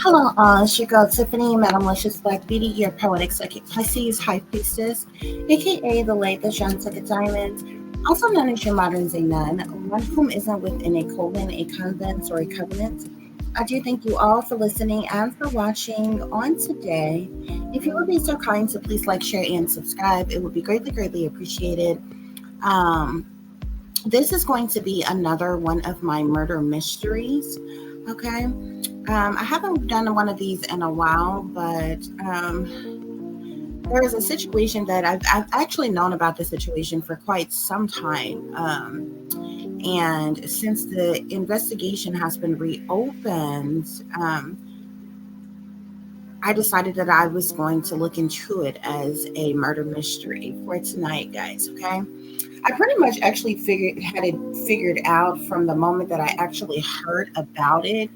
Hello, it's your girl Tiffany, Madam Malicious Black Beauty, your poetic psychic Pisces, High Priestess, aka the Late, the Jean Second Diamond, also known as your modern day nun, one whom isn't within a coven, a convent, or a covenant. I do thank you all for listening and for watching on today. If you would be so kind to please like, share, and subscribe, it would be greatly, greatly appreciated. Um, this is going to be another one of my murder mysteries. Okay. I haven't done one of these in a while, but there is a situation that I've actually known about the situation for quite some time. And since the investigation has been reopened, I decided that I was going to look into it as a murder mystery for tonight, guys. Okay. I pretty much actually had it figured out from the moment that I actually heard about it,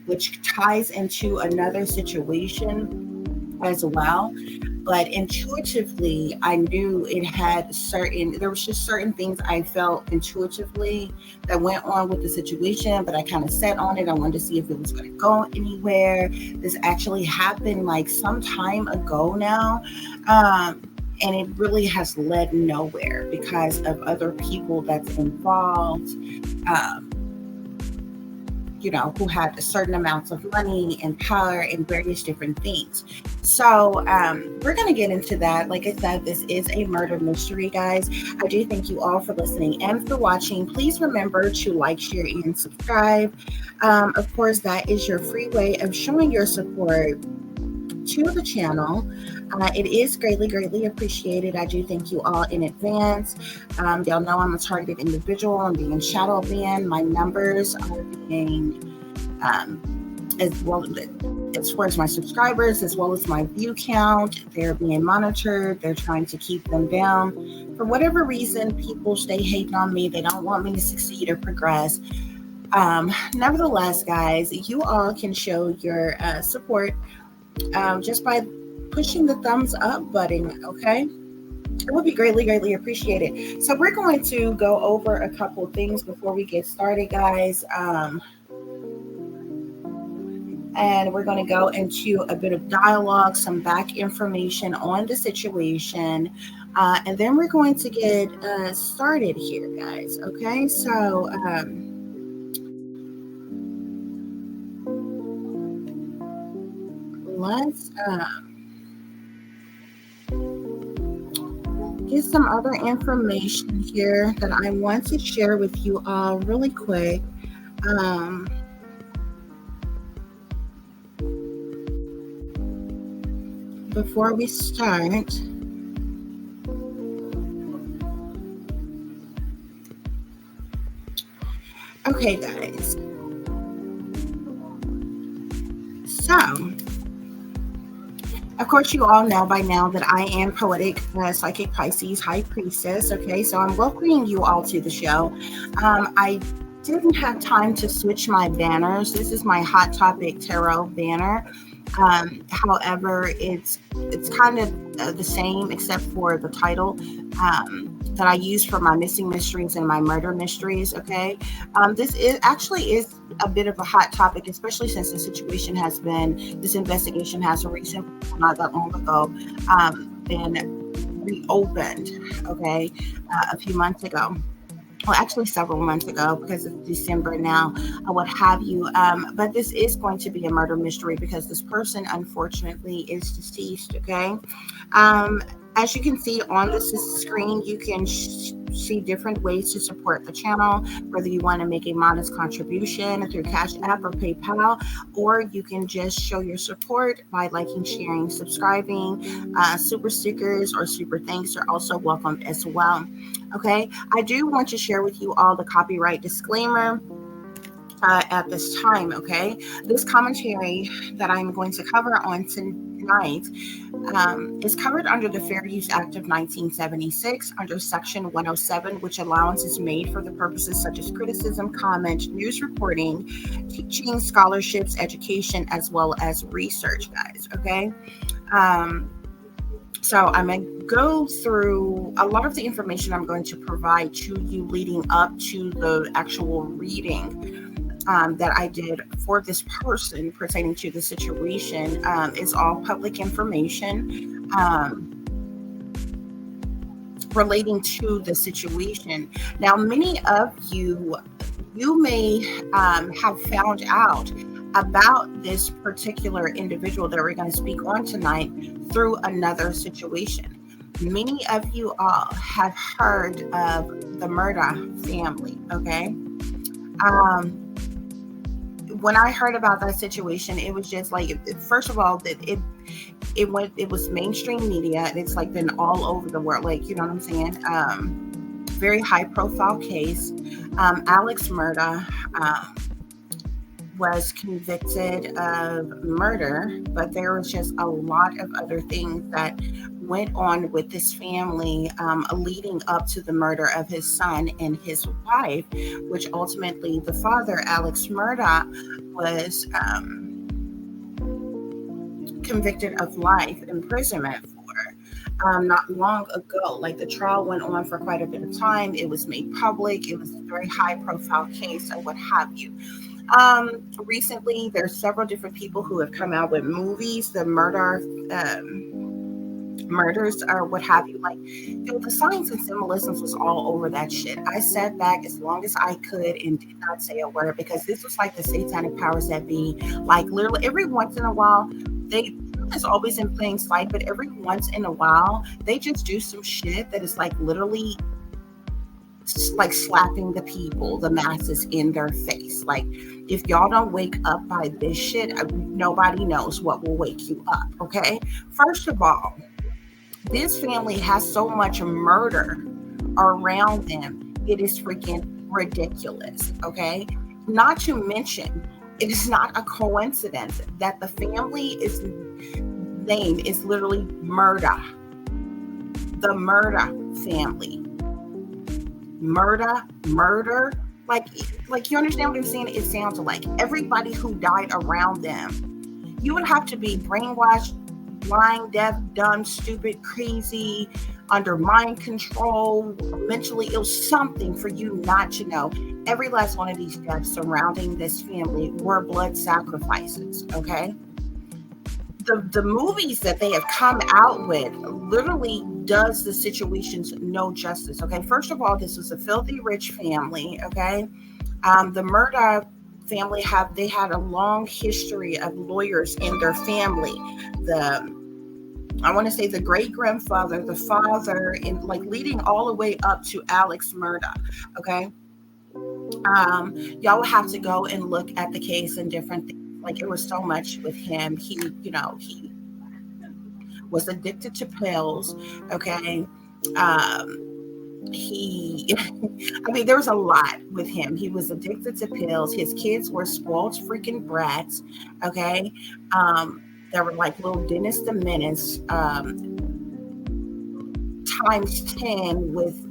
which ties into another situation as well. But intuitively, I knew it had there was just certain things I felt intuitively that went on with the situation, but I kind of sat on it. I wanted to see if it was going to go anywhere. This actually happened like some time ago now. And it really has led nowhere because of other people that's involved. Um, who had a certain amounts of money and power and various different things. So we're going to get into that. Like I said, this is a murder mystery, guys. I do thank you all for listening and for watching. Please remember to like, share, and subscribe. Of course, that is your free way of showing your support to the channel. It is greatly, greatly appreciated. I do thank you all in advance. Y'all know I'm a targeted individual. I'm being shadow banned. My numbers are being, as well as far as my subscribers, as well as my view count, they're being monitored. They're trying to keep them down. For whatever reason, people stay hating on me. They don't want me to succeed or progress. Nevertheless, guys, you all can show your support just by pushing the thumbs up button, okay? It would be greatly, greatly appreciated. So we're going to go over a couple things before we get started, guys. And we're going to go into a bit of dialogue, some back information on the situation. And then we're going to get started here, guys, okay? So let's get some other information here that I want to share with you all really quick. Before we start, okay, guys. So, of course, you all know by now that I am poetic psychic Pisces High Priestess. Okay, so I'm welcoming you all to the show. I didn't have time to switch my banners. This is my Hot Topic Tarot banner. However, it's kind of the same except for the title that I use for my missing mysteries and my murder mysteries. Okay, this is a bit of a hot topic, especially since this investigation has not that long ago, been reopened. Okay, a few months ago. Well, actually several months ago because it's December now, what have you. But this is going to be a murder mystery because this person, unfortunately, is deceased, okay? As you can see on the screen, you can see different ways to support the channel, whether you want to make a modest contribution through CASHAPP or PayPal, or you can just show your support by liking, sharing, subscribing. Super stickers or super thanks are also welcomed as well. Okay, I do want to share with you all the copyright disclaimer at this time. Okay, this commentary that I'm going to cover on tonight is covered under the Fair Use Act of 1976 under Section 107, which allowance is made for the purposes such as criticism, comment, news reporting, teaching, scholarships, education, as well as research, guys. Okay. So I'm going to go through a lot of the information I'm going to provide to you leading up to the actual reading. that I did for this person pertaining to the situation is all public information. Relating to the situation. Now, many of you may have found out about this particular individual that we're going to speak on tonight through another situation. Many of you all have heard of the Murdaugh family, okay? Um, when I heard about that situation, it was just like, first of all, that it was mainstream media, and it's like been all over the world, like, you know what I'm saying? Very high profile case. Alex Murdaugh was convicted of murder, but there was just a lot of other things that went on with this family leading up to the murder of his son and his wife, which ultimately the father, Alex Murdaugh, was convicted of life imprisonment for. Not long ago, like the trial went on for quite a bit of time. It was made public. It was a very high profile case and what have you. Recently, there's several different people who have come out with movies, the murders or what have you. Like, the signs and symbolisms was all over that shit. I sat back as long as I could and did not say a word, because this was like the satanic powers that be. Like, literally every once in a while, they is always in plain sight, but every once in a while they just do some shit that is like literally like slapping the people, the masses, in their face. Like, if y'all don't wake up by this shit, nobody knows what will wake you up. Okay, first of all, this family has so much murder around them, it is freaking ridiculous. Okay, not to mention, it is not a coincidence that the family name is literally Murdaugh. The Murdaugh family. Murder. Like you understand what I'm saying? It sounds like everybody who died around them, you would have to be brainwashed, blind, deaf, dumb, stupid, crazy, under mind control, mentally ill, something for you not to know. Every last one of these deaths surrounding this family were blood sacrifices, okay? The movies that they have come out with literally does the situations no justice, okay? First of all, this was a filthy rich family, okay? The Murdaugh family had a long history of lawyers in their family. I want to say the great grandfather, the father, and like leading all the way up to Alex Murdaugh, okay? Y'all will have to go and look at the case and different things. Like, it was so much with him. He was addicted to pills. Okay. There was a lot with him. He was addicted to pills. His kids were spoiled freaking brats. Okay. They were like little Dennis the Menace, times 10 with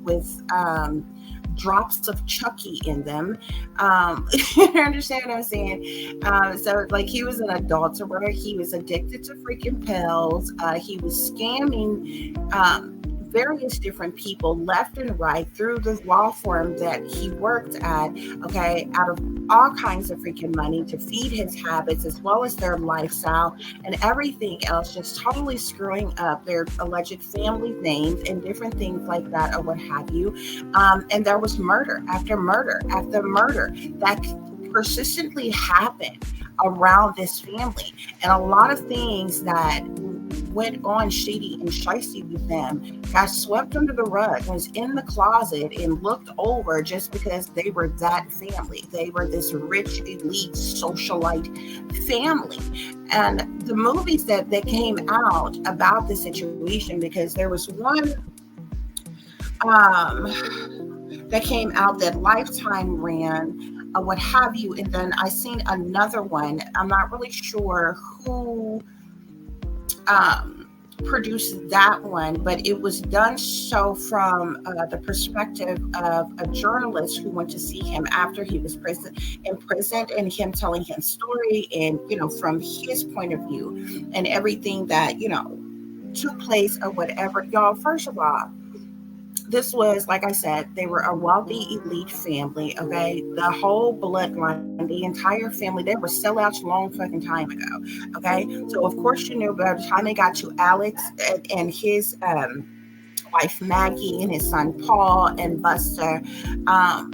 drops of Chucky in them. You understand what I'm saying? So like, he was an adulterer. He was addicted to freaking pills. He was scamming various different people left and right through the law firm that he worked at, okay, out of all kinds of freaking money to feed his habits as well as their lifestyle and everything else, just totally screwing up their alleged family names and different things like that or what have you. And there was murder after murder after murder that persistently happened around this family, and a lot of things that went on shady and shicey with them got swept under the rug, was in the closet and looked over just because they were that family. They were this rich, elite, socialite family. And the movies that came out about the situation, because there was one that came out that Lifetime ran, what have you, and then I seen another one. I'm not really sure who produced that one, but it was done so from the perspective of a journalist who went to see him after he was imprisoned, and him telling his story, and from his point of view and everything that took place or whatever. Y'all, first of all, This was, like I said, they were a wealthy elite family. Okay, the whole bloodline, the entire family, they were sellouts long fucking time ago. Okay, so of course you knew by the time they got to Alex and his wife Maggie and his son Paul and Buster, um,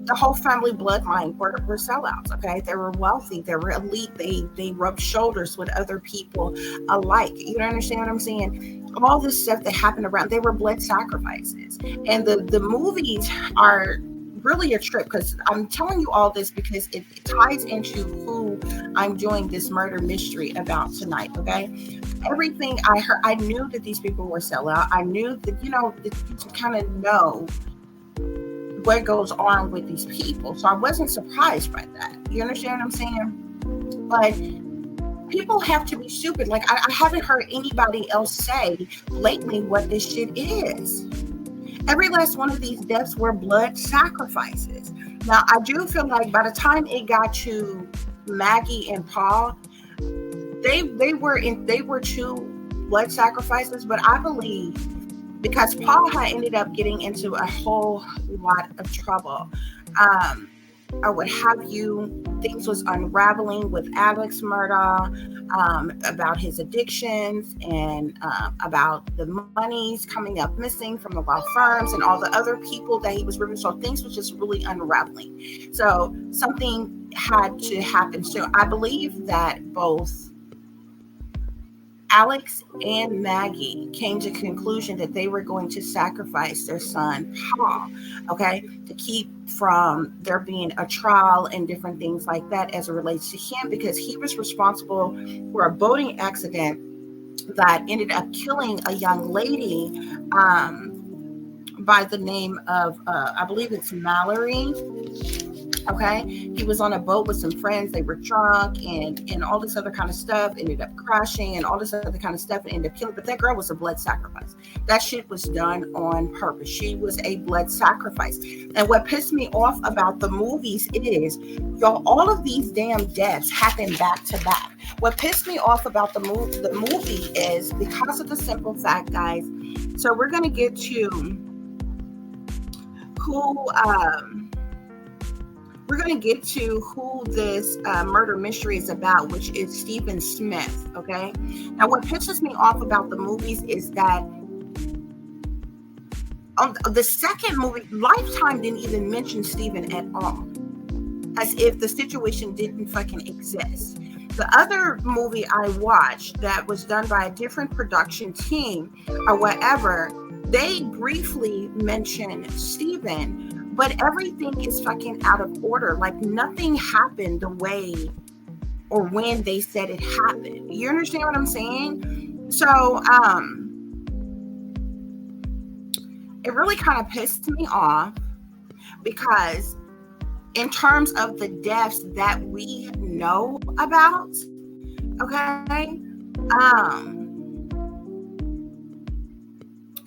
the whole family bloodline were sellouts. Okay, they were wealthy, they were elite, they rubbed shoulders with other people alike. You don't understand what I'm saying? All this stuff that happened around, they were blood sacrifices, and the movies are really a trip, because I'm telling you all this because it ties into who I'm doing this murder mystery about tonight. Okay, everything I heard, I knew that these people were sellout. I knew that, that you kind of know what goes on with these people. So I wasn't surprised by that. You understand what I'm saying? But people have to be stupid. Like, I haven't heard anybody else say lately what this shit is. Every last one of these deaths were blood sacrifices. Now, I do feel like by the time it got to Maggie and Paul, they were two blood sacrifices, but I believe because Paul had ended up getting into a whole lot of trouble. Or what have you, things was unraveling with Alex Murdaugh, about his addictions and about the monies coming up missing from the law firms and all the other people that he was ripping. So things was just really unraveling. So something had to happen soon. I believe that both Alex and Maggie came to the conclusion that they were going to sacrifice their son, Paul, okay, to keep from there being a trial and different things like that as it relates to him, because he was responsible for a boating accident that ended up killing a young lady by the name of, I believe it's Mallory. Okay, he was on a boat with some friends. They were drunk and all this other kind of stuff. Ended up crashing and all this other kind of stuff and ended up killing. But that girl was a blood sacrifice. That shit was done on purpose. She was a blood sacrifice. And what pissed me off about the movies is, y'all, all of these damn deaths happen back to back. What pissed me off about the movie is because of the simple fact, guys. So we're gonna get to who. We're going to get to who this murder mystery is about, which is Stephen Smith, okay? Now, what pisses me off about the movies is that on the second movie, Lifetime didn't even mention Stephen at all, as if the situation didn't fucking exist. The other movie I watched that was done by a different production team or whatever, they briefly mentioned Stephen, but everything is fucking out of order. Like, nothing happened the way or when they said it happened. You understand what I'm saying? So, it really kind of pissed me off because in terms of the deaths that we know about, okay,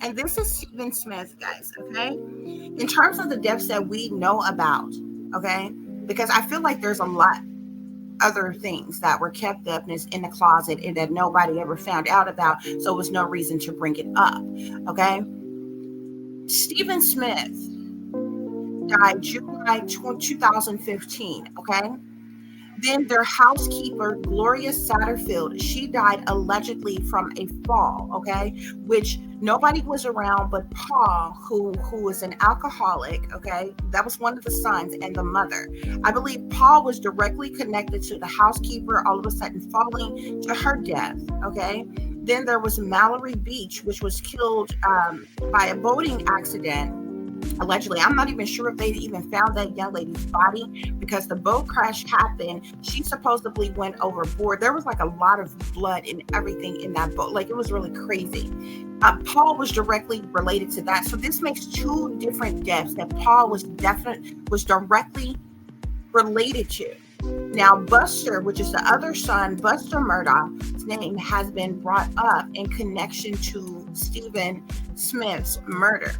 and this is Stephen Smith, guys, okay? In terms of the deaths that we know about, okay? Because I feel like there's a lot other things that were kept up in the closet and that nobody ever found out about, so it was no reason to bring it up, okay? Stephen Smith died July 2015, okay? Then their housekeeper, Gloria Satterfield, she died allegedly from a fall, okay? Which nobody was around but Paul, who was an alcoholic, okay? That was one of the sons and the mother. I believe Paul was directly connected to the housekeeper, all of a sudden falling to her death, okay? Then there was Mallory Beach, which was killed by a boating accident. Allegedly, I'm not even sure if they even found that young lady's body because the boat crash happened. She supposedly went overboard. There was like a lot of blood and everything in that boat. Like, it was really crazy. Paul was directly related to that. So this makes two different deaths that Paul was directly related to. Now, Buster, which is the other son, Buster Murdaugh's name has been brought up in connection to Stephen Smith's murder.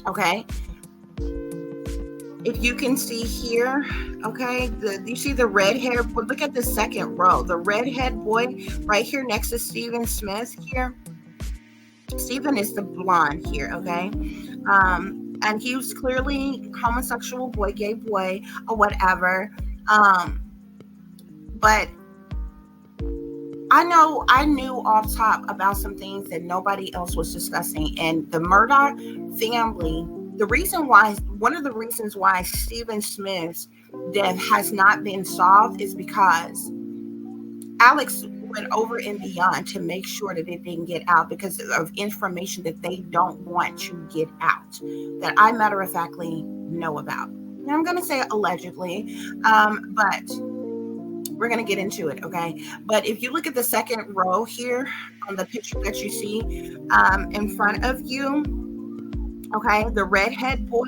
Okay, if you can see here, okay, you see the red hair, but look at the second row, the redhead boy right here next to Stephen Smith here. Stephen is the blonde here, okay? And he was clearly homosexual, boy, gay boy, or whatever. Um, but I knew off top about some things that nobody else was discussing. And the Murdaugh family, one of the reasons why Stephen Smith's death has not been solved is because Alex went over and beyond to make sure that it didn't get out because of information that they don't want to get out, that I matter of factly know about. And I'm going to say allegedly, but we're going to get into it, okay? But if you look at the second row here on the picture that you see in front of you, okay, the redhead boy,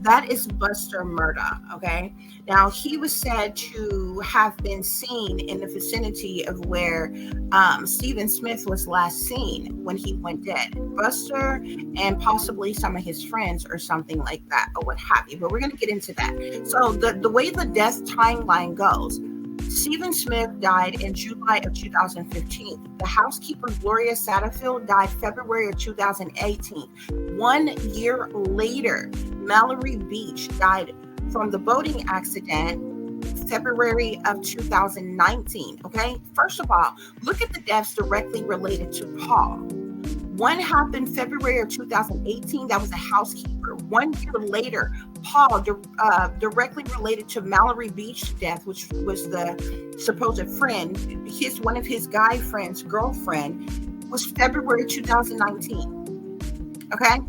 that is Buster Murdaugh, okay? Now, he was said to have been seen in the vicinity of where Stephen Smith was last seen when he went dead. Buster and possibly some of his friends or something like that, or what have you. But we're going to get into that. So the way the death timeline goes, Stephen Smith died in July of 2015. The housekeeper, Gloria Satterfield, died February of 2018. 1 year later, Mallory Beach died from the boating accident February of 2019. Okay, first of all, look at the deaths directly related to Paul. One happened February of 2018. That was a housekeeper. 1 year later, Paul, directly related to Mallory Beach's death, which was the supposed friend, one of his guy friends' girlfriend, was February 2019. Okay?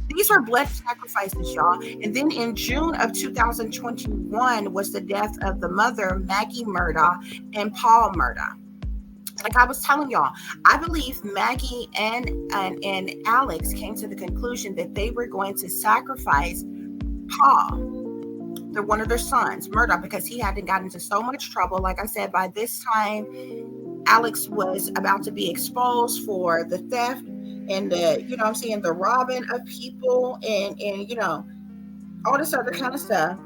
These are blood sacrifices, y'all. And then in June of 2021 was the death of the mother, Maggie Murdaugh, and Paul Murdaugh. Like I was telling y'all, I believe Maggie and Alex came to the conclusion that they were going to sacrifice Paul, one of their sons, Murdaugh, because he hadn't gotten into so much trouble. Like I said, by this time, Alex was about to be exposed for the theft and the robbing of people and all this other kind of stuff.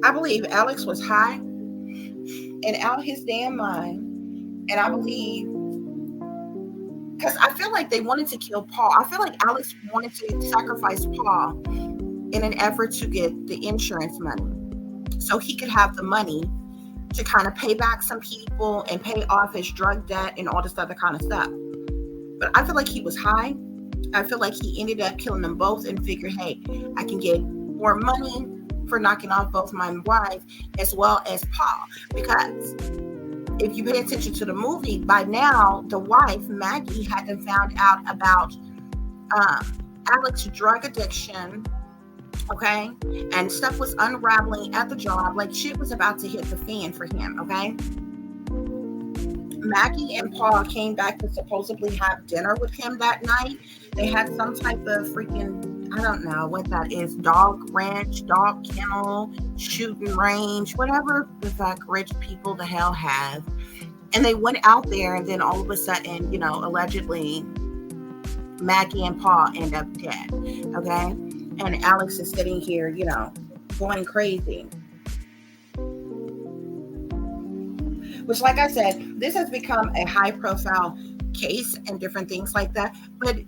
I believe Alex was high and out his damn mind. And I believe, because I feel like they wanted to kill Paul. I feel like Alex wanted to sacrifice Paul in an effort to get the insurance money so he could have the money to kind of pay back some people and pay off his drug debt and all this other kind of stuff. But I feel like he was high. I feel like he ended up killing them both and figured, hey, I can get more money for knocking off both my wife as well as Paul. Because if you pay attention to the movie, by now, the wife, Maggie, hadn't found out about Alex's drug addiction, okay? And stuff was unraveling at the job. Like, shit was about to hit the fan for him, okay? Maggie and Paul came back to supposedly have dinner with him that night. They had some type of freaking, I don't know what that is, dog ranch, dog kennel, shooting range, whatever the fuck rich people the hell have. And they went out there, and then all of a sudden, allegedly, Maggie and Paul end up dead, okay? And Alex is sitting here, going crazy. Which, like I said, this has become a high-profile case and different things like that. But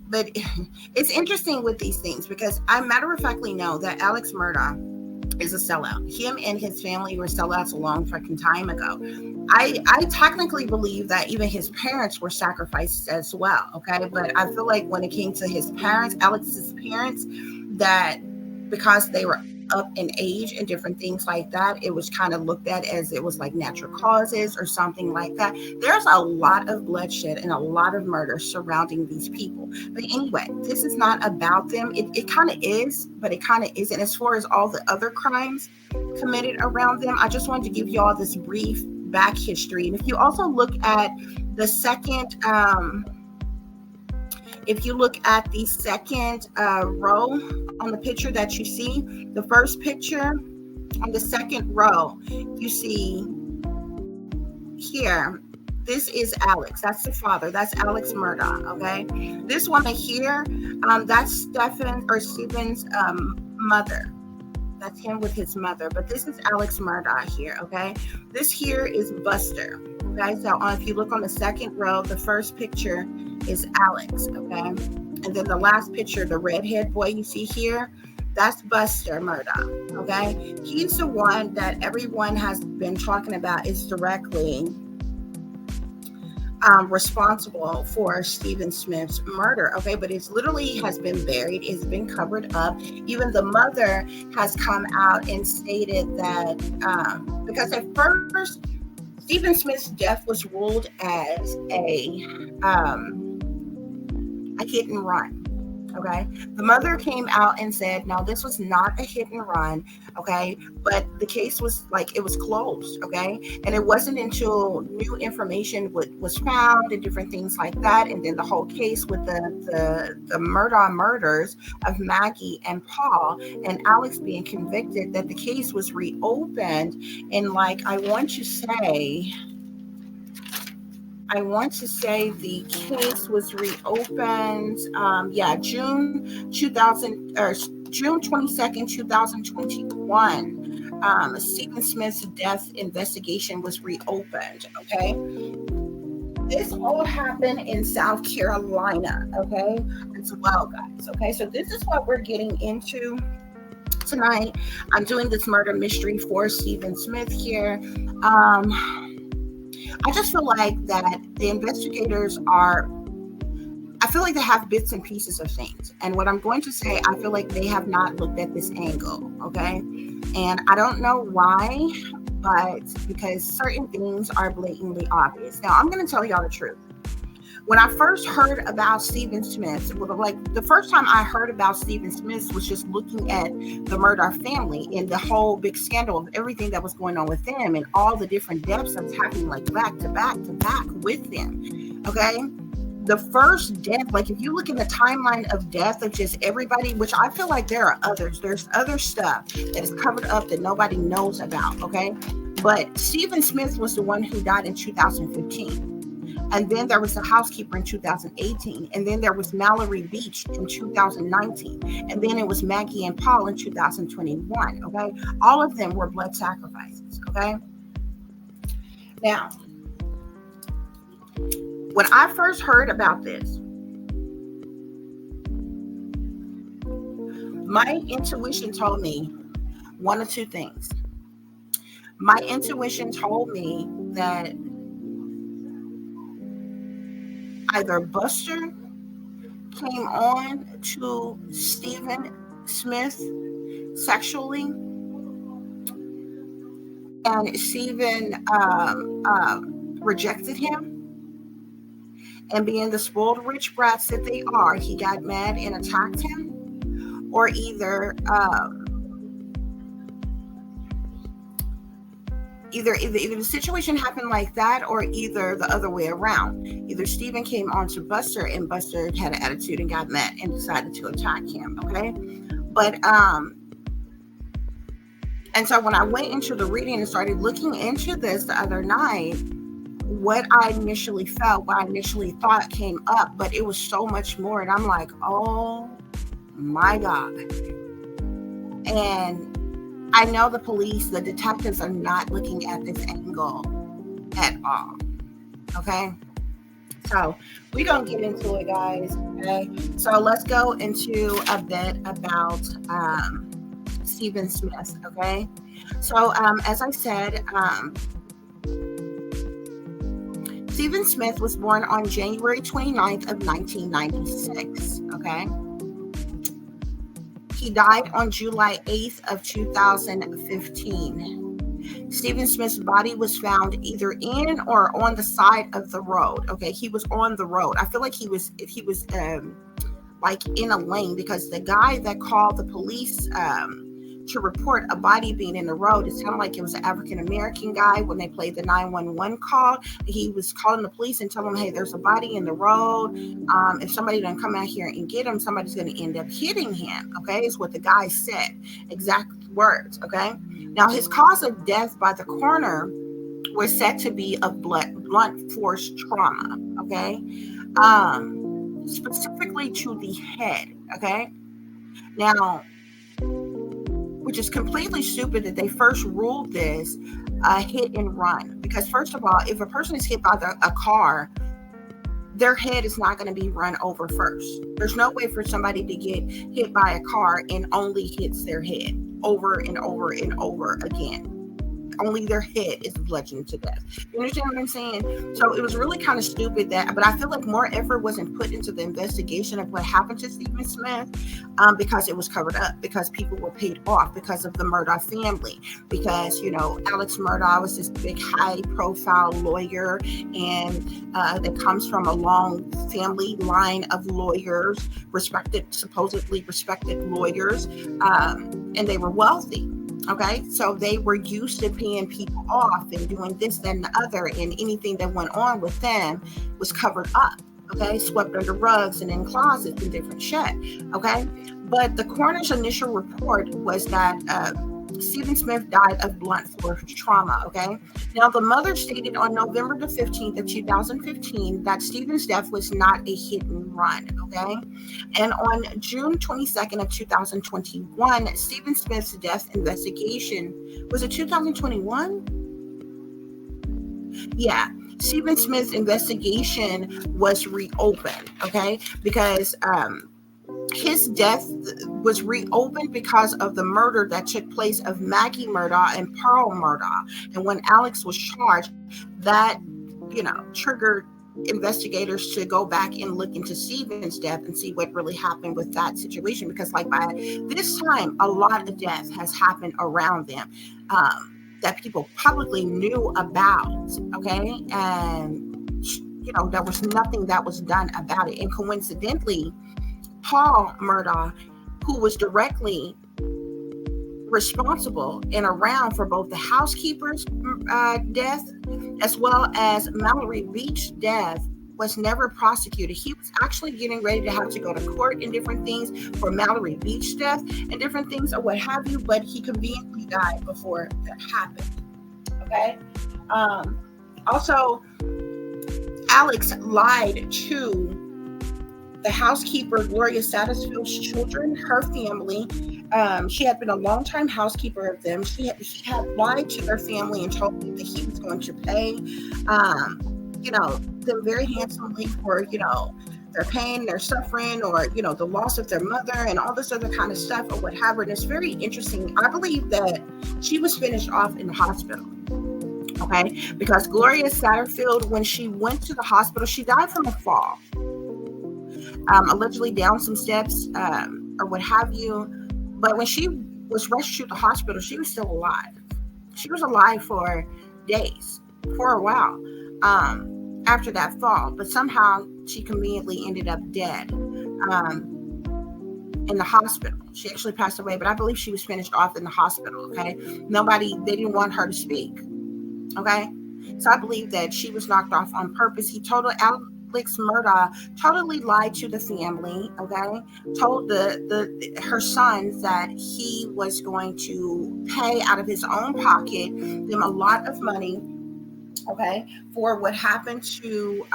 it's interesting with these things because I matter-of-factly know that Alex Murdaugh is a sellout. Him and his family were sellouts a long fucking time ago. I technically believe that even his parents were sacrificed as well, okay? But I feel like when it came to his parents, Alex's parents, that because they were up in age and different things like that, it was kind of looked at as it was like natural causes or something like that. There's a lot of bloodshed and a lot of murder surrounding these people. But anyway, this is not about them. It kind of is, but it kind of isn't. As far as all the other crimes committed around them, I just wanted to give you all this brief back history. And if you also look at the second row on the picture that you see, the first picture on the second row, you see here, this is Alex. That's the father. That's Alex Murdaugh, okay? This woman here, that's Stephen's mother. That's him with his mother. But this is Alex Murdaugh here, okay? This here is Buster, Okay, so if you look on the second row, the first picture is Alex, okay? And then the last picture, the redhead boy you see here, that's Buster Murdaugh, okay? He's the one that everyone has been talking about is directly responsible for Stephen Smith's murder, okay? But it's literally has been buried, it's been covered up. Even the mother has come out and stated that, because at first, Stephen Smith's death was ruled as a hit and run. Okay. The mother came out and said, no, this was not a hit and run. Okay. But the case was like, it was closed. Okay. And it wasn't until new information was found and different things like that. And then the whole case with the Murdaugh murders of Maggie and Paul and Alex being convicted, that the case was reopened. And like, I want to say the case was reopened. June 2000 or June 22nd, 2021. Stephen Smith's death investigation was reopened. Okay, this all happened in South Carolina. Okay, as well, guys. Okay, so this is what we're getting into tonight. I'm doing this murder mystery for Stephen Smith here. I just feel like that the investigators I feel like they have bits and pieces of things. And what I'm going to say, I feel like they have not looked at this angle, okay? And I don't know why, but because certain things are blatantly obvious. Now, I'm going to tell y'all the truth. When I first heard about Stephen Smith, like the first time I heard about Stephen Smith was just looking at the Murdaugh family and the whole big scandal of everything that was going on with them and all the different deaths that was happening like back to back to back with them. Okay. The first death, like if you look in the timeline of death of just everybody, which I feel like there are others, there's other stuff that is covered up that nobody knows about. Okay. But Stephen Smith was the one who died in 2015. And then there was the housekeeper in 2018. And then there was Mallory Beach in 2019. And then it was Maggie and Paul in 2021. Okay. All of them were blood sacrifices. Okay. Now, when I first heard about this, my intuition told me one of two things. My intuition told me that either Buster came on to Stephen Smith sexually, and Stephen rejected him. And being the spoiled rich brats that they are, he got mad and attacked him. Or either the situation happened like that, or either the other way around. Either Stephen came on to Buster and Buster had an attitude and got mad and decided to attack him. Okay. But and so when I went into the reading and started looking into this the other night, what I initially felt, what I initially thought came up, but it was so much more. And I'm like, oh my God. And I know the police, the detectives are not looking at this angle at all. Okay. So we're going to get into it, guys. Okay. So let's go into a bit about Stephen Smith. Okay. So as I said, Stephen Smith was born on January 29th of 1996. Okay. He died on July 8th of 2015. Stephen Smith's body was found either in or on the side of the road. Okay, he was on the road. I feel like he was like in a lane, because the guy that called the police to report a body being in the road, it sounded like it was an African-American guy. When they played the 911 call, he was calling the police and telling them, hey, there's a body in the road. If somebody doesn't come out here and get him, somebody's going to end up hitting him. Okay, is what the guy said. Exact words. Okay. Now, his cause of death by the coroner was said to be of blunt force trauma. Okay. Specifically to the head. Okay. Now, which is completely stupid that they first ruled this a hit and run, because first of all, if a person is hit by a car, their head is not going to be run over first. There's no way for somebody to get hit by a car and only hits their head over and over and over again. Only their head is bludgeoned to death. You understand what I'm saying? So it was really kind of stupid but I feel like more effort wasn't put into the investigation of what happened to Stephen Smith, because it was covered up, because people were paid off, because of the Murdaugh family, because, Alex Murdaugh was this big high profile lawyer, and that comes from a long family line of lawyers, supposedly respected lawyers, and they were wealthy. Okay, so they were used to paying people off and doing this, that, and the other, and anything that went on with them was covered up, okay, swept under rugs and in closets and different shit, okay? But the coroner's initial report was that Stephen Smith died of blunt force trauma, okay? Now, the mother stated on November the 15th of 2015 that Stephen's death was not a hit and run, okay? And on June 22nd of 2021, Stephen Smith's death investigation, was it 2021? Yeah, Stephen Smith's investigation was reopened, okay? Because his death was reopened because of the murder that took place of Maggie Murdaugh and Pearl Murdaugh. And when Alex was charged, that, triggered investigators to go back and look into Stephen's death and see what really happened with that situation. Because by this time, a lot of death has happened around them that people publicly knew about, okay? And, there was nothing that was done about it. And coincidentally, Paul Murdaugh, who was directly responsible and around for both the housekeeper's death as well as Mallory Beach's death, was never prosecuted. He was actually getting ready to have to go to court and different things for Mallory Beach's death and different things or what have you, but he conveniently died before that happened. Okay. Also, Alex lied to the housekeeper, Gloria Satterfield's children, her family. She had been a longtime housekeeper of them. She had lied to their family and told them that he was going to pay, them very handsomely for, their pain, their suffering, or, the loss of their mother and all this other kind of stuff or whatever. And it's very interesting. I believe that she was finished off in the hospital. Okay, because Gloria Satterfield, when she went to the hospital, she died from a fall. Allegedly down some steps or what have you. But when she was rushed to the hospital, she was still alive. She was alive for days, for a while, after that fall. But somehow she conveniently ended up dead in the hospital. She actually passed away, but I believe she was finished off in the hospital, okay? They didn't want her to speak, okay? So I believe that she was knocked off on purpose. Alex Murdaugh totally lied to the family, okay? Told her sons that he was going to pay out of his own pocket them a lot of money, okay, for what happened to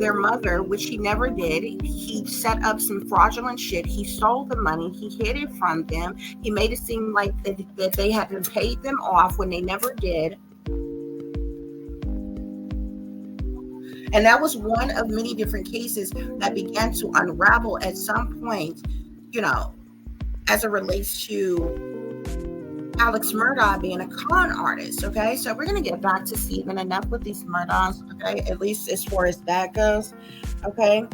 their mother, which he never did. He set up some fraudulent shit. He stole the money. He hid it from them. He made it seem like that they had been paid them off when they never did. And that was one of many different cases that began to unravel at some point, as it relates to Alex Murdaugh being a con artist, okay? So we're going to get back to Stephen. Enough with these Murdaughs, okay? At least as far as that goes, okay?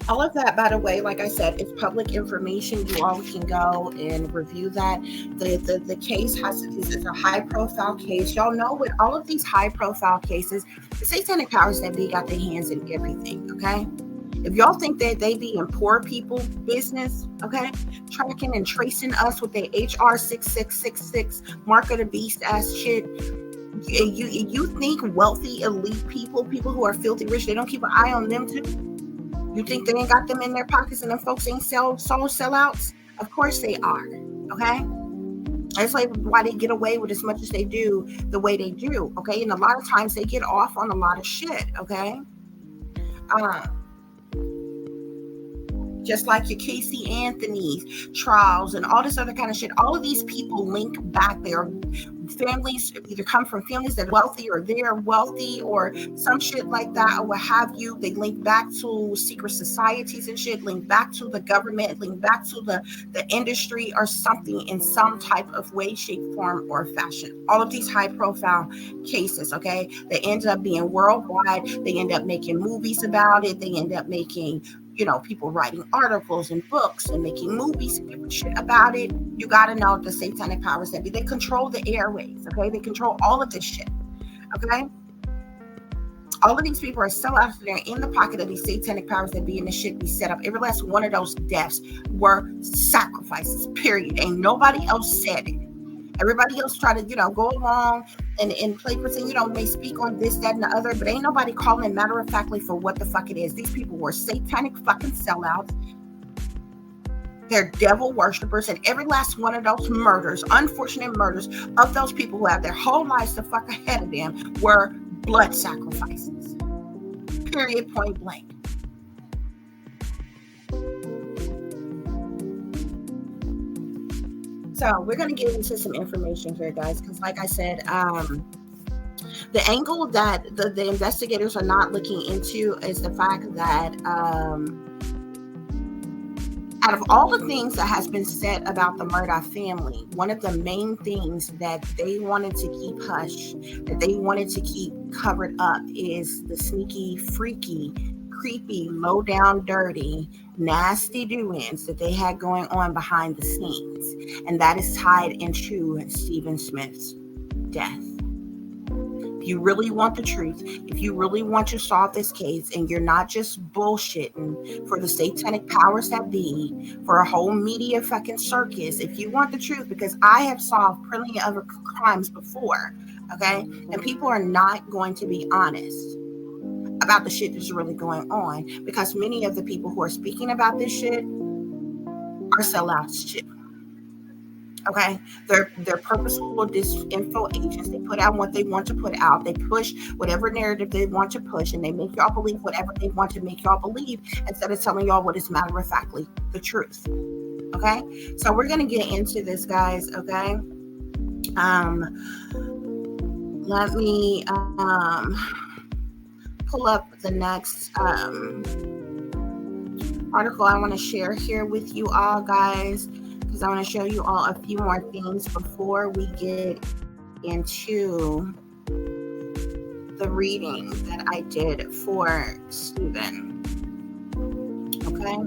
All of that, by the way, like I said, it's public information. You all can go and review that. The case is a high-profile case. Y'all know with all of these high-profile cases, the satanic powers that be got their hands in everything, okay? If y'all think that they be in poor people business, okay, tracking and tracing us with their HR 6666 mark of the beast ass shit, you think wealthy, elite people who are filthy rich, they don't keep an eye on them too? You think they ain't got them in their pockets and them folks ain't sellouts? Of course they are, okay? That's like why they get away with as much as they do the way they do, okay? And a lot of times they get off on a lot of shit, okay? Just like your Casey Anthony's, Charles, and all this other kind of shit. All of these people link back. They are families either come from families that are wealthy or they're wealthy or some shit like that or what have you. They link back to secret societies and shit, link back to the government, link back to the industry or something in some type of way, shape, form, or fashion. All of these high profile cases, okay, they end up being worldwide. They end up making movies about it. They end up making, people writing articles and books and making movies and different shit about it. You got to know the satanic powers that be. They control the airways, okay? They control all of this shit, okay? All of these people are still out there in the pocket of these satanic powers that be, and this shit be set up. Every last one of those deaths were sacrifices, period. Ain't nobody else said it. Everybody else try to, go along and play pretend, may speak on this, that, and the other, but ain't nobody calling it matter of factly for what the fuck it is. These people were satanic fucking sellouts. They're devil worshipers, and every last one of those murders, unfortunate murders of those people who have their whole lives the fuck ahead of them were blood sacrifices. Period, point blank. So we're going to get into some information here, guys, because like I said, the angle that the investigators are not looking into is the fact that out of all the things that has been said about the Murdaugh family, one of the main things that they wanted to keep hush, that they wanted to keep covered up, is the sneaky, freaky, creepy, low down, dirty, nasty doings that they had going on behind the scenes. And that is tied into Stephen Smith's death. If you really want the truth, if you really want to solve this case, and you're not just bullshitting for the satanic powers that be, for a whole media fucking circus, if you want the truth, because I have solved plenty of other crimes before, okay? And people are not going to be honest about the shit that's really going on, because many of the people who are speaking about this shit are sellouts too. Okay, they're purposeful disinfo agents. They put out what they want to put out. They push whatever narrative they want to push, and they make y'all believe whatever they want to make y'all believe instead of telling y'all what is matter of factly the truth. Okay, so we're gonna get into this, guys. Okay, let me pull up the next article I want to share here with you all, guys, because I want to show you all a few more things before we get into the reading that I did for Stephen. Okay.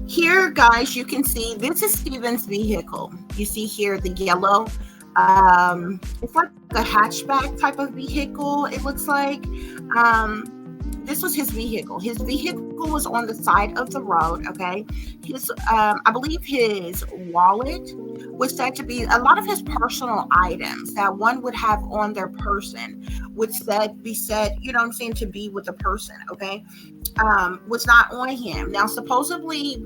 Here, guys, you can see this is Stephen's vehicle. You see here the yellow. It's like a hatchback type of vehicle, it looks like. This was his vehicle. His vehicle was on the side of the road, okay? His, I believe his wallet was said to be, a lot of his personal items that one would have on their person would be said, you know what I'm saying, to be with the person, okay? Was not on him. Now, supposedly,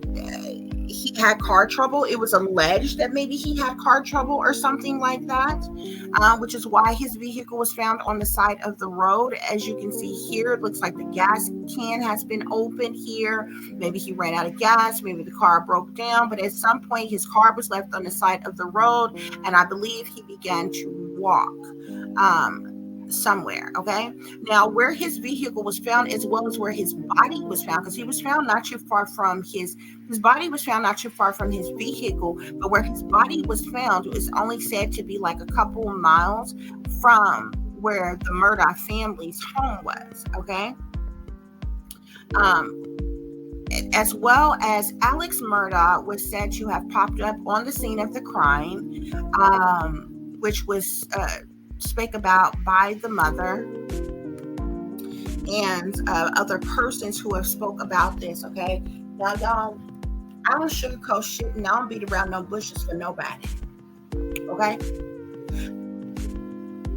he had car trouble. It was alleged that maybe he had car trouble or something like that, which is why his vehicle was found on the side of the road. As you can see here, it looks like the gas can has been opened here. Maybe he ran out of gas. Maybe the car broke down. But at some point, his car was left on the side of the road, and I believe he began to walk somewhere. Okay, now where his vehicle was found, as well as where his body was found, because he was found not too far from his body was found not too far from his vehicle, but where his body was found was only said to be like a couple of miles from where the Murdaugh family's home was. Okay, as well as Alex Murdaugh was said to have popped up on the scene of the crime, which was spoke about by the mother and other persons who have spoke about this. Okay, now y'all, I don't sugarcoat shit, and I don't beat around no bushes for nobody. Okay,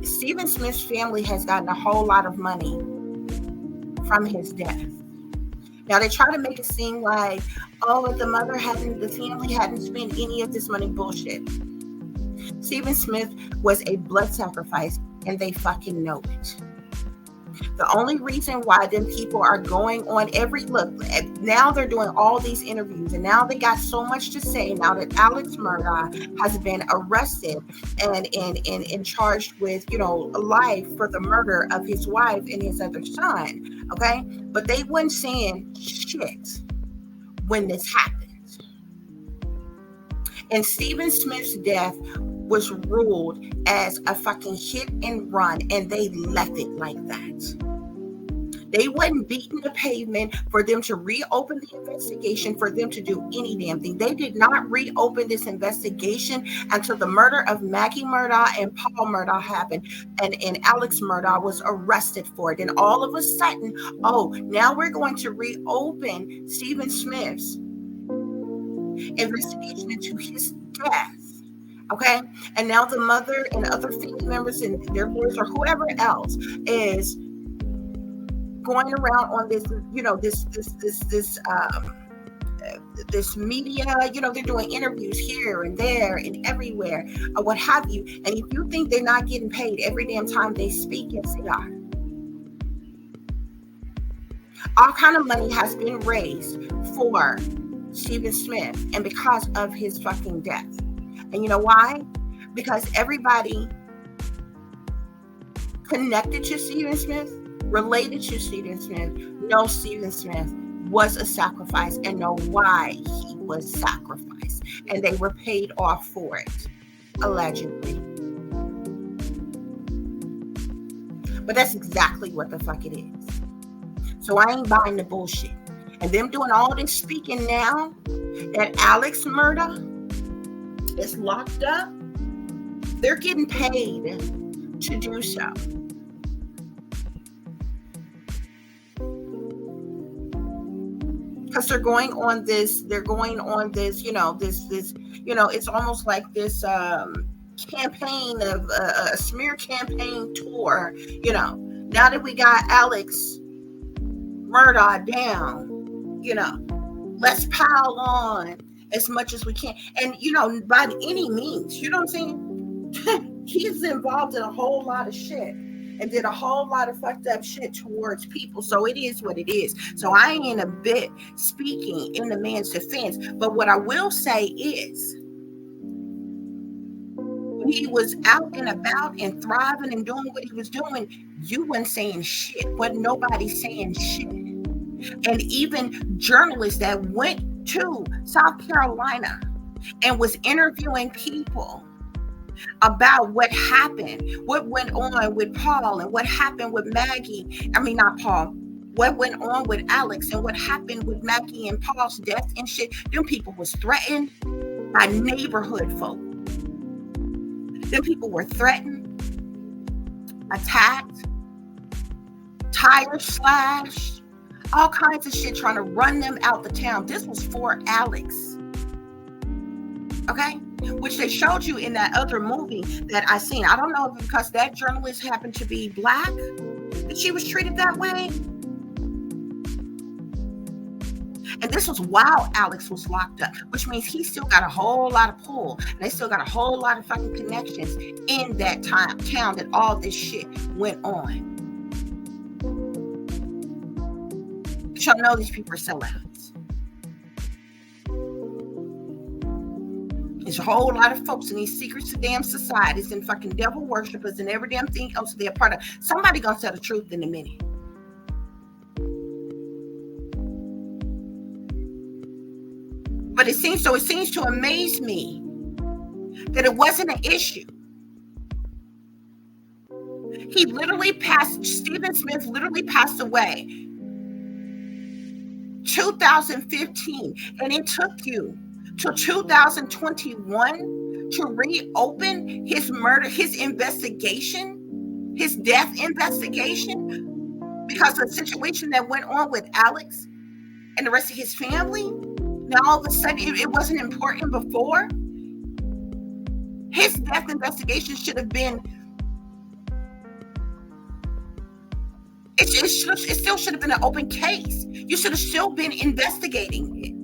Stephen Smith's family has gotten a whole lot of money from his death. Now they try to make it seem like, oh, if the family hadn't spent any of this money. Bullshit. Stephen Smith was a blood sacrifice, and they fucking know it. The only reason why them people are going on every look, now they're doing all these interviews, and now they got so much to say now that Alex Murdaugh has been arrested and charged with, life for the murder of his wife and his other son. Okay, but they weren't saying shit when this happened. And Stephen Smith's death was ruled as a fucking hit and run, and they left it like that. They wasn't beating the pavement for them to reopen the investigation, for them to do any damn thing. They did not reopen this investigation until the murder of Maggie Murdaugh and Paul Murdaugh happened, and Alex Murdaugh was arrested for it. And all of a sudden, now we're going to reopen Stephen Smith's investigation into his death. Okay, and now the mother and other family members and their lawyers or whoever else is going around on this, this media, they're doing interviews here and there and everywhere, or what have you. And if you think they're not getting paid every damn time they speak, yes, they are. All kind of money has been raised for Stephen Smith, and because of his fucking death. And you know why? Because everybody connected to Stephen Smith, related to Stephen Smith, knows Stephen Smith was a sacrifice and know why he was sacrificed. And they were paid off for it, allegedly. But that's exactly what the fuck it is. So I ain't buying the bullshit. And them doing all this speaking now that Alex Murdaugh is locked up, they're getting paid to do so. Because they're going on this, it's almost like this campaign of a smear campaign tour, now that we got Alex Murdaugh down, let's pile on as much as we can. And, by any means, you know what I'm saying? He's involved in a whole lot of shit and did a whole lot of fucked up shit towards people. So it is what it is. So I ain't a bit speaking in the man's defense. But what I will say is, when he was out and about and thriving and doing what he was doing, you weren't saying shit. Wasn't nobody saying shit. And even journalists that went to South Carolina and was interviewing people about what happened, what went on with Paul and what happened with Maggie. I mean, not Paul. What went on with Alex and what happened with Maggie and Paul's death and shit. Them people was threatened by neighborhood folk. Them people were threatened, attacked, tires slashed, all kinds of shit, trying to run them out the town. This was for Alex. Okay? Which they showed you in that other movie that I seen. I don't know if because that journalist happened to be black that she was treated that way. And this was while Alex was locked up, which means he still got a whole lot of pull. And they still got a whole lot of fucking connections in that town that all this shit went on. Y'all know these people are sellouts. There's a whole lot of folks in these secret damn societies and fucking devil worshippers and every damn thing else they're part of. Somebody gonna tell the truth in a minute. But it seems to amaze me that it wasn't an issue. Stephen Smith literally passed away 2015, and it took you till 2021 to reopen his investigation, his death investigation, because of the situation that went on with Alex and the rest of his family. Now all of a sudden it wasn't important before. His death investigation should have been, it still should have been an open case. You should have still been investigating it.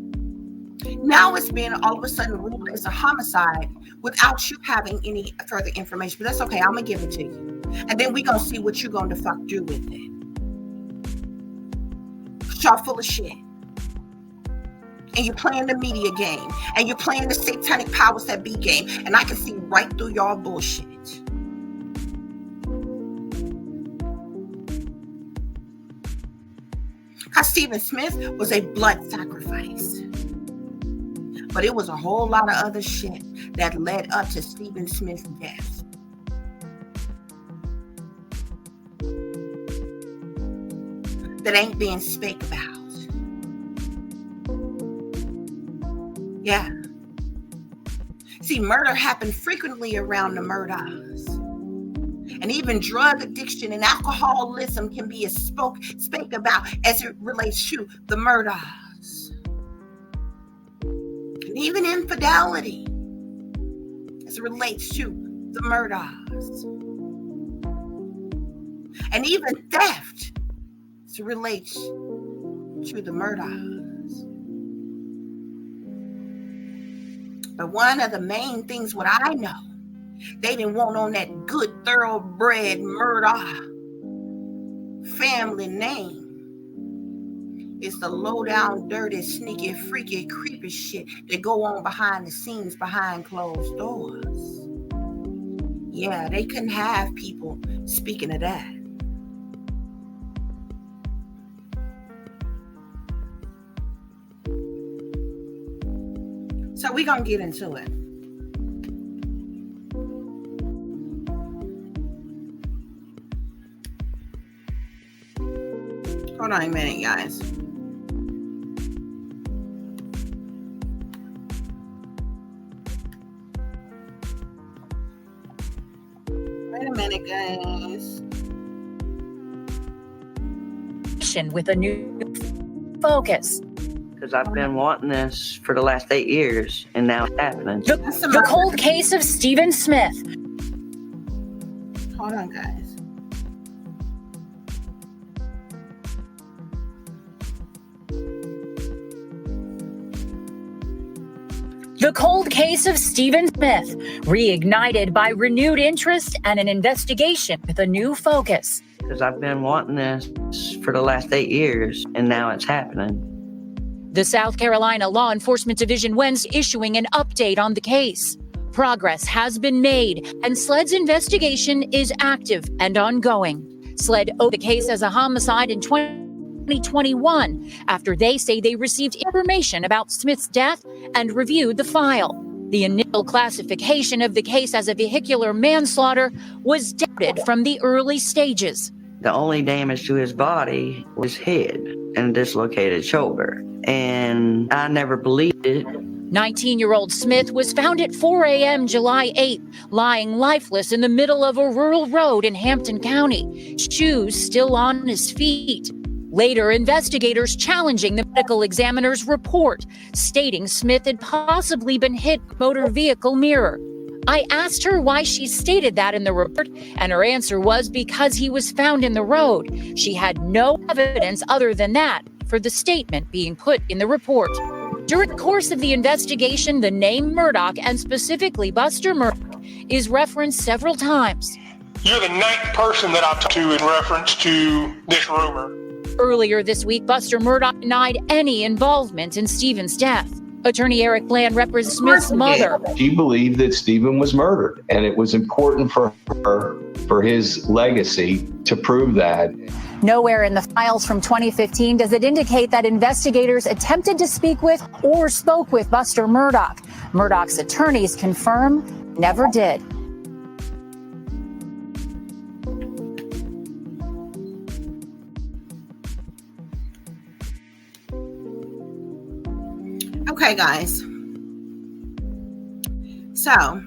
Now it's been all of a sudden ruled as a homicide without you having any further information. But that's okay. I'm going to give it to you. And then we're going to see what you're going to fuck do with it. Y'all full of shit. And you're playing the media game. And you're playing the satanic powers that be game. And I can see right through y'all bullshit. Because Stephen Smith was a blood sacrifice. But it was a whole lot of other shit that led up to Stephen Smith's death. That ain't being spake about. Yeah. See, murder happened frequently around the Murdaughs. And even drug addiction and alcoholism can be spoke about as it relates to the Murdaughs. And even infidelity as it relates to the Murdaughs. And even theft as it relates to the Murdaughs. But one of the main things what I know, they didn't want on that good thoroughbred Murdaugh family name. It's the low down, dirty, sneaky, freaky, creepy shit that go on behind the scenes, behind closed doors. Yeah, they couldn't have people speaking of that. So we're going to get into it. Hold on a minute, guys. Wait a minute, guys. With a new focus. Because I've been wanting this for the last 8 years, and now it's happening. The cold case of Stephen Smith. Hold on, guys. The cold case of Stephen Smith, reignited by renewed interest and an investigation with a new focus. Because I've been wanting this for the last 8 years, and now it's happening. The South Carolina Law Enforcement Division Wednesday issuing an update on the case. Progress has been made, and SLED's investigation is active and ongoing. SLED opened the case as a homicide in 2021 after they say they received information about Smith's death and reviewed the file. The initial classification of the case as a vehicular manslaughter was doubted from the early stages. The only damage to his body was head and dislocated shoulder, and I never believed it. 19-year-old Smith was found at 4 a.m. July 8th, lying lifeless in the middle of a rural road in Hampton County, shoes still on his feet. Later, investigators challenging the medical examiner's report, stating Smith had possibly been hit by a motor vehicle mirror. I asked her why she stated that in the report, and her answer was because he was found in the road. She had no evidence other than that for the statement being put in the report. During the course of the investigation, the name Murdaugh, and specifically Buster Murdaugh, is referenced several times. You're the 9th person that I've talked to in reference to this rumor. Earlier this week, Buster Murdaugh denied any involvement in Stephen's death. Attorney Eric Bland represents Smith's mother. She believed that Stephen was murdered, and it was important for her, for his legacy, to prove that. Nowhere in the files from 2015 does it indicate that investigators attempted to speak with or spoke with Buster Murdaugh. Murdaugh's attorneys confirm never did. Okay, guys. So, hold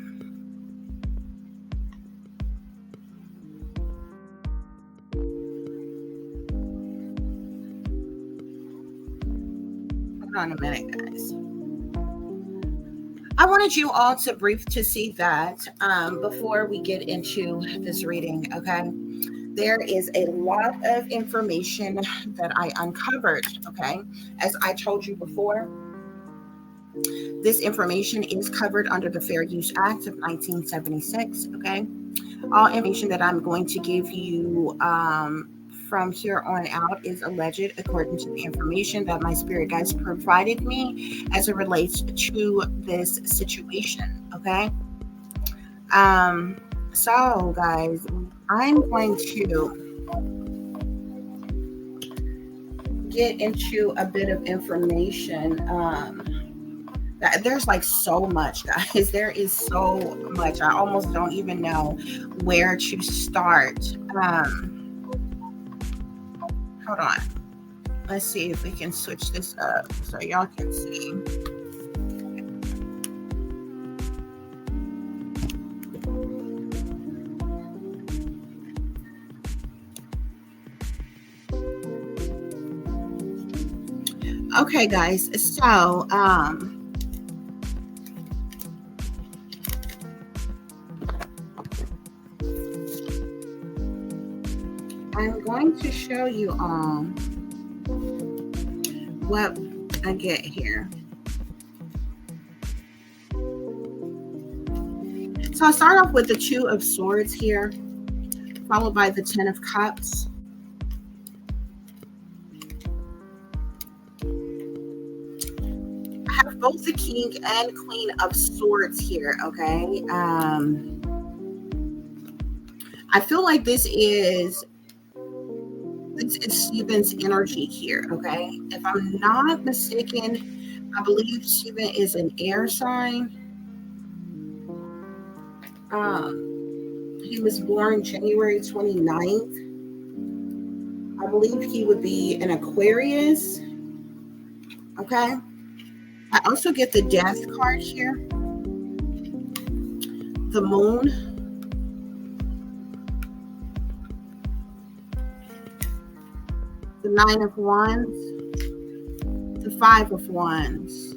on a minute, guys. I wanted you all to see that before we get into this reading, okay? There is a lot of information that I uncovered, okay? As I told you before, this information is covered under the Fair Use Act of 1976, okay? All information that I'm going to give you from here on out is alleged, according to the information that my spirit guides provided me as it relates to this situation. Okay. So guys, I'm going to get into a bit of information. There's like so much, guys. There is so much. I almost don't even know where to start. Hold on. Let's see if we can switch this up so y'all can see. Okay, guys. So, I'm going to show you all what I get here. So I'll start off with the Two of Swords here, followed by the Ten of Cups. I have both the King and Queen of Swords here, okay? I feel like this is Stephen's energy here, okay? If I'm not mistaken, I believe Stephen is an air sign. He was born January 29th. I believe he would be an Aquarius, okay? I also get the Death card here, the Moon, the Nine of Wands, the Five of Wands,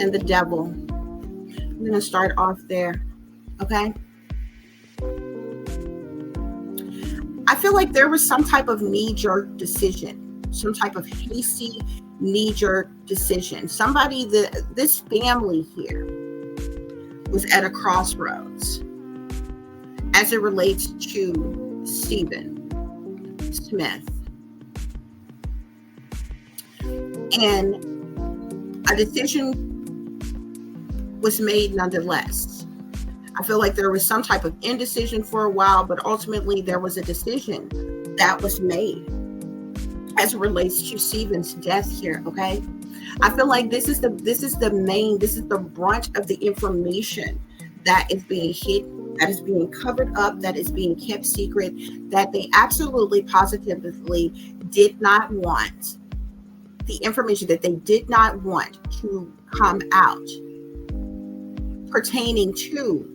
and the Devil. I'm going to start off there, okay? I feel like there was some type of knee-jerk decision, some type of hasty knee-jerk decision. Somebody, this family here was at a crossroads as it relates to Stephen Smith, and a decision was made nonetheless. I feel like there was some type of indecision for a while, but ultimately there was a decision that was made as it relates to Stephen's death here, okay? I feel like this is the brunt of the information that is being hidden, that is being covered up, that is being kept secret, that they absolutely positively did not want, the information that they did not want to come out pertaining to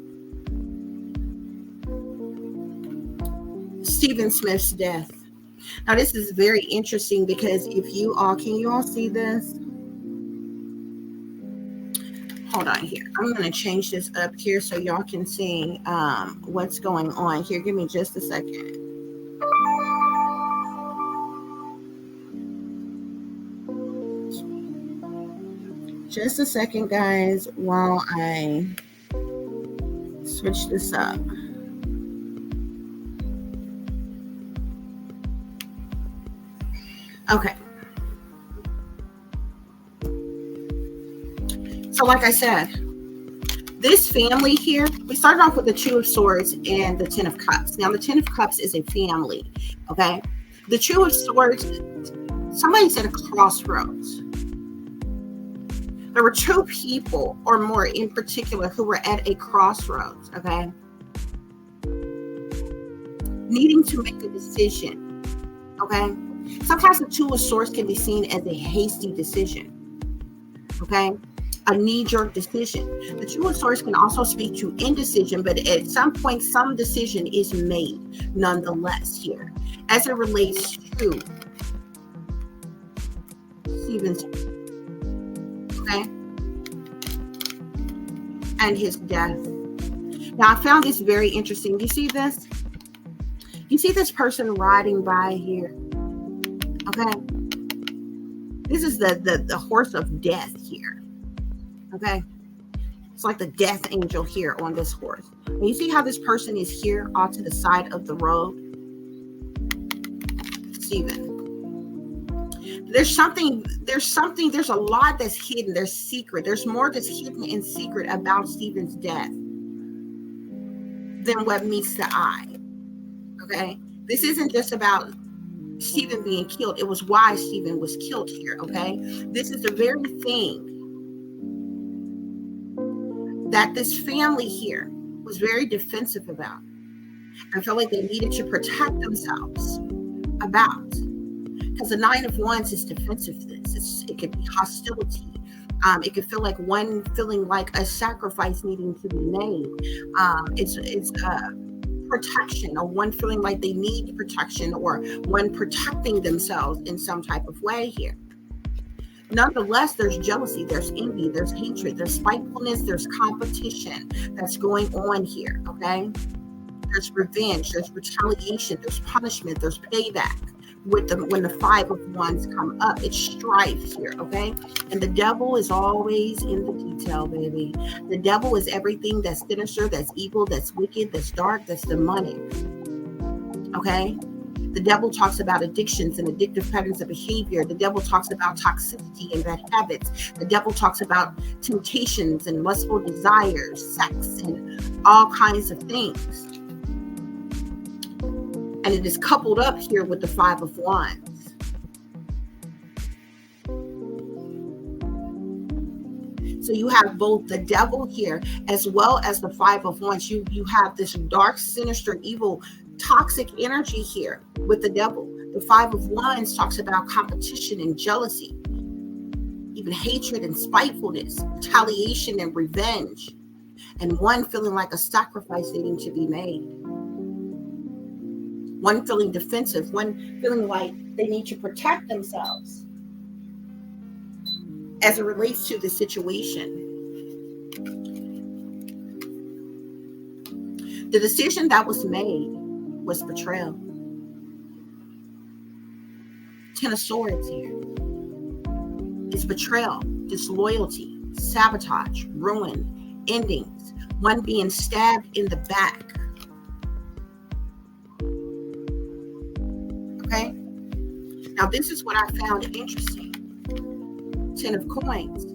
Stephen Smith's death. Now, this is very interesting because if you all, can you all see this? Hold on here. I'm going to change this up here so y'all can see what's going on here. Give me just a second. Just a second, guys, while I switch this up. Okay. So like I said, this family here, we started off with the Two of Swords and the Ten of Cups. Now, the Ten of Cups is a family, okay? The Two of Swords, somebody's at a crossroads. There were two people, or more in particular, who were at a crossroads, okay? Needing to make a decision, okay? Sometimes the Two of Swords can be seen as a hasty decision, okay? A knee-jerk decision. The Two of Swords can also speak to indecision, but at some point, some decision is made nonetheless here as it relates to Stephen's, okay, and his death. Now, I found this very interesting. You see this? You see this person riding by here? Okay. This is the horse of death here. Okay. It's like the death angel here on this horse. And you see how this person is here off to the side of the road? Stephen. There's a lot that's hidden. There's secret. There's more that's hidden in secret about Stephen's death than what meets the eye. Okay? This isn't just about Stephen being killed. It was why Stephen was killed here. Okay? This is the very thing that this family here was very defensive about. I felt like they needed to protect themselves about. Because the Nine of Wands is defensiveness. It could be hostility. It could feel like one feeling like a sacrifice needing to be made. It's protection, or one feeling like they need protection, or one protecting themselves in some type of way here. Nonetheless, there's jealousy, there's envy, there's hatred, there's spitefulness, there's competition that's going on here, okay? There's revenge, there's retaliation, there's punishment, there's payback. When the Five of Wands come up, it's strife here, okay? And the devil is always in the detail, baby. The devil is everything that's sinister, that's evil, that's wicked, that's dark, that's demonic, okay? The devil talks about addictions and addictive patterns of behavior. The devil talks about toxicity and bad habits. The devil talks about temptations and lustful desires, sex, and all kinds of things. And it is coupled up here with the Five of Wands. So you have both the devil here as well as the Five of Wands. You have this dark, sinister, evil, toxic energy here with the devil. The Five of Wands talks about competition and jealousy, even hatred and spitefulness, retaliation and revenge, and one feeling like a sacrifice needing to be made. One feeling defensive, one feeling like they need to protect themselves as it relates to the situation. The decision that was made was betrayal. Ten of Swords here. It's betrayal, disloyalty, sabotage, ruin, endings, one being stabbed in the back. Okay? Now, this is what I found interesting. Ten of Coins.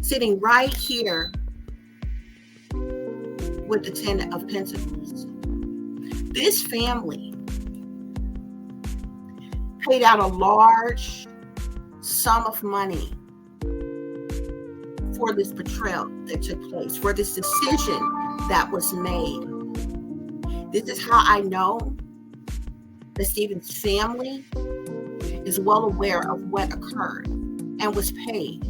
Sitting right here with the Ten of Pentacles. This family paid out a large sum of money for this betrayal that took place, for this decision that was made. This is how I know that Stephen's family is well aware of what occurred and was paid.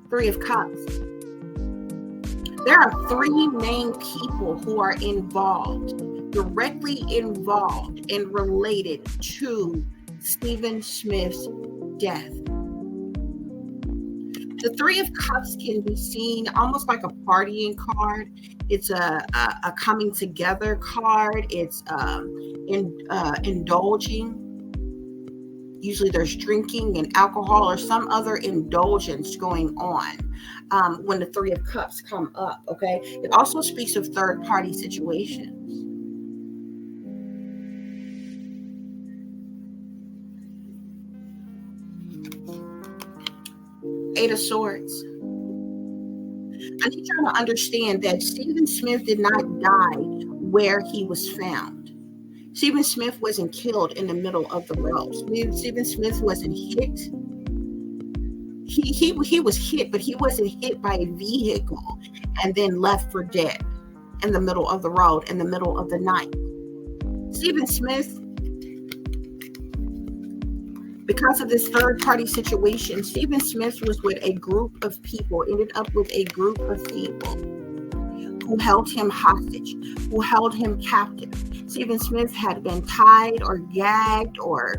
Three of Cups. There are three main people who are involved, directly involved and related to Stephen Smith's death. The Three of Cups can be seen almost like a partying card. It's a coming together card. It's indulging. Usually there's drinking and alcohol or some other indulgence going on when the Three of Cups come up, okay? It also speaks of third-party situations. Eight of Swords. I need y'all to understand that Stephen Smith did not die where he was found. Stephen Smith wasn't killed in the middle of the road. Stephen Smith wasn't hit. He was hit, but he wasn't hit by a vehicle and then left for dead in the middle of the road in the middle of the night. Stephen Smith, because of this third-party situation, Stephen Smith was with a group of people, ended up with a group of people who held him hostage, who held him captive. Stephen Smith had been tied or gagged or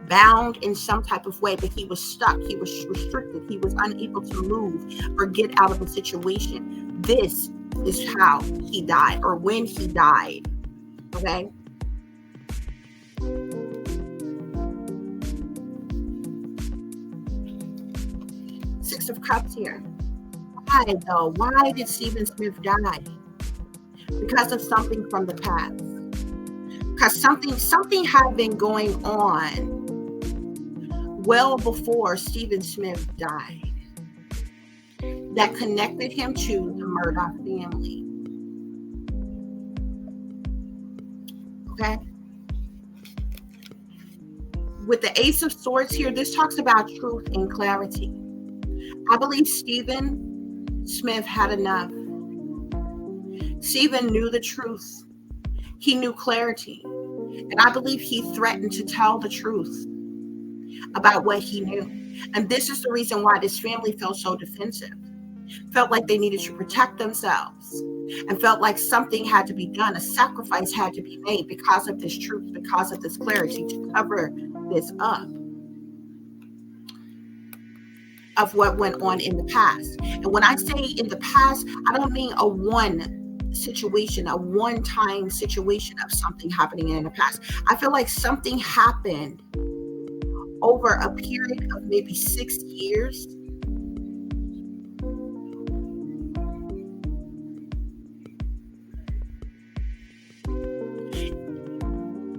bound in some type of way, but he was stuck, he was restricted, he was unable to move or get out of the situation. This is how he died, or when he died, okay? Six of Cups here. Why though? Why did Stephen Smith die? because of something from the past. Because something had been going on well before Stephen Smith died that connected him to the Murdaugh family. Okay? With the Ace of Swords here, this talks about truth and clarity. I believe Stephen Smith had enough. Stephen knew the truth. He knew clarity. And I believe he threatened to tell the truth about what he knew. And this is the reason why this family felt so defensive. Felt like they needed to protect themselves. And felt like something had to be done. A sacrifice had to be made because of this truth, because of this clarity, to cover this up of what went on in the past. And when I say in the past, I don't mean a one-time situation of something happening in the past. I feel like something happened over a period of maybe 6 years.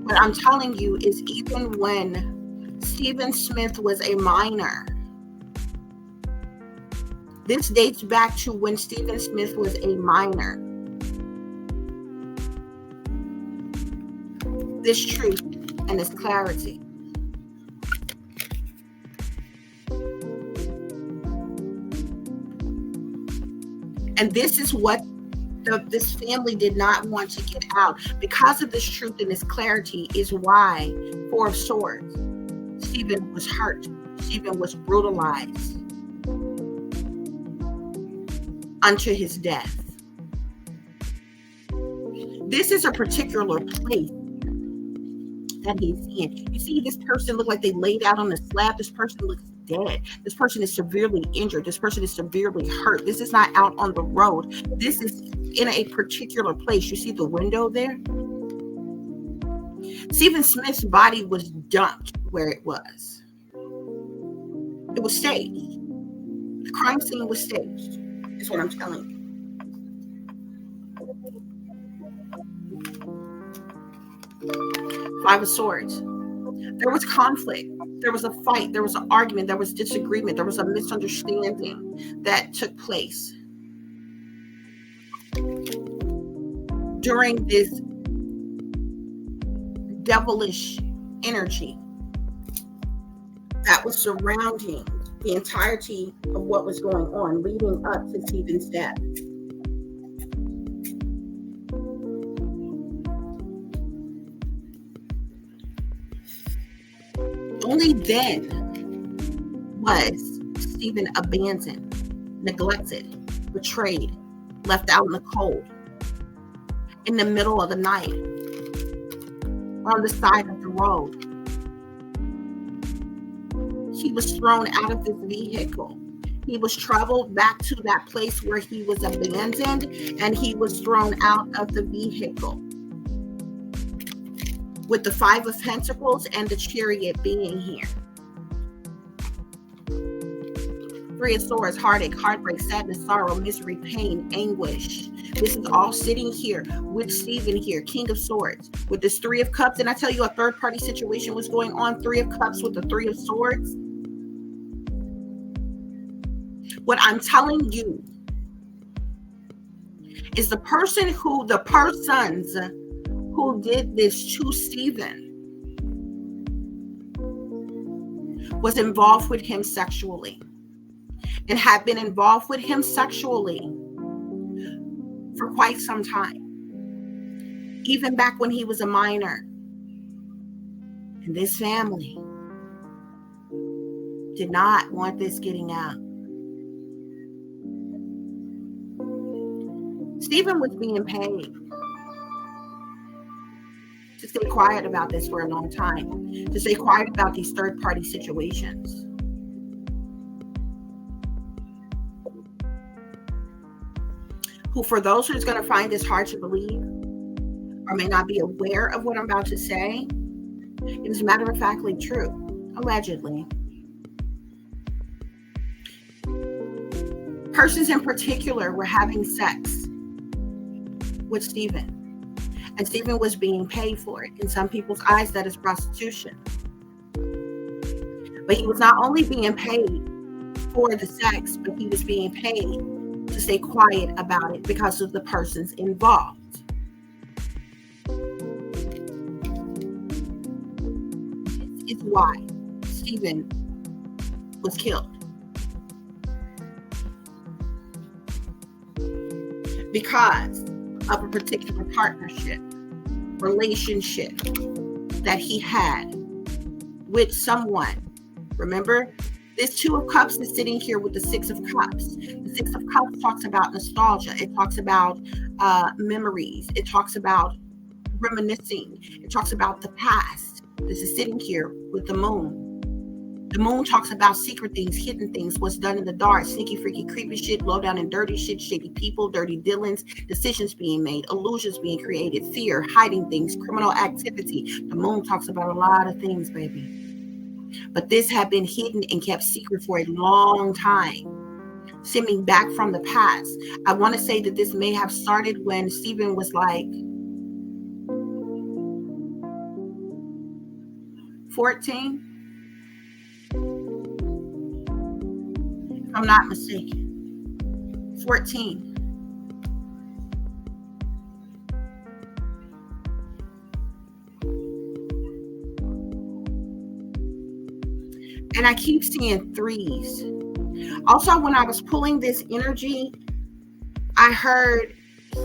What I'm telling you is, even when Stephen Smith was a minor, this dates back to when Stephen Smith was a minor. This truth and this clarity. And this is what this family did not want to get out. Because of this truth and this clarity is why, Four of Swords, Stephen was hurt. Stephen was brutalized unto his death. This is a particular place that he's in. You see, this person looked like they laid out on the slab. This person looks dead. This person is severely injured. This person is severely hurt. This is not out on the road. This is in a particular place. You see the window there? Stephen Smith's body was dumped where it was. It was staged. The crime scene was staged, is what I'm telling you. Five of Swords. There was conflict. There was a fight. There was an argument. There was disagreement. There was a misunderstanding that took place during this devilish energy that was surrounding the entirety of what was going on leading up to Stephen's death. Only then was Stephen abandoned, neglected, betrayed, left out in the cold, in the middle of the night, on the side of the road. He was thrown out of this vehicle. He was traveled back to that place where he was abandoned, and he was thrown out of the vehicle. With the Five of Pentacles and the Chariot being here. Three of Swords, heartache, heartbreak, sadness, sorrow, misery, pain, anguish. This is all sitting here with Stephen here, King of Swords. With this Three of Cups, and I tell you a third party situation was going on. Three of Cups with the Three of Swords. What I'm telling you is the persons who did this to Stephen was involved with him sexually and had been involved with him sexually for quite some time, even back when he was a minor. And this family did not want this getting out. Stephen was being paid to stay quiet about this for a long time, to stay quiet about these third-party situations. Who, for those who's going to find this hard to believe or may not be aware of what I'm about to say, it is matter-of-factly true, allegedly. Persons in particular were having sex with Stephen. And Stephen was being paid for it. In some people's eyes, that is prostitution. But he was not only being paid for the sex, but he was being paid to stay quiet about it because of the persons involved. This is why Stephen was killed. Because of a particular partnership, relationship that he had with someone. Remember, this Two of Cups is sitting here with the Six of Cups. The Six of Cups talks about nostalgia. It talks about memories. It talks about reminiscing. It talks about the past. This is sitting here with the moon. The moon talks about secret things, hidden things, what's done in the dark, sneaky, freaky, creepy shit, low down and dirty shit, shady people, dirty dealings, decisions being made, illusions being created, fear, hiding things, criminal activity. The moon talks about a lot of things, baby. But this had been hidden and kept secret for a long time, stemming back from the past. I want to say that this may have started when Stephen was like 14. If I'm not mistaken. 14. And I keep seeing threes. Also, when I was pulling this energy, I heard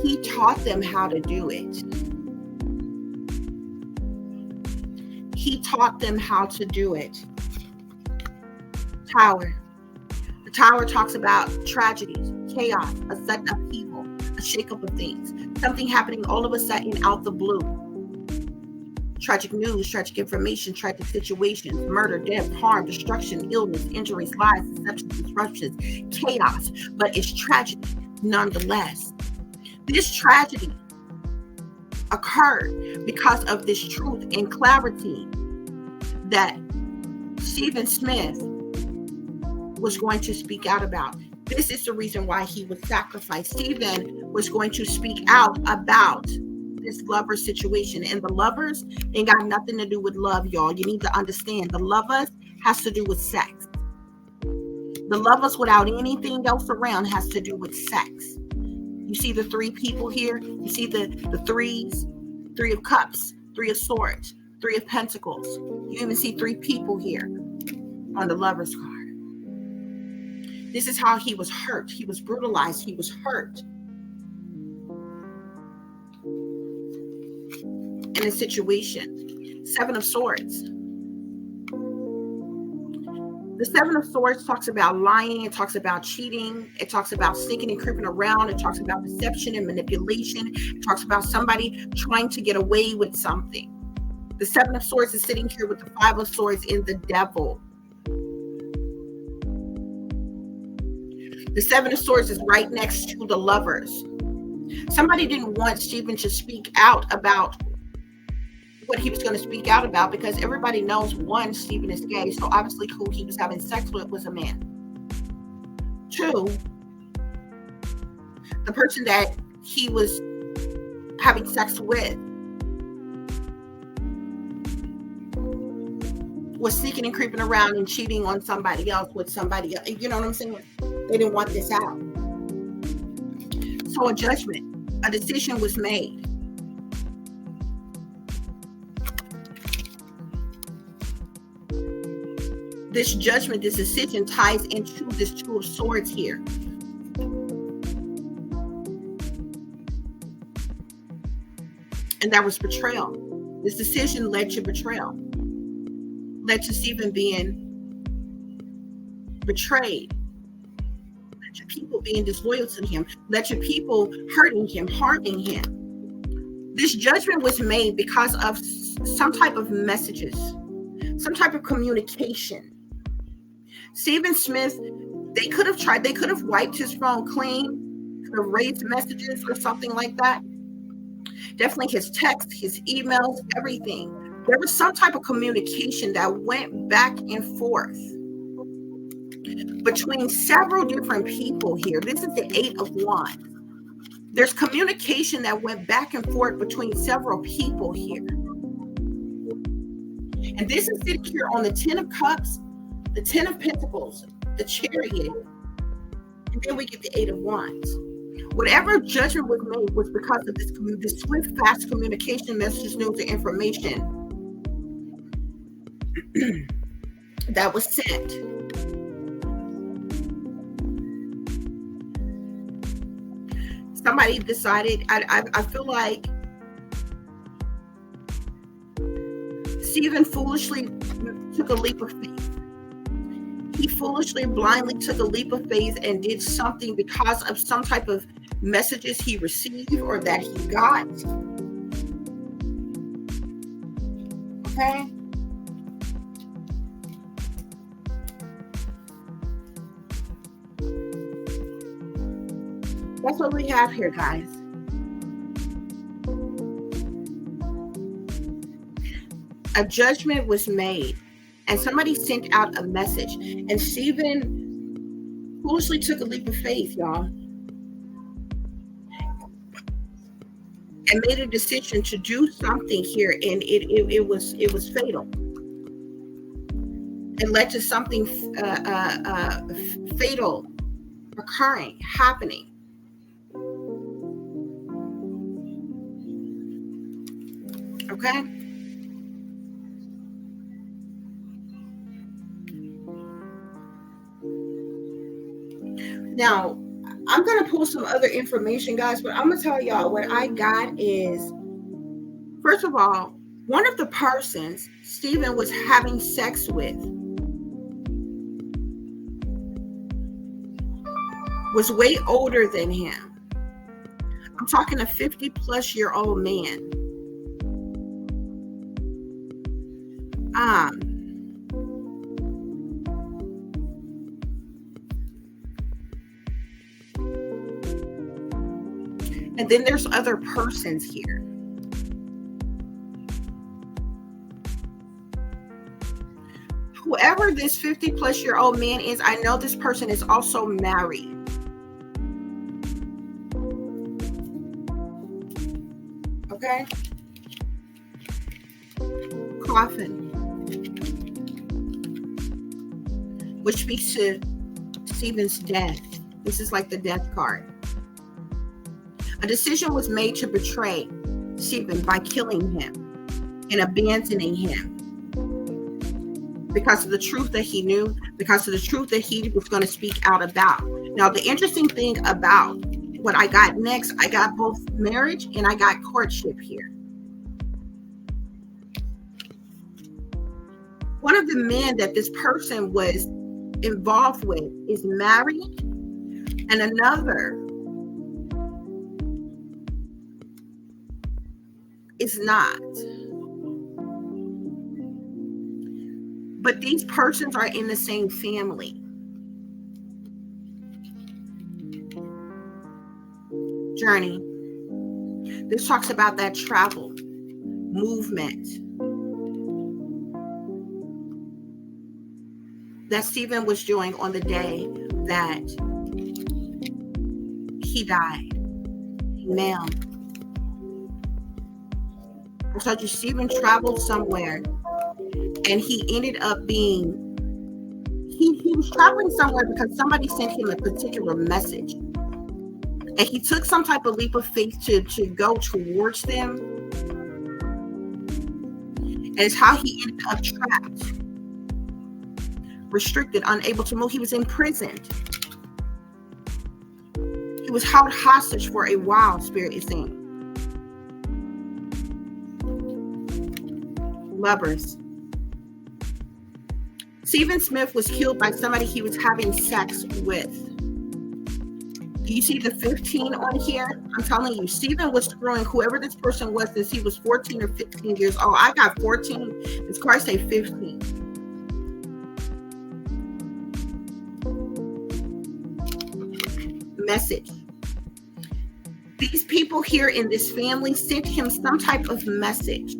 he taught them how to do it. He taught them how to do it. Tower. The Tower talks about tragedies, chaos, a sudden upheaval, a shakeup of things, something happening all of a sudden out the blue. Tragic news, tragic information, tragic situations, murder, death, harm, destruction, illness, injuries, lies, deceptions, disruptions, chaos. But it's tragedy nonetheless. This tragedy occurred because of this truth and clarity that Stephen Smith was going to speak out about. This is the reason why he was sacrificed. Stephen was going to speak out about this lover situation, and the lovers ain't got nothing to do with love, y'all. You need to understand, the lovers has to do with sex. The lovers without anything else around has to do with sex. You see the three people here? You see the threes, Three of Cups, Three of Swords, Three of Pentacles. You even see three people here on the lover's card. This is how he was hurt. He was brutalized. He was hurt in a situation. Seven of Swords. The Seven of Swords talks about lying. It talks about cheating. It talks about sneaking and creeping around. It talks about deception and manipulation. It talks about somebody trying to get away with something. The Seven of Swords is sitting here with the Five of Swords in the Devil. The Seven of Swords is right next to the Lovers. Somebody didn't want Stephen to speak out about what he was going to speak out about because everybody knows, one, Stephen is gay, so obviously who he was having sex with was a man. Two, the person that he was having sex with was sneaking and creeping around and cheating on somebody else with somebody else. You know what I'm saying? They didn't want this out. So a judgment, a decision was made. This judgment, this decision ties into this Two of Swords here. And that was betrayal. This decision led to betrayal. Led to Stephen being betrayed. Led to people being disloyal to him. Led to people hurting him, harming him. This judgment was made because of some type of messages, some type of communication. Stephen Smith, they could have wiped his phone clean, could have raised messages or something like that. Definitely his texts, his emails, everything. There was some type of communication that went back and forth between several different people here. This is the Eight of Wands. There's communication that went back and forth between several people here. And this is sitting here on the 10 of Cups, the 10 of Pentacles, the Chariot, and then we get the 8 of Wands. Whatever judgment was made was because of this swift, fast communication, messages, news, and information that was sent. Somebody decided, I feel like Stephen foolishly took a leap of faith. He foolishly, blindly took a leap of faith and did something because of some type of messages he received or that he got. Okay? That's what we have here, guys. A judgment was made, and somebody sent out a message, and Stephen foolishly took a leap of faith, y'all, and made a decision to do something here, and it was fatal. It led to something fatal occurring, happening. Okay? Now, I'm going to pull some other information, guys, but I'm going to tell y'all what I got is, first of all, one of the persons Stephen was having sex with was way older than him. I'm talking a 50-plus-year-old man. And then there's other persons here. Whoever this 50-plus-year-old man is, I know this person is also married. Okay? Coffin, which speaks to Stephen's death. This is like the death card. A decision was made to betray Stephen by killing him and abandoning him because of the truth that he knew, because of the truth that he was going to speak out about. Now, the interesting thing about what I got next, I got both marriage and I got courtship here. One of the men that this person was involved with is married, and another is not. But these persons are in the same family. Journey. This talks about that travel, movement that Stephen was doing on the day that he died. Amen. I told you Stephen traveled somewhere, and he ended up being, he was traveling somewhere because somebody sent him a particular message. And he took some type of leap of faith to go towards them. And it's how he ended up trapped, restricted, unable to move. He was imprisoned. He was held hostage for a while, Spirit is saying. Lovers. Stephen Smith was killed by somebody he was having sex with. Do you see the 15 on here? I'm telling you, Stephen was screwing whoever this person was since he was 14 or 15 years old. I got 14. This card say 15. Message. These people here in this family sent him some type of message.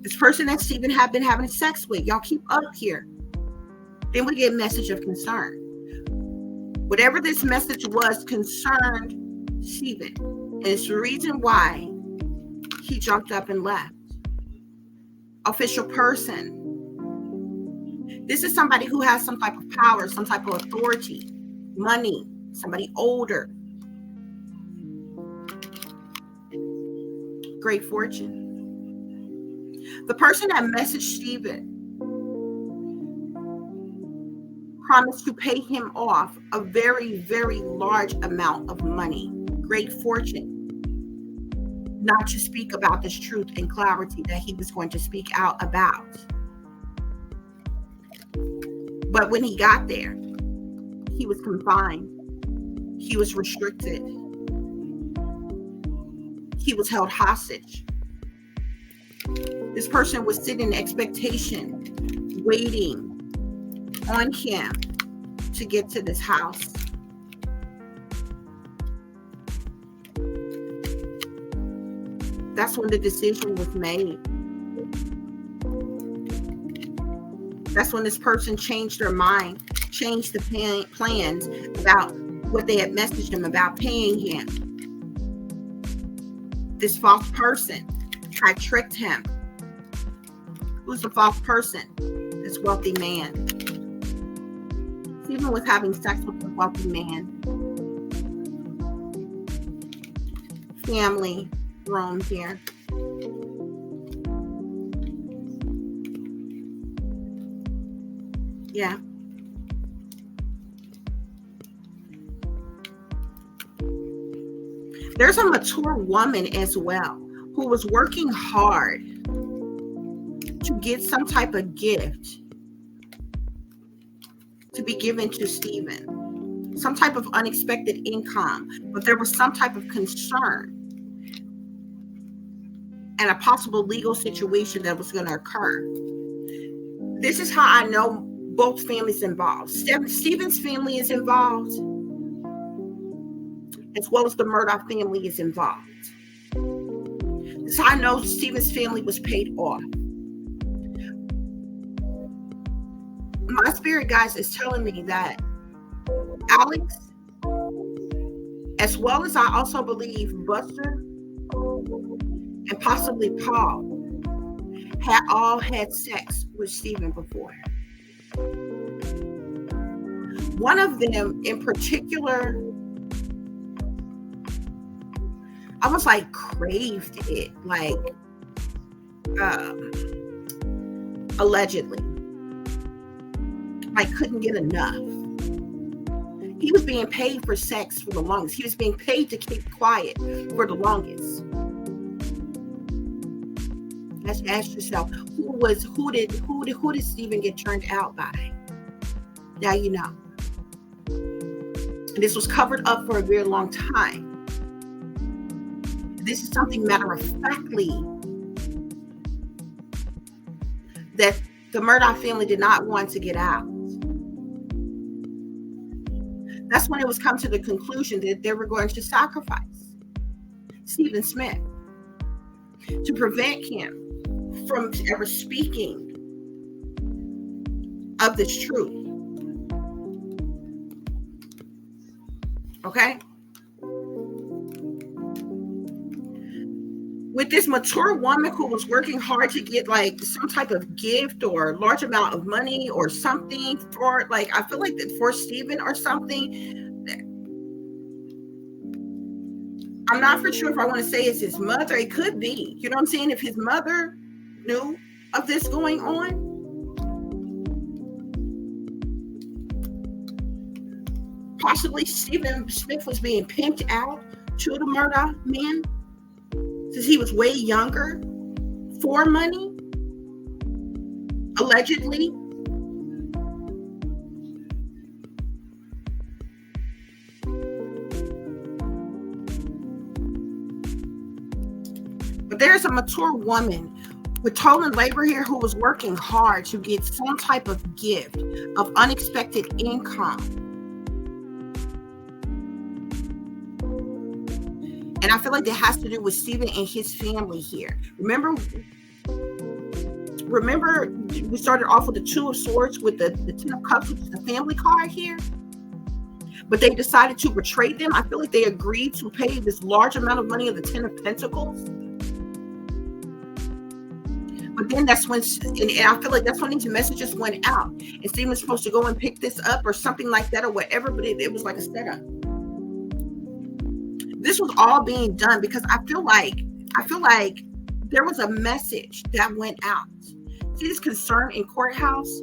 This person that Stephen had been having sex with, y'all keep up here. Then we get a message of concern. Whatever this message was concerned Stephen. And it's the reason why he jumped up and left. Official person. This is somebody who has some type of power, some type of authority, money, somebody older. Great fortune. The person that messaged Stephen promised to pay him off a very, very large amount of money. Great fortune. Not to speak about this truth and clarity that he was going to speak out about. But when he got there, he was confined. He was restricted. He was held hostage. This person was sitting in expectation, waiting on him to get to this house. That's when the decision was made. That's when this person changed their mind, changed the plans about what they had messaged him about paying him. This false person had tricked him. Who's the false person? This wealthy man. Stephen was having sex with a wealthy man. Family roam here. Yeah. There's a mature woman as well who was working hard to get some type of gift to be given to Stephen. Some type of unexpected income, but there was some type of concern and a possible legal situation that was going to occur. This is how I know both families involved. Stephen's family is involved, as well as the Murdaugh family is involved. This is how I know Stephen's family was paid off. My spirit, guys, is telling me that Alex, as well as I also believe Buster and possibly Paul, had all had sex with Stephen before. One of them in particular, almost like craved it, like allegedly, like couldn't get enough. He was being paid for sex for the longest. He was being paid to keep quiet for the longest. Let's ask yourself, who did Stephen get turned out by? Now you know. And this was covered up for a very long time. This is something matter of factly that the Murdaugh family did not want to get out. That's when it was come to the conclusion that they were going to sacrifice Stephen Smith to prevent him from ever speaking of this truth. Okay? With this mature woman who was working hard to get like some type of gift or large amount of money or something for, like, I feel like that for Stephen or something. I'm not for sure if I want to say it's his mother. It could be. You know what I'm saying? If his mother knew of this going on. Possibly Stephen Smith was being pimped out to the Murdaugh man since he was way younger for money, allegedly. But there's a mature woman with total labor here who was working hard to get some type of gift of unexpected income. And I feel like that has to do with Stephen and his family here. Remember we started off with the Two of Swords with the Ten of Cups, which is the family card here. but they decided to betray them. I feel like they agreed to pay this large amount of money of the 10 of Pentacles. But then that's when, and I feel like that's when these messages went out. And Stephen was supposed to go and pick this up or something like that or whatever, but it was like a setup. This was all being done because I feel like there was a message that went out. See this concern in courthouse?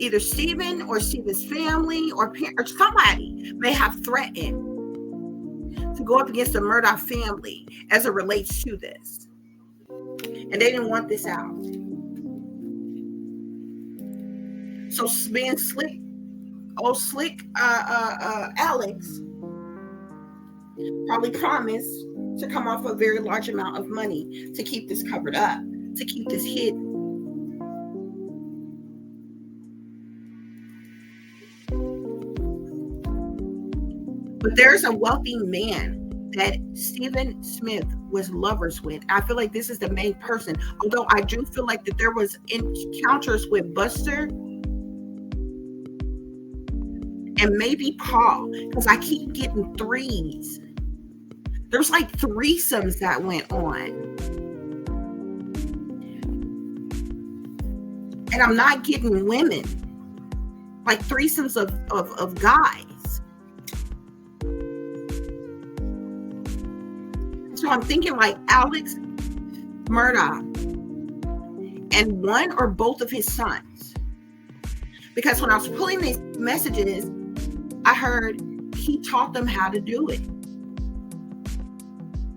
Either Stephen or Stephen's family or somebody may have threatened to go up against the Murdaugh family as it relates to this. And they didn't want this out. So being slick, Alex probably promised to come off a very large amount of money to keep this covered up, to keep this hidden. But there's a wealthy man that Stephen Smith was lovers with. I feel like this is the main person. Although I do feel like that there was encounters with Buster and maybe Paul, because I keep getting threes. There's like threesomes that went on. And I'm not getting women. Like threesomes of guys. So I'm thinking like Alex Murdaugh and one or both of his sons. Because when I was pulling these messages, I heard he taught them how to do it.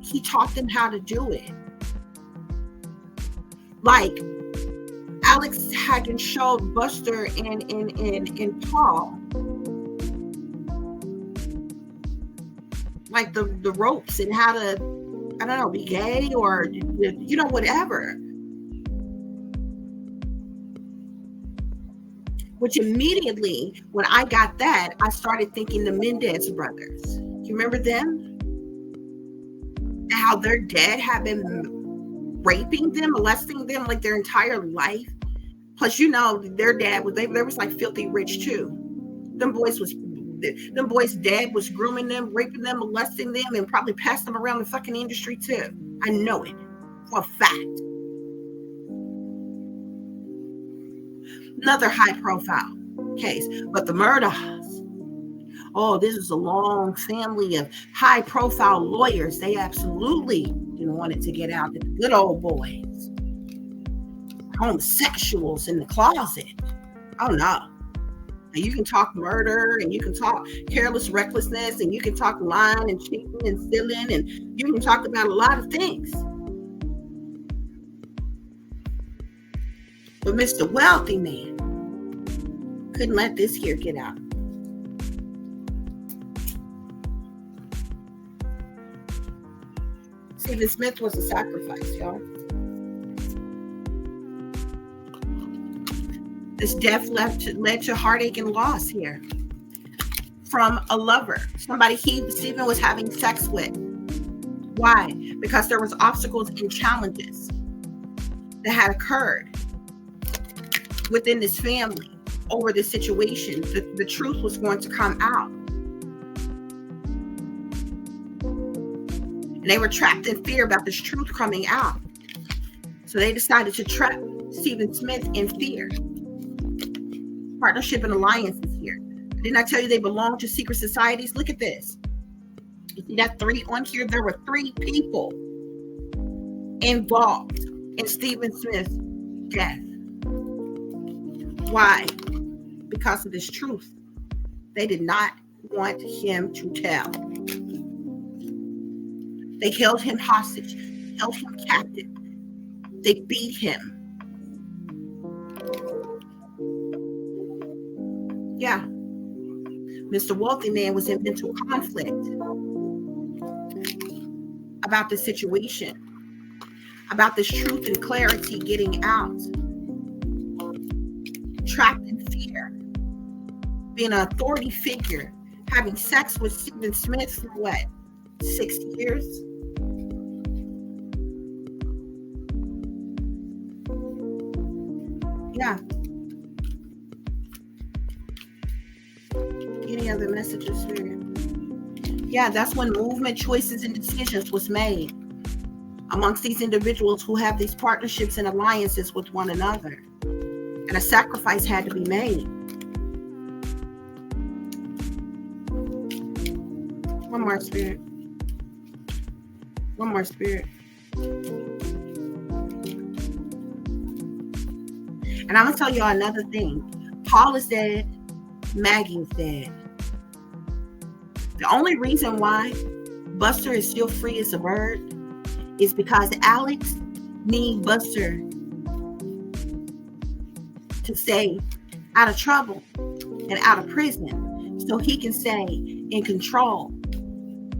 He taught them how to do it. Like Alex had showed Buster and Paul like the ropes and how to, I don't know, be gay or, you know, whatever. Which immediately, when I got that, I started thinking the Mendez brothers. You remember them? And how their dad had been raping them, molesting them like their entire life. Plus, you know, their dad was, they was like filthy rich too. Them boys' dad was grooming them, raping them, molesting them, and probably passed them around the fucking industry too. I know it for a fact. Another high profile case, but the Murdaughs, oh, this is a long family of high profile lawyers. They absolutely didn't want it to get out. The good old boys, homosexuals in the closet. Oh no. And you can talk murder, and you can talk careless recklessness, and you can talk lying and cheating and stealing, and you can talk about a lot of things. But Mr. Wealthy Man couldn't let this here get out. Stephen Smith was a sacrifice, y'all. This death led to heartache and loss here from a lover, somebody Stephen was having sex with. Why? Because there was obstacles and challenges that had occurred within this family over this situation. The truth was going to come out. And they were trapped in fear about this truth coming out. So they decided to trap Stephen Smith in fear. Partnership and alliances here. Didn't I tell you they belong to secret societies? Look at this. You see that 3 on here? There were 3 people involved in Stephen Smith's death. Why? Because of this truth. They did not want him to tell. They held him hostage, held him captive. They beat him. Yeah. Mr. Wealthy Man was in mental conflict about the situation, about this truth and clarity getting out. Trapped in fear, being an authority figure, having sex with Stephen Smith for what, 6 years? Yeah. Any other messages, Spirit? Yeah, that's when movement, choices, and decisions was made amongst these individuals who have these partnerships and alliances with one another. And a sacrifice had to be made. One more, Spirit. One more, Spirit. And I'm going to tell y'all another thing. Paul is dead. Maggie is dead. The only reason why Buster is still free as a bird is because Alex needs Buster to stay out of trouble and out of prison so he can stay in control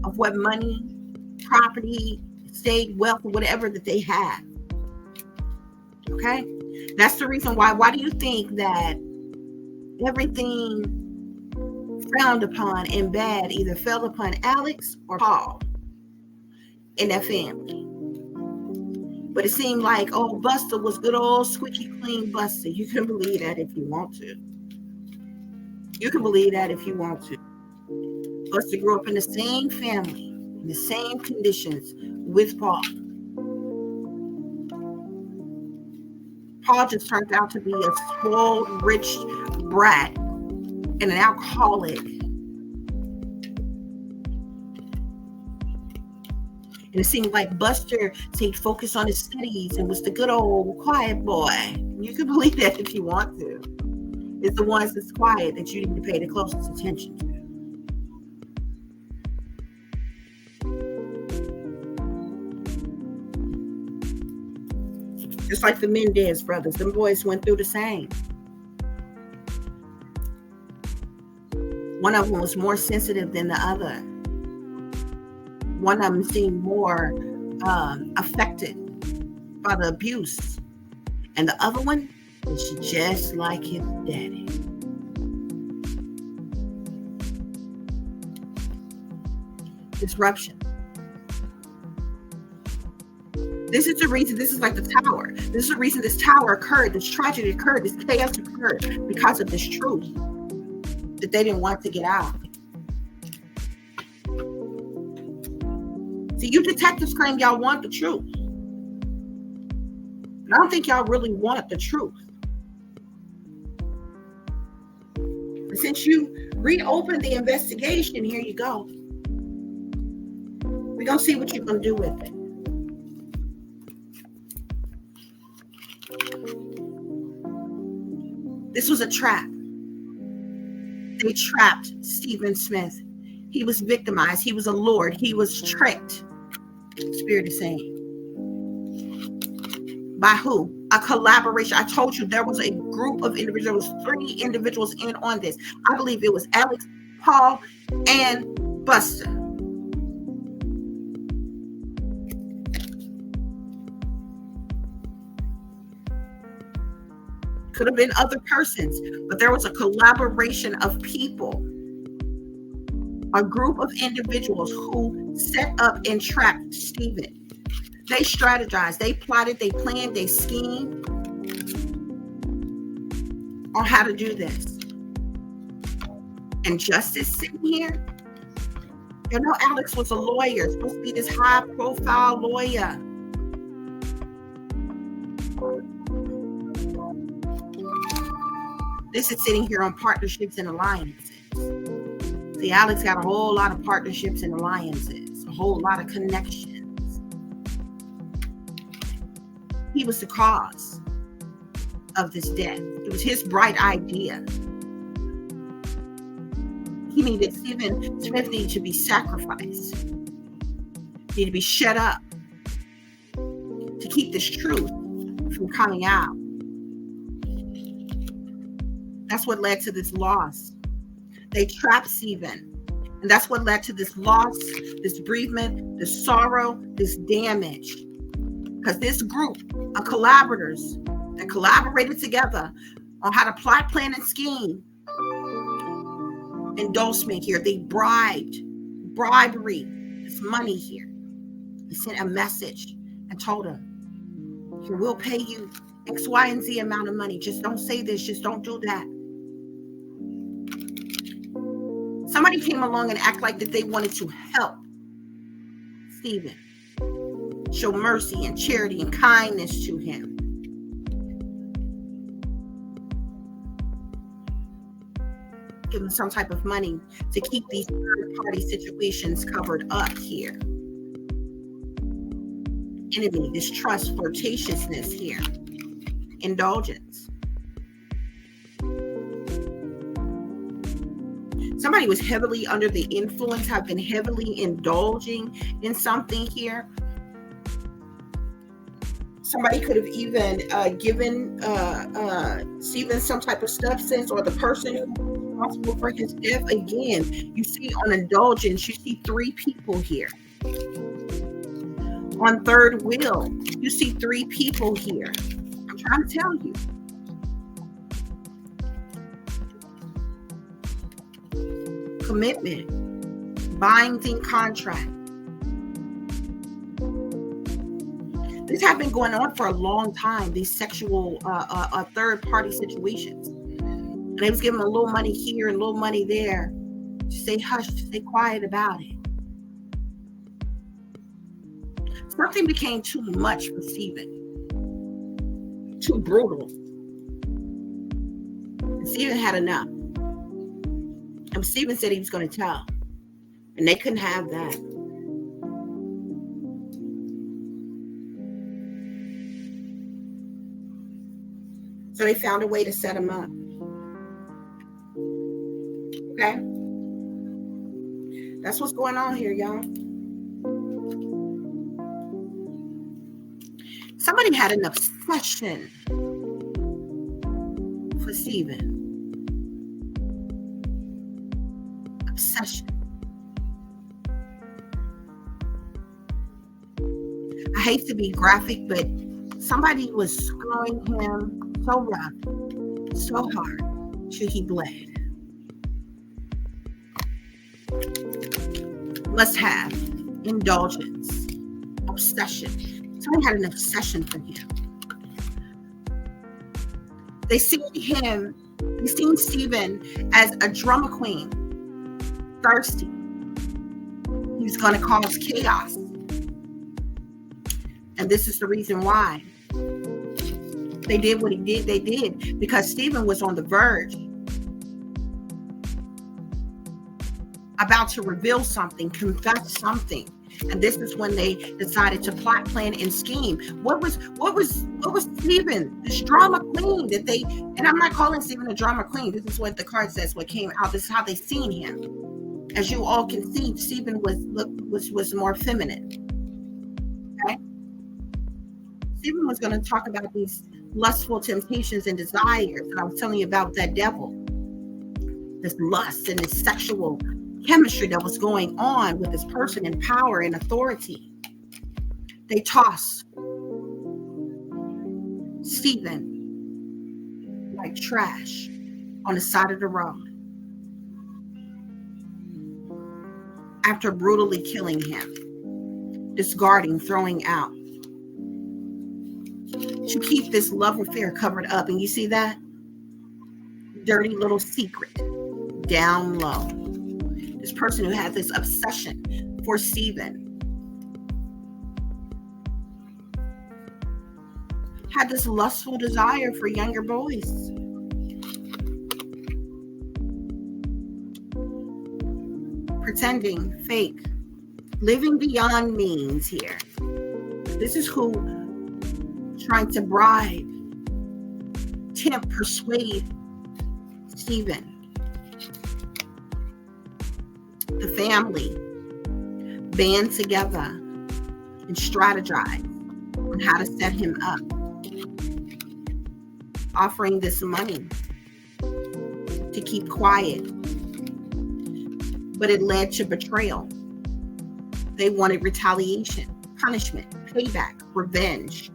of what money, property, estate, wealth, or whatever that they have. Okay? That's the reason why. Why do you think that everything frowned upon and bad either fell upon Alex or Paul in that family? But it seemed like, oh, Buster was good old squeaky clean Buster. You can believe that if you want to. You can believe that if you want to. Buster grew up in the same family, in the same conditions with Paul. Paul just turned out to be a spoiled, rich brat and an alcoholic. And it seemed like Buster stayed focused on his studies and was the good old quiet boy. You can believe that if you want to. It's the ones that's quiet that you need to pay the closest attention to. Just like the Mendez brothers, them boys went through the same. One of them was more sensitive than the other. One of them seemed more affected by the abuse. And the other one was just like his daddy. Disruption. This is the reason, this is like the tower. This is the reason this tower occurred, this tragedy occurred, this chaos occurred because of this truth that they didn't want to get out. See, you detectives claim y'all want the truth. But I don't think y'all really want the truth. But since you reopened the investigation, here you go. We're going to see what you're going to do with it. This was a trap. They trapped Stephen Smith. He was victimized. He was allured. He was tricked. Spirit is saying. By who? A collaboration. I told you there was a group of individuals. There was 3 individuals in on this. I believe it was Alex, Paul, and Buster. Could have been other persons, but there was a collaboration of people, a group of individuals who set up and trapped Stephen. They strategized, they plotted, they planned, they schemed on how to do this. And Justice sitting here, you know, Alex was a lawyer, supposed to be this high-profile lawyer. This is sitting here on partnerships and alliances. See, Alex got a whole lot of partnerships and alliances, a whole lot of connections. He was the cause of this death. It was his bright idea. Stephen Smith needed to be sacrificed. Needed to be shut up to keep this truth from coming out. That's what led to this loss. They trapped Stephen. And that's what led to this loss, this bereavement, this sorrow, this damage. Because this group of collaborators that collaborated together on how to plot, plan, and scheme. Endorsement here. They bribery, this money here. They sent a message and told him, here, we'll pay you X, Y, and Z amount of money. Just don't say this. Just don't do that. Somebody came along and act like that they wanted to help Stephen, show mercy and charity and kindness to him. Give him some type of money to keep these third-party situations covered up here. Enemy, distrust, flirtatiousness here. Indulgence. Somebody was heavily under the influence, have been heavily indulging in something here. Somebody could have even given Stephen some type of substance, or the person who was responsible for his death. Again, you see on indulgence, you see 3 people here. On third wheel, you see 3 people here. I'm trying to tell you. Commitment, binding contract. This has been going on for a long time, these sexual third-party situations. And they was giving a little money here and a little money there to stay hush, to stay quiet about it. Something became too much for Stephen. Too brutal. And Stephen had enough. And Stephen said he was going to tell. And they couldn't have that. So they found a way to set him up. Okay? That's what's going on here, y'all. Somebody had an obsession for Stephen. Obsession. I hate to be graphic, but somebody was screwing him so rough, so hard, till he bled. Must have indulgence, obsession. Someone had an obsession for him. They seen Stephen as a drama queen, thirsty. He was going to cause chaos. And this is the reason why. They did what he did. They did because Stephen was on the verge, about to reveal something, confess something. And this is when they decided to plot, plan, and scheme. What was Stephen, this drama queen that they, and I'm not calling Stephen a drama queen. This is what the card says, what came out. This is how they seen him. As you all can see, Stephen was more feminine. Okay? Stephen was going to talk about these lustful temptations and desires that I was telling you about, that devil. This lust and this sexual chemistry that was going on with this person in power and authority. They toss Stephen like trash on the side of the road after brutally killing him, discarding, throwing out, to keep this love affair covered up. And you see that dirty little secret down low. This person who had this obsession for Stephen had this lustful desire for younger boys. Pretending, fake, living beyond means here. This is who trying to bribe, tempt, persuade Stephen. The family band together and strategize on how to set him up, offering this money to keep quiet, but it led to betrayal. They wanted retaliation, punishment, payback, revenge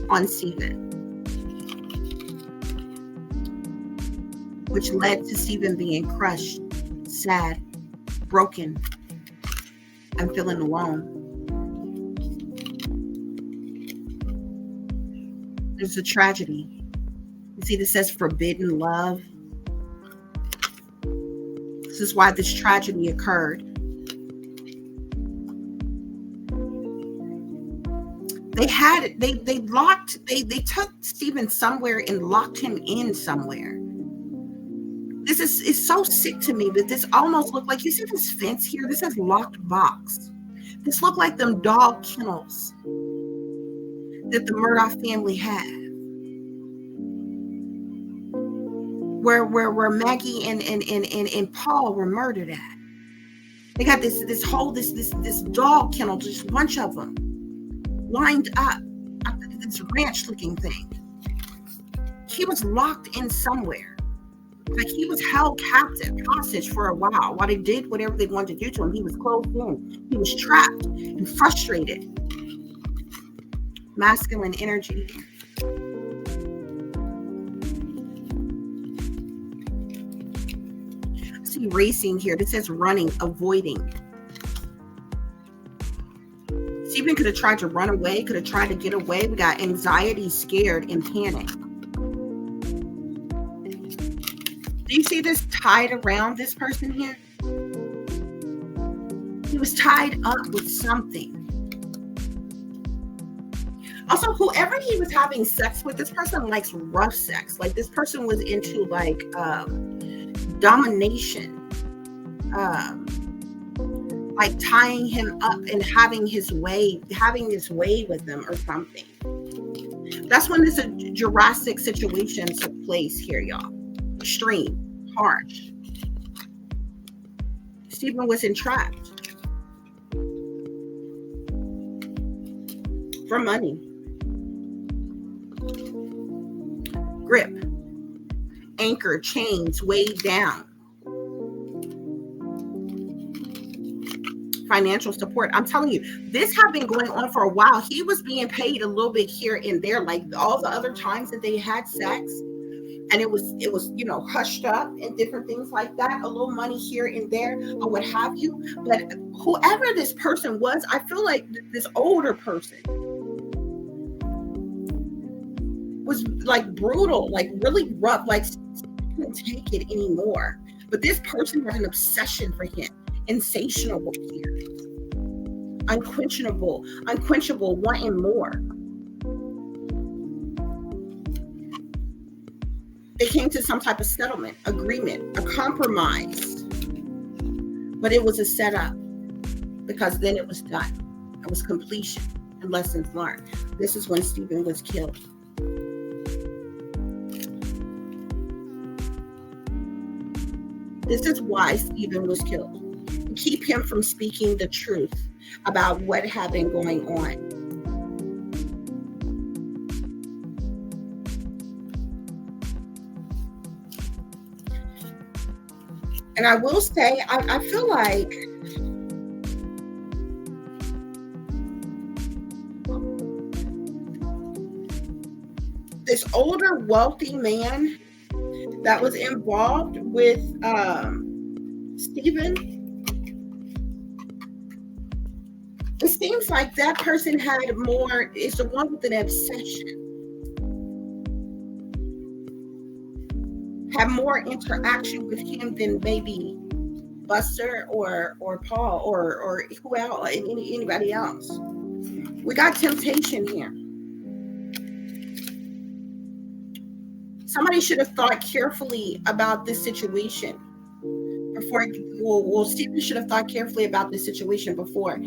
on Stephen, which led to Stephen being crushed, sad, broken, and feeling alone. There's a tragedy. You see, this says forbidden love. This is why this tragedy occurred. They took Stephen somewhere and locked him in somewhere. This is so sick to me, but this almost looked like, you see this fence here? This is locked box. This looked like them dog kennels that the Murdaugh family had. Where Maggie and Paul were murdered at. They got this dog kennel, just a bunch of them lined up after this ranch looking thing. He was locked in somewhere. Like he was held captive, hostage for a while they did whatever they wanted to do to him. He was closed in. He was trapped and frustrated. Masculine energy. I see racing here. This says running, avoiding. Stephen could have tried to run away, could have tried to get away. We got anxiety, scared, and panic. Do you see this tied around this person here? He was tied up with something. Also, whoever he was having sex with, this person likes rough sex. Like this person was into like domination. Like tying him up and having this way with them or something. That's when this Jurassic situation took place here, y'all. Extreme, harsh. Stephen was entrapped for money. Grip, anchor, chains, weighed down. Financial support. I'm telling you, this had been going on for a while. He was being paid a little bit here and there, like all the other times that they had sex, and it was hushed up and different things like that. A little money here and there, or what have you. But whoever this person was, I feel like this older person was like brutal, like really rough, like couldn't take it anymore. But this person had an obsession for him. Insatiable here, unquenchable, wanting more. They came to some type of settlement, agreement, a compromise, but it was a setup because then it was done. It was completion and lessons learned. This is when Stephen was killed. This is why Stephen was killed. Keep him from speaking the truth about what had been going on. And I will say, I feel like this older, wealthy man that was involved with Stephen, it seems like that person had more, is the one with an obsession, had more interaction with him than maybe Buster or Paul or who else, anybody else. We got temptation here. Somebody should have thought carefully about this situation before. Well, Stephen should have thought carefully about this situation before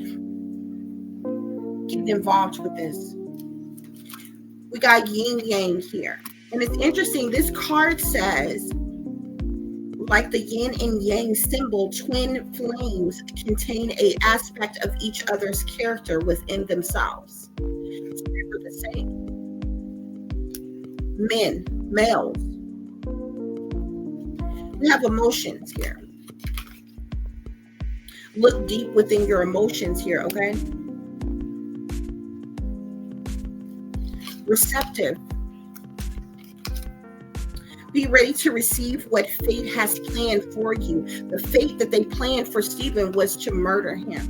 getting involved with this. We got yin yang here, and it's interesting. This card says, like the yin and yang symbol, twin flames contain an aspect of each other's character within themselves. It's never the same. Men, males. We have emotions here. Look deep within your emotions here, okay? Receptive. Be ready to receive what fate has planned for you. The fate that they planned for Stephen was to murder him.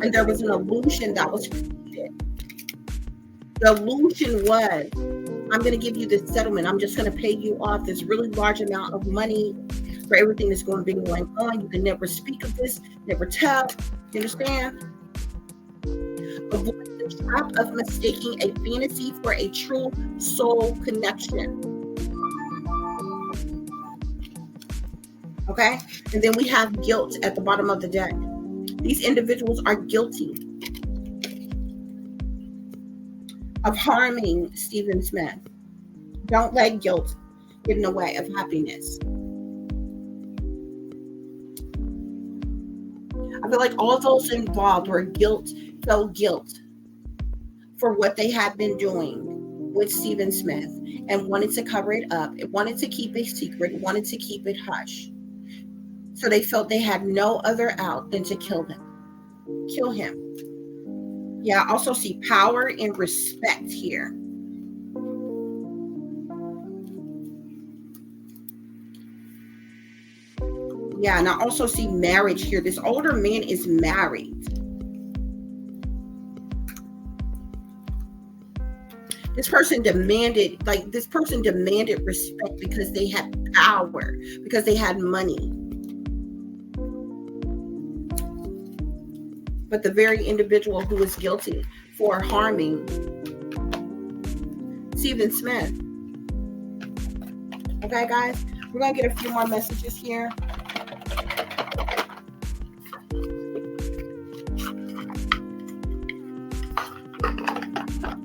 And there was an illusion that was created. The illusion was, I'm going to give you this settlement. I'm just going to pay you off this really large amount of money for everything that's going to be going on. You can never speak of this, never tell. You understand? Avoid the trap of mistaking a fantasy for a true soul connection. Okay? And then we have guilt at the bottom of the deck. These individuals are guilty of harming Stephen Smith. Don't let guilt get in the way of happiness. I feel like all those involved felt guilt for what they had been doing with Stephen Smith and wanted to cover it up. It wanted to keep a secret, wanted to keep it hush. So they felt they had no other out than to kill him. Yeah, I also see power and respect here. Yeah, and I also see marriage here. This older man is married. This person demanded respect because they had power, because they had money. But the very individual who was guilty for harming Stephen Smith. Okay, guys, we're going to get a few more messages here.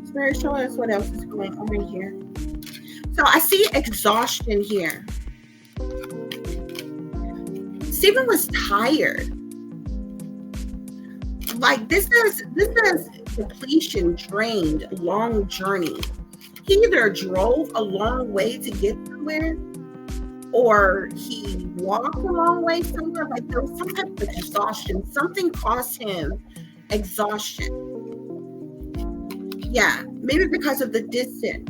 Spirit, show us what else is going on here. So I see exhaustion here. Stephen was tired. Like this is depletion, drained, long journey. He either drove a long way to get somewhere, or he walked a long way somewhere. Like there was some type of exhaustion. Something caused him exhaustion. Yeah, maybe because of the distance.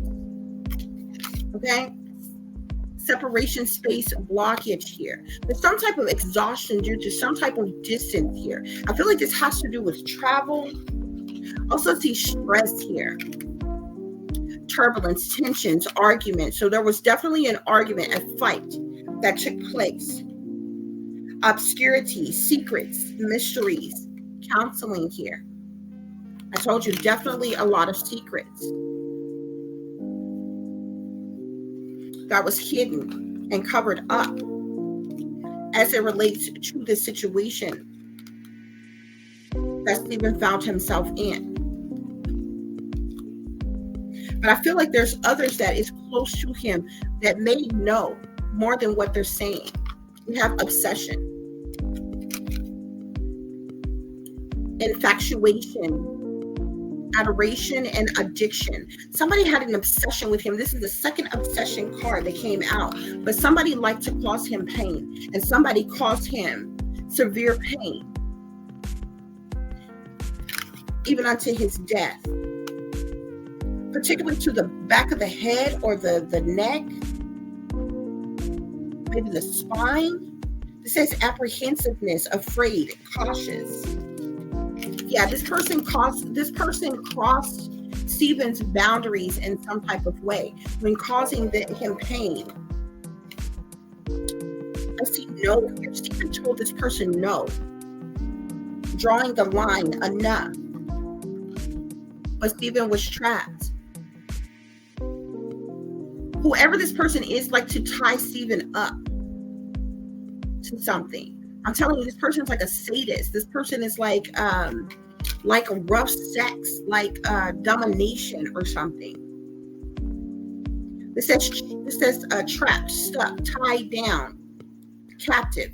Okay. Separation space blockage here. There's some type of exhaustion due to some type of distance here. I feel like this has to do with travel. Also see stress here. Turbulence, tensions, arguments. So there was definitely an argument, a fight that took place. Obscurity, secrets, mysteries, counseling here. I told you, definitely a lot of secrets that was hidden and covered up as it relates to the situation that Stephen found himself in. But I feel like there's others that is close to him that may know more than what they're saying. We have obsession, infatuation, adoration, and addiction. Somebody had an obsession with him. This is the second obsession card that came out. But somebody liked to cause him pain, and somebody caused him severe pain, even unto his death, particularly to the back of the head or the neck, maybe the spine. This says apprehensiveness, afraid, cautious. Yeah, this person crossed Stephen's boundaries in some type of way when causing him pain. I see no here. Stephen told this person no, drawing the line enough. But Stephen was trapped. Whoever this person is, like to tie Stephen up to something. I'm telling you, this person's like a sadist. This person is like a rough sex, like domination or something. This says trapped, stuck, tied down, captive.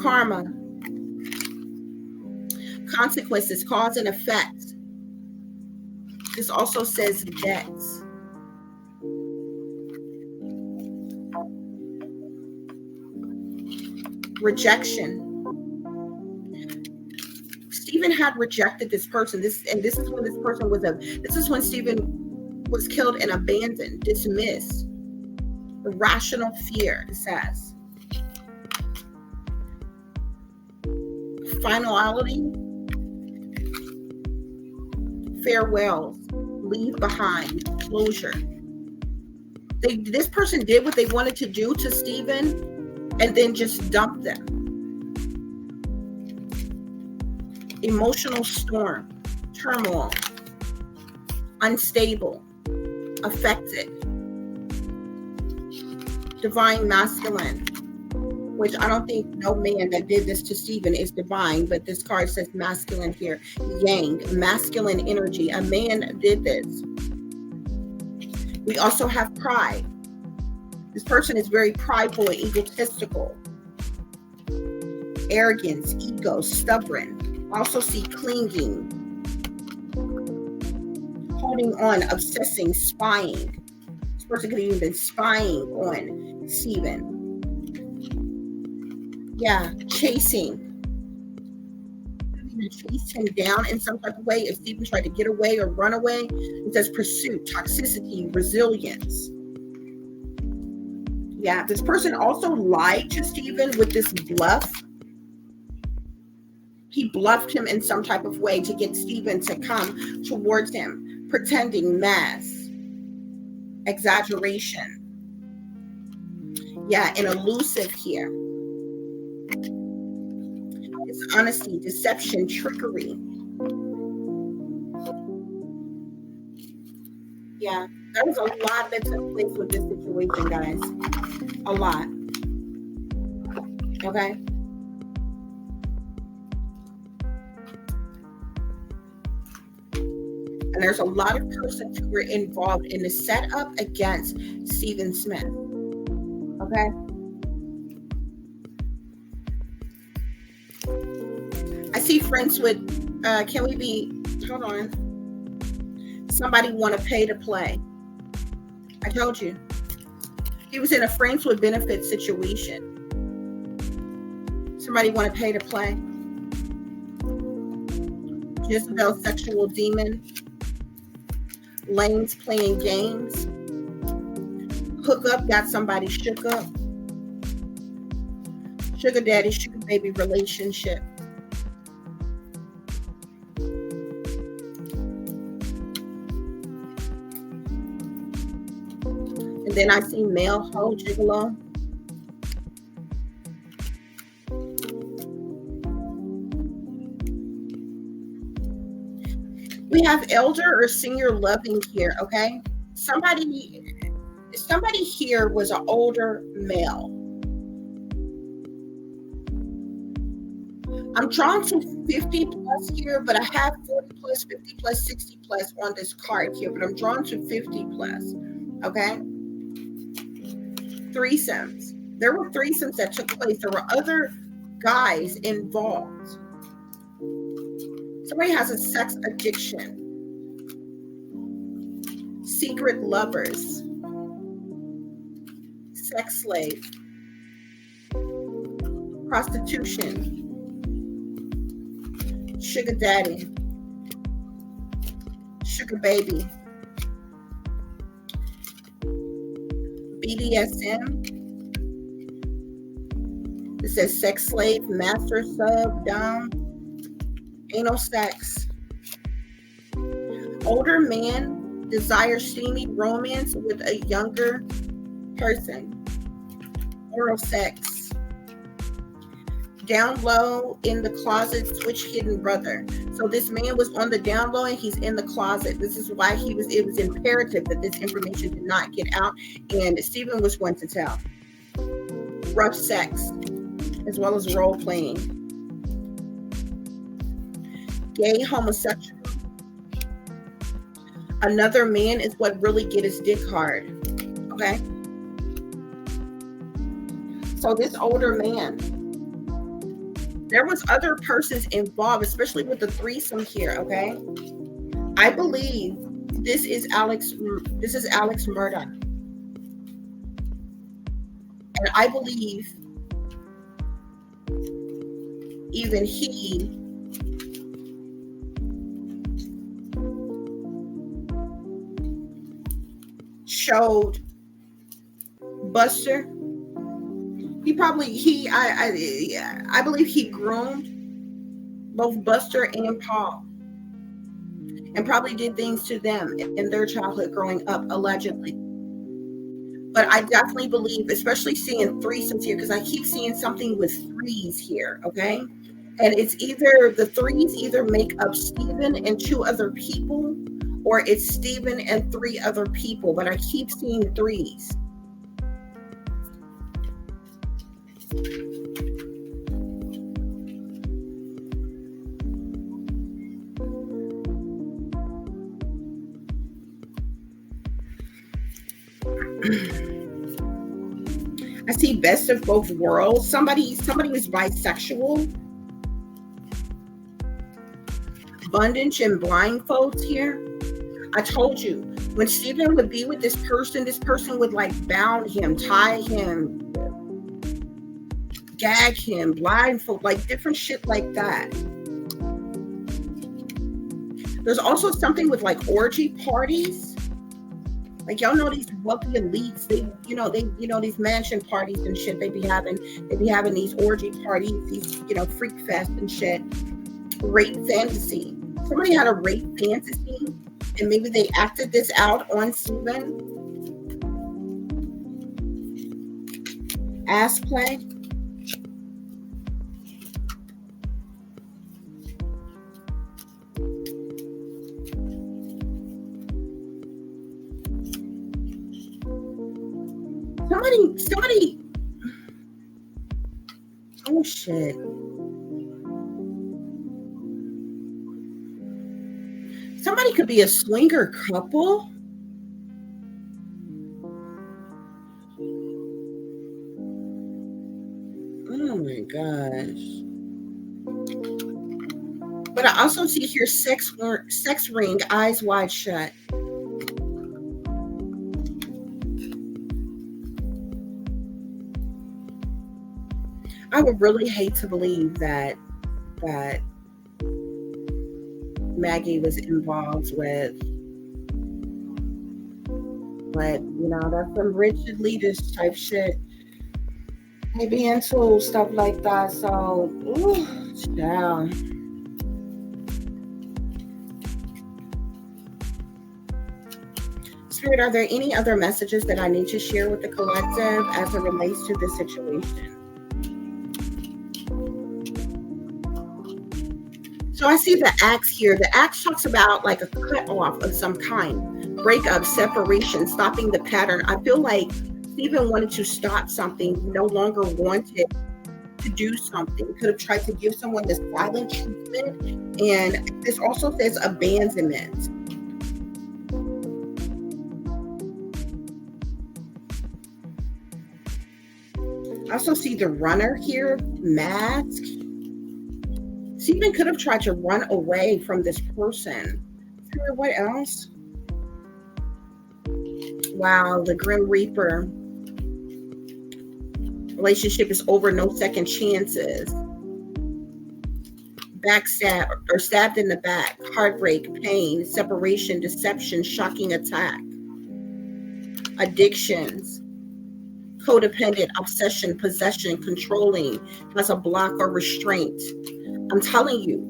Karma, consequences, cause and effect. This also says debts. Rejection. Stephen had rejected this person. This is when this person was this is when Stephen was killed and abandoned, dismissed. Irrational fear, it says. Finality. Farewells. Leave behind. Closure. This person did what they wanted to do to Stephen and then just dumped them. Emotional storm, turmoil, unstable, affected, divine masculine, which I don't think no man that did this to Stephen is divine, but this card says masculine here. Yang, masculine energy. A man did this. We also have pride. This person is very prideful and egotistical. Arrogance, ego, stubborn. Also see clinging, holding on, obsessing, spying. This person could have even been spying on Stephen. Yeah, chasing. Even chased him down in some type of way. If Stephen tried to get away or run away, it says pursuit, toxicity, resilience. Yeah, this person also lied to Stephen with this bluff. He bluffed him in some type of way to get Stephen to come towards him, pretending, mask, exaggeration. Yeah, and elusive here. It's honesty, deception, trickery. Yeah, there was a lot that took place with this situation, guys. A lot. Okay? And there's a lot of persons who were involved in the setup against Stephen Smith. Okay? I see friends with, can we be, hold on. Somebody want to pay to play. I told you. He was in a friends with benefits situation. Somebody want to pay to play. Jezebel, sexual demon. Lanes playing games. Hook up, got somebody shook up. Sugar daddy, sugar baby relationship. And then I see male hoe gigolo. We have elder or senior loving here, okay? Somebody here was an older male. I'm drawn to 50 plus here, but I have 40 plus, 50 plus, 60 plus on this card here, but I'm drawn to 50 plus, okay? Threesomes. There were threesomes that took place. There were other guys involved. Somebody has a sex addiction. Secret lovers. Sex slave. Prostitution. Sugar daddy. Sugar baby. BDSM. It says sex slave, master, sub, dom. Anal sex. Older man desires steamy romance with a younger person. Oral sex. Down low in the closet, switch hidden brother. So this man was on the down low and he's in the closet. This is why it was imperative that this information did not get out, and Stephen was going to tell. Rough sex, as well as role playing. Gay, homosexual. Another man is what really get his dick hard. Okay? So this older man, there was other persons involved, especially with the threesome here, okay? I believe this is Alex Murdaugh. And I believe even he showed Buster. I believe he groomed both Buster and Paul, and probably did things to them in their childhood growing up, allegedly. But I definitely believe, especially seeing threesomes here, because I keep seeing something with threes here, okay? And it's either the threes either make up Stephen and 2 other people, or it's Stephen and 3 other people, but I keep seeing threes. I see best of both worlds. Somebody is bisexual. Abundance and blindfolds here. I told you, when Stephen would be with this person would like bound him, tie him, gag him, blindfold, like different shit like that. There's also something with like orgy parties. Like, y'all know these wealthy elites, these mansion parties and shit they be having these orgy parties, these, freak fest and shit. Rape fantasy. Somebody had a rape fantasy and maybe they acted this out on Stephen. Ass play. Somebody, oh shit. Somebody could be a swinger couple. Oh my gosh. But I also see here sex ring, eyes wide shut. I would really hate to believe that Maggie was involved with, but that's some rich elitist type shit. They be into stuff like that. So, yeah. Spirit, are there any other messages that I need to share with the collective as it relates to this situation? So I see the axe here. The axe talks about like a cut off of some kind, breakup, separation, stopping the pattern. I feel like Stephen wanted to stop something, no longer wanted to do something. Could have tried to give someone the silent treatment. And this also says abandonment. I also see the runner here, mask. Stephen could have tried to run away from this person. What else? Wow, the Grim Reaper. Relationship is over, no second chances. Backstab or stabbed in the back, heartbreak, pain, separation, deception, shocking attack. Addictions, codependent, obsession, possession, controlling, has a block or restraint. I'm telling you,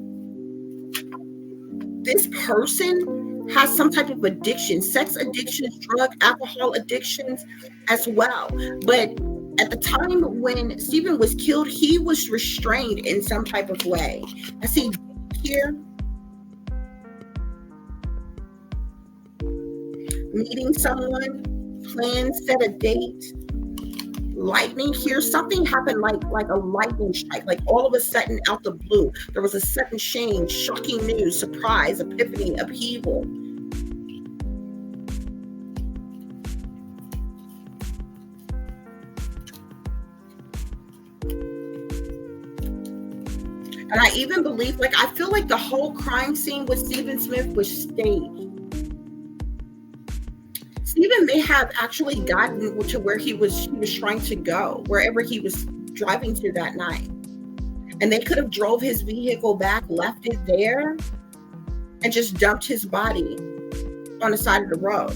this person has some type of addiction, sex addictions, drug, alcohol addictions as well. But at the time when Stephen was killed, he was restrained in some type of way. I see here, meeting someone, plan, set a date. Lightning here, something happened like a lightning strike, like all of a sudden out the blue. There was a sudden change, shocking news, surprise, epiphany, upheaval. And I even believe, I feel like the whole crime scene with Stephen Smith was staged. Stephen may have actually gotten to where he was trying to go, wherever he was driving to that night. And they could have drove his vehicle back, left it there, and just dumped his body on the side of the road.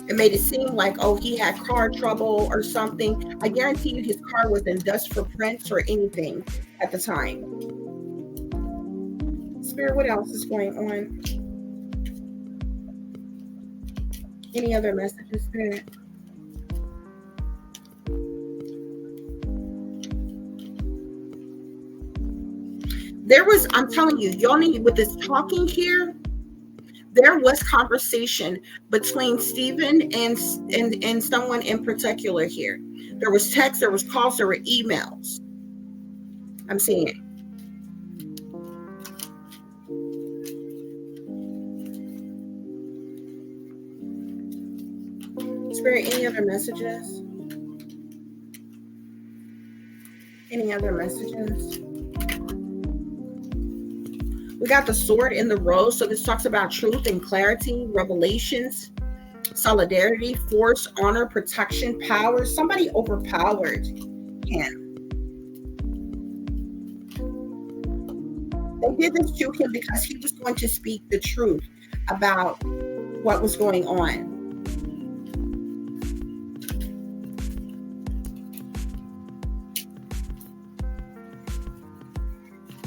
It made it seem like, he had car trouble or something. I guarantee you his car was in dust for prints or anything at the time. Spirit, what else is going on? Any other messages, Spirit? There was, I'm telling you, y'all need, with this talking here, there was conversation between Stephen and someone in particular here. There was text, there was calls, there were emails. I'm seeing it. Spirit, any other messages? Any other messages? We got the sword in the rose. So this talks about truth and clarity, revelations, solidarity, force, honor, protection, power. Somebody overpowered him. They did this to him because he was going to speak the truth about what was going on.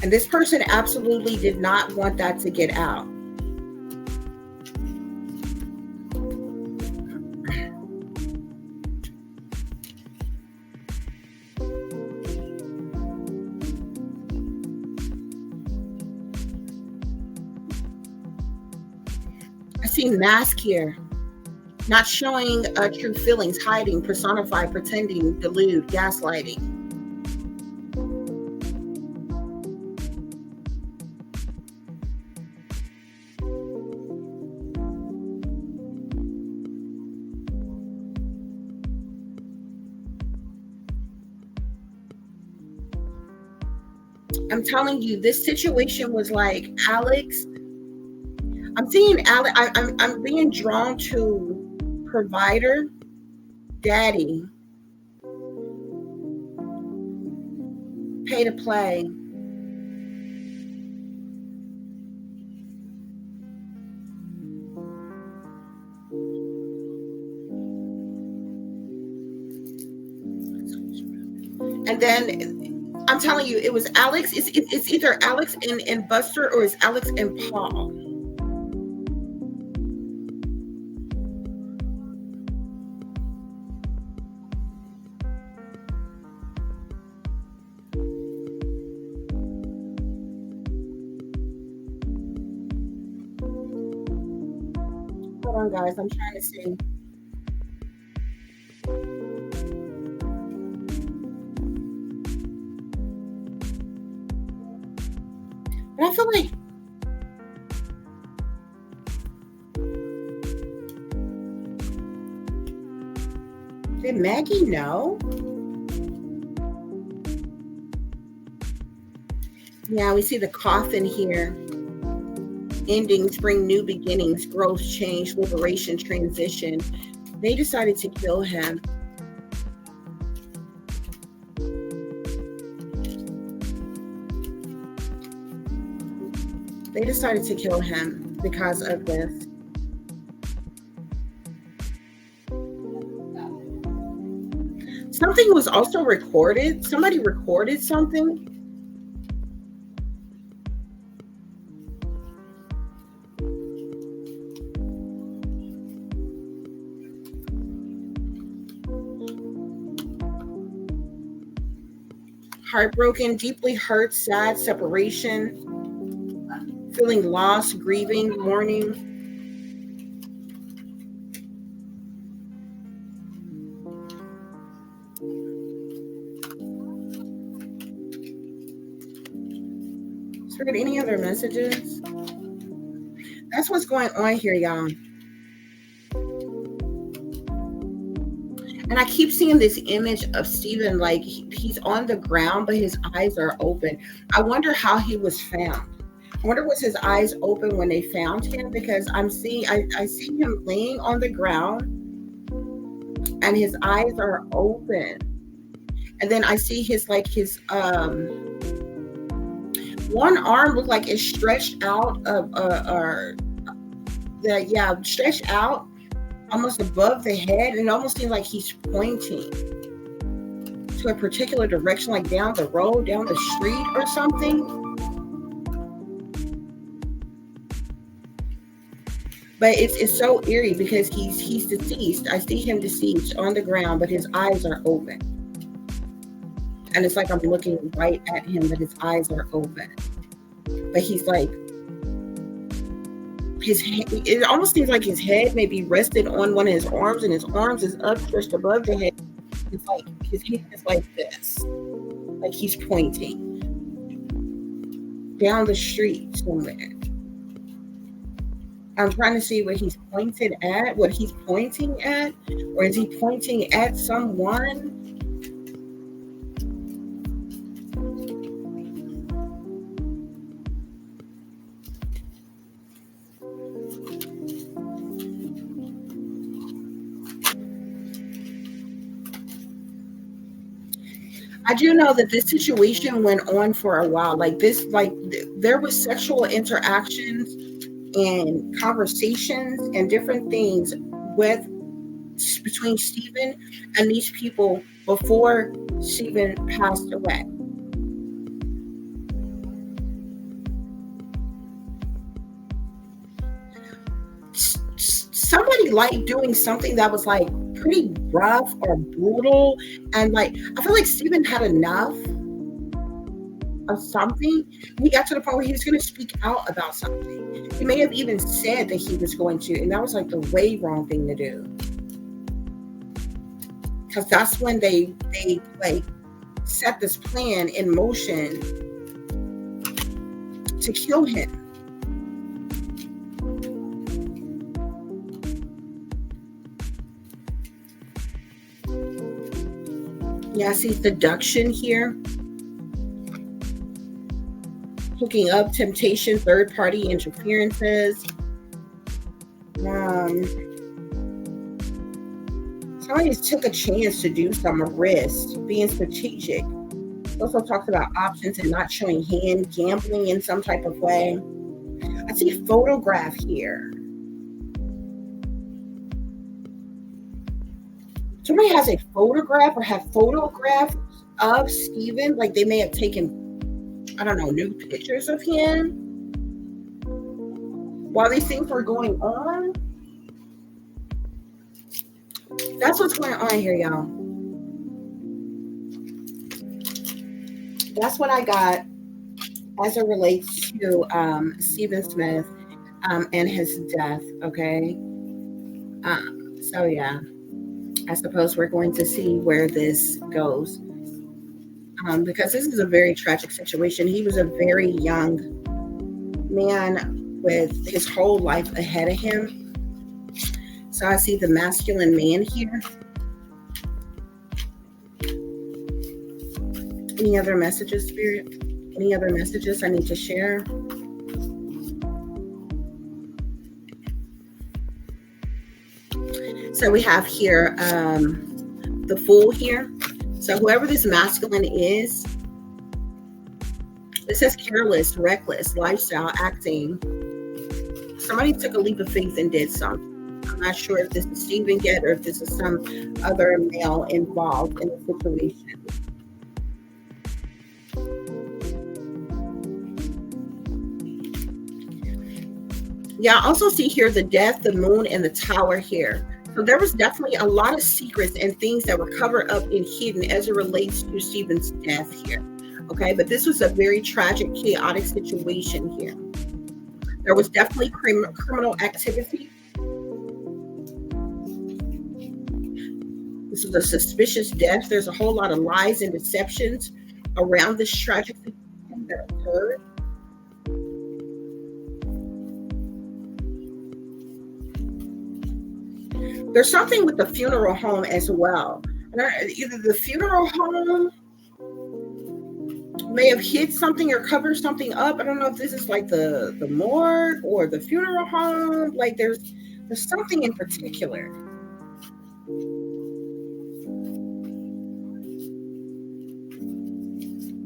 And this person absolutely did not want that to get out. I see mask here. Not showing true feelings, hiding, personify, pretending, delude, gaslighting. I'm telling you, this situation was like Alex. I'm seeing Alex. I'm being drawn to provider, daddy, pay to play. And then I'm telling you, it was Alex. It's either Alex and Buster, or it's Alex and Paul. Hold on, guys. I'm trying to see. And I feel like did Maggie know? Yeah, we see the coffin here. Endings bring new beginnings, growth, change, liberation, transition. They decided to kill him. They decided to kill him because of this. Something was also recorded. Somebody recorded something. Heartbroken, deeply hurt, sad, separation, feeling lost, grieving, mourning. Spirit, any other messages? That's what's going on here, y'all. And I keep seeing this image of Stephen, like he's on the ground, but his eyes are open. I wonder how he was found. I wonder was his eyes open when they found him, because I see him laying on the ground and his eyes are open. And then I see his one arm looked like it's stretched out stretched out almost above the head, and it almost seems like he's pointing to a particular direction, like down the road, down the street or something. But it's so eerie because he's deceased. I see him deceased on the ground, but his eyes are open. And it's like I'm looking right at him, but his eyes are open. but he's like, it almost seems like his head may be rested on one of his arms, and his arms is upstretched above the head. It's like his hand is like this, like he's pointing down the street somewhere. I'm trying to see what he's pointing at, or is he pointing at someone? I do know that this situation went on for a while. There was sexual interactions and conversations and different things between Stephen and these people before Stephen passed away. Somebody liked doing something that was like pretty rough or brutal, and like I feel like Stephen had enough of something. He got to the point where he was going to speak out about something. He may have even said that he was going to, and that was like the way wrong thing to do, because that's when they like set this plan in motion to kill him. Yeah, I see seduction here. Hooking up, temptation, third-party interferences. Somebody took a chance to do some risk, being strategic. It also talks about options and not showing hand, gambling in some type of way. I see photograph here. Somebody has a photograph or have photographs of Stephen, like they may have taken, I don't know, new pictures of him while these things were going on. That's what's going on here, y'all. That's what I got as it relates to Stephen Smith and his death, okay? So yeah, I suppose we're going to see where this goes, because this is a very tragic situation. He was a very young man with his whole life ahead of him. So I see the masculine man here. Any other messages, Spirit? Any other messages I need to share? So we have here the Fool here. So whoever this masculine is, it says careless, reckless, lifestyle, acting. Somebody took a leap of faith and did something. I'm not sure if this is Stephen yet or if this is some other male involved in the situation. Yeah, I also see here the death, the moon, and the tower here. So there was definitely a lot of secrets and things that were covered up and hidden as it relates to Stephen's death here. Okay, but this was a very tragic, chaotic situation here. There was definitely criminal activity. This is a suspicious death. There's a whole lot of lies and deceptions around this tragic situation that occurred. There's something with the funeral home as well. Either the funeral home may have hid something or covered something up. I don't know if this is like the morgue or the funeral home. Like there's something in particular.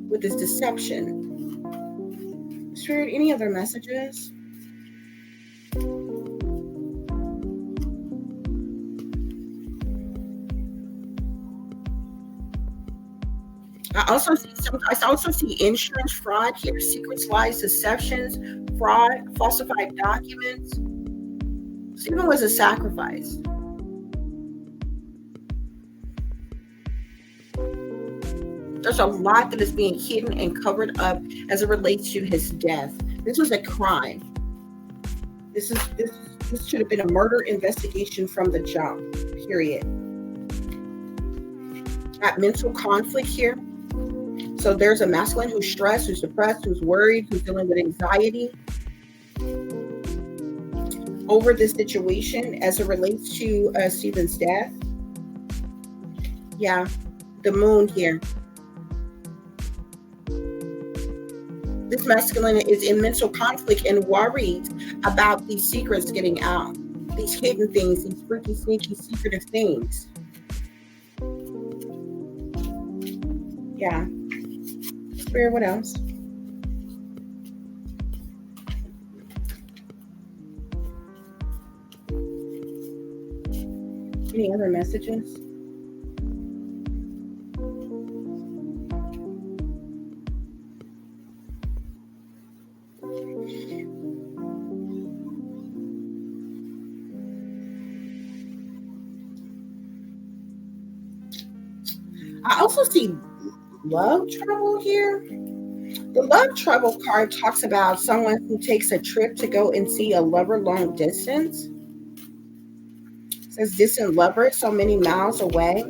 With this deception. Spirit, any other messages? I also see insurance fraud here, secrets, lies, deceptions, fraud, falsified documents. Stephen was a sacrifice. There's a lot that is being hidden and covered up as it relates to his death. This was a crime. This should have been a murder investigation from the jump, period. Got mental conflict here. So there's a masculine who's stressed, who's depressed, who's worried, who's dealing with anxiety over this situation as it relates to Stephen's death. Yeah, the moon here. This masculine is in mental conflict and worried about these secrets getting out, these hidden things, these freaky, sneaky, secretive things. Yeah. Spirit, what else? Any other messages? I also see love trouble here. The love trouble card talks about someone who takes a trip to go and see a lover long distance. It says distant lover, so many miles away.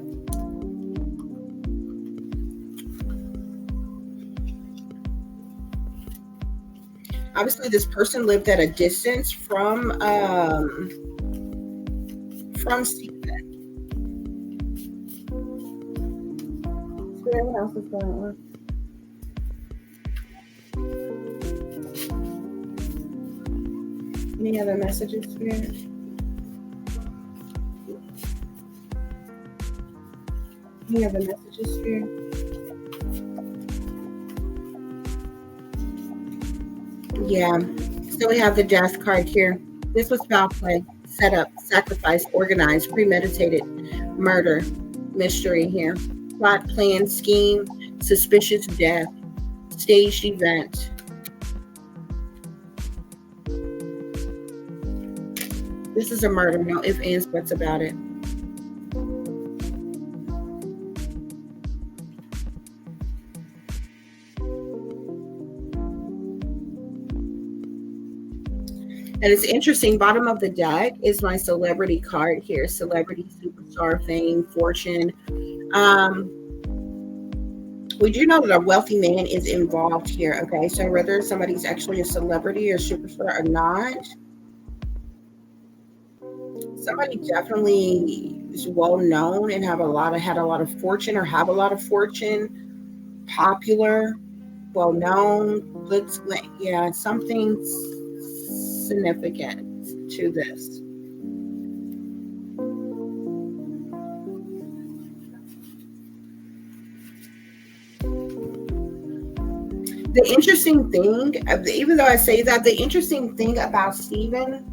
Obviously, this person lived at a distance from Stephen. What else is going on? Any other messages, Spirit? Any other messages, Spirit? Yeah. So we have the death card here. This was foul play, set up, sacrifice, organized, premeditated, murder, mystery here. Plot, plan, scheme, suspicious death, staged event. This is a murder, no ifs, ands, buts about it. And it's interesting, bottom of the deck is my celebrity card here. Celebrity, superstar, fame, fortune. We do know that a wealthy man is involved here, okay? So whether somebody's actually a celebrity or superstar or not, somebody definitely is well known and had a lot of fortune, or have a lot of fortune, popular, well known, looks like, yeah, something significant to this. The interesting thing, even though I say that, the interesting thing about Stephen,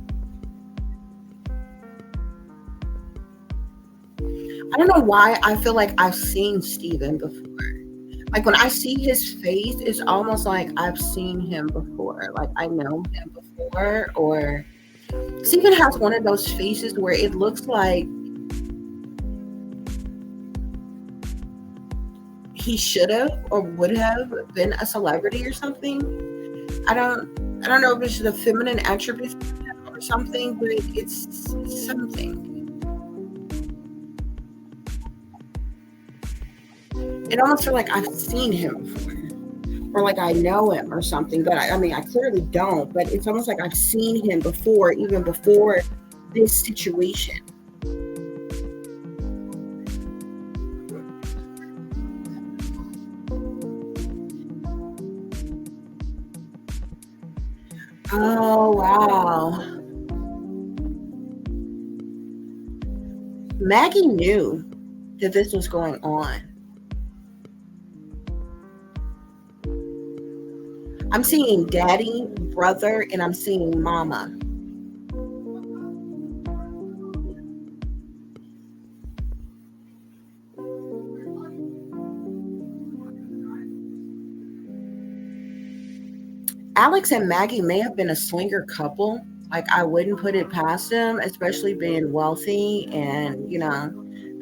I don't know why I feel like I've seen Stephen before. Like when I see his face, it's almost like I've seen him before. Like I know him before. Or Stephen has one of those faces where it looks like he should have or would have been a celebrity or something. I don't know if it's the feminine attributes or something, but it's something. It almost feels like I've seen him before, or like I know him or something. But I mean, I clearly don't. But it's almost like I've seen him before, even before this situation. Oh, wow. Maggie knew that this was going on. I'm seeing daddy, brother, and I'm seeing mama. Alex and Maggie may have been a swinger couple. Like, I wouldn't put it past them, especially being wealthy and,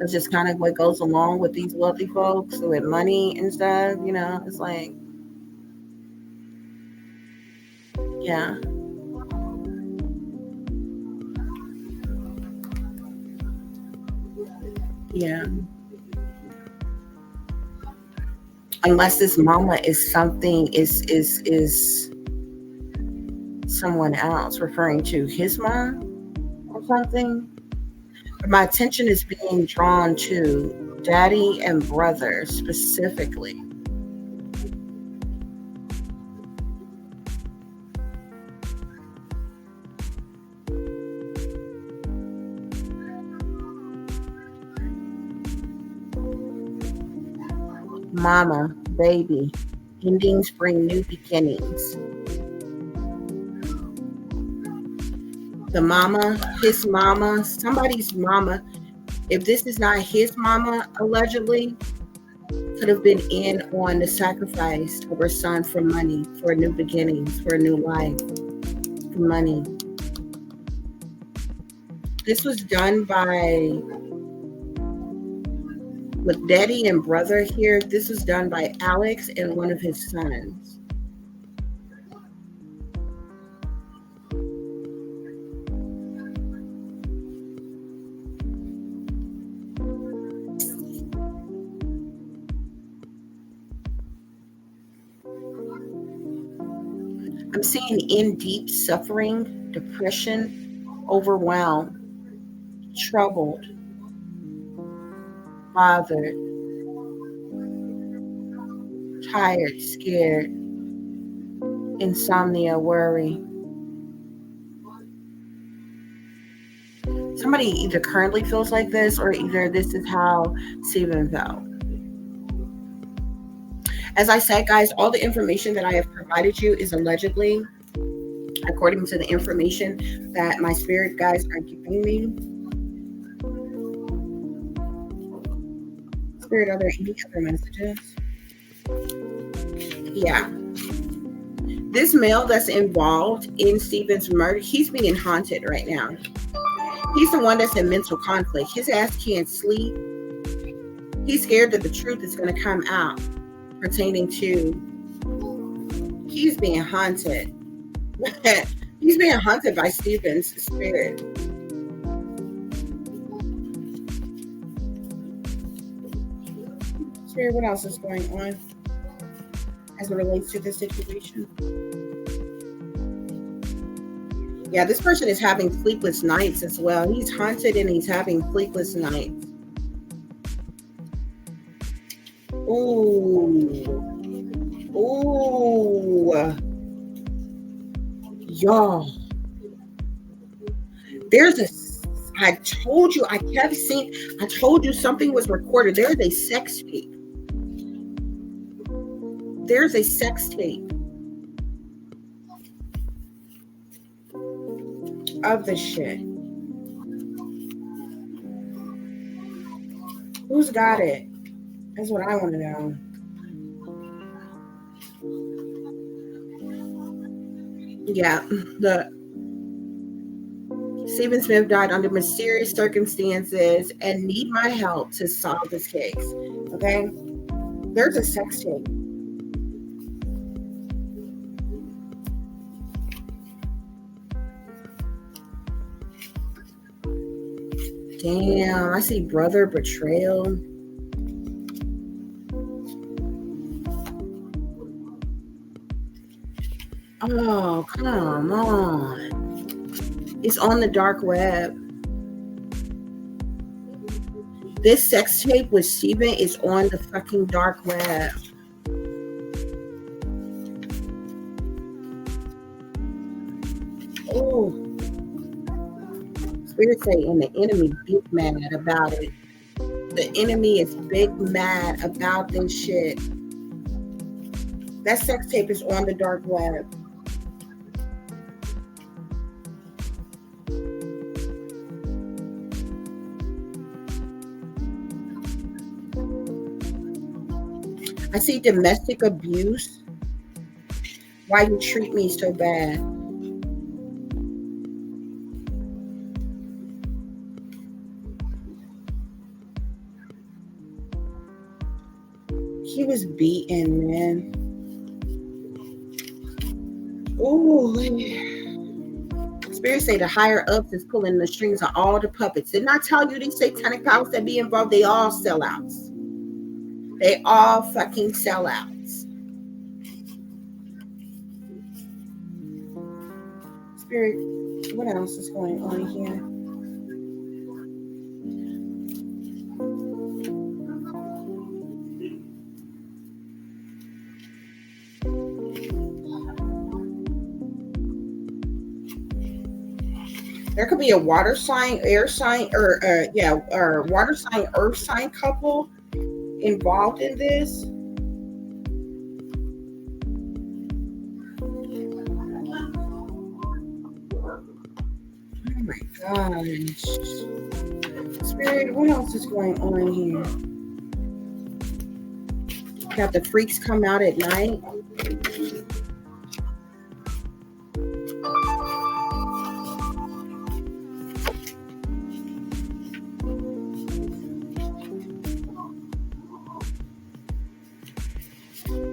That's just kind of what goes along with these wealthy folks with money and stuff. It's like, yeah. Yeah. Unless this mama is someone else, referring to his mom or something. My attention is being drawn to daddy and brother specifically. Mama, baby, endings bring new beginnings. The mama, his mama, somebody's mama. If this is not his mama, allegedly, could have been in on the sacrifice of her son for money, for new beginnings, for a new life, for money. This was done with daddy and brother here. This was done by Alex and one of his sons. I'm seeing in deep suffering, depression, overwhelmed, troubled, bothered, tired, scared, insomnia, worry. Somebody either currently feels like this, or either this is how Stephen felt. As I said, guys, all the information that I have provided you is allegedly according to the information that my spirit guides are giving me. Spirit, are there any other messages? Yeah. This male that's involved in Stephen's murder, he's being haunted right now. He's the one that's in mental conflict. His ass can't sleep. He's scared that the truth is going to come out pertaining to, he's being haunted. He's being haunted by Stephen's spirit. Spirit, what else is going on as it relates to this situation? Yeah, this person is having sleepless nights as well. He's haunted and he's having sleepless nights. Ooh. Ooh. Y'all. I told you, I told you something was recorded. There's a sex tape. There's a sex tape of this shit. Who's got it? That's what I want to know. Yeah, Stephen Smith died under mysterious circumstances and need my help to solve this case. Okay? There's a sex tape. Damn, I see brother betrayal. Oh, come on. It's on the dark web. This sex tape with Stephen is on the fucking dark web. Oh. Spirit say, and the enemy big mad about it. The enemy is big mad about this shit. That sex tape is on the dark web. I see domestic abuse. Why you treat me so bad? He was beaten, man. Oh, Spirit say the higher ups is pulling the strings on all the puppets. Didn't I tell you these satanic powers that be involved? They all sellouts. They all fucking sellouts. Spirit, what else is going on here? There could be a water sign, air sign, or water sign, earth sign couple involved in this. Oh my gosh. Spirit, what else is going on here? Got the freaks come out at night.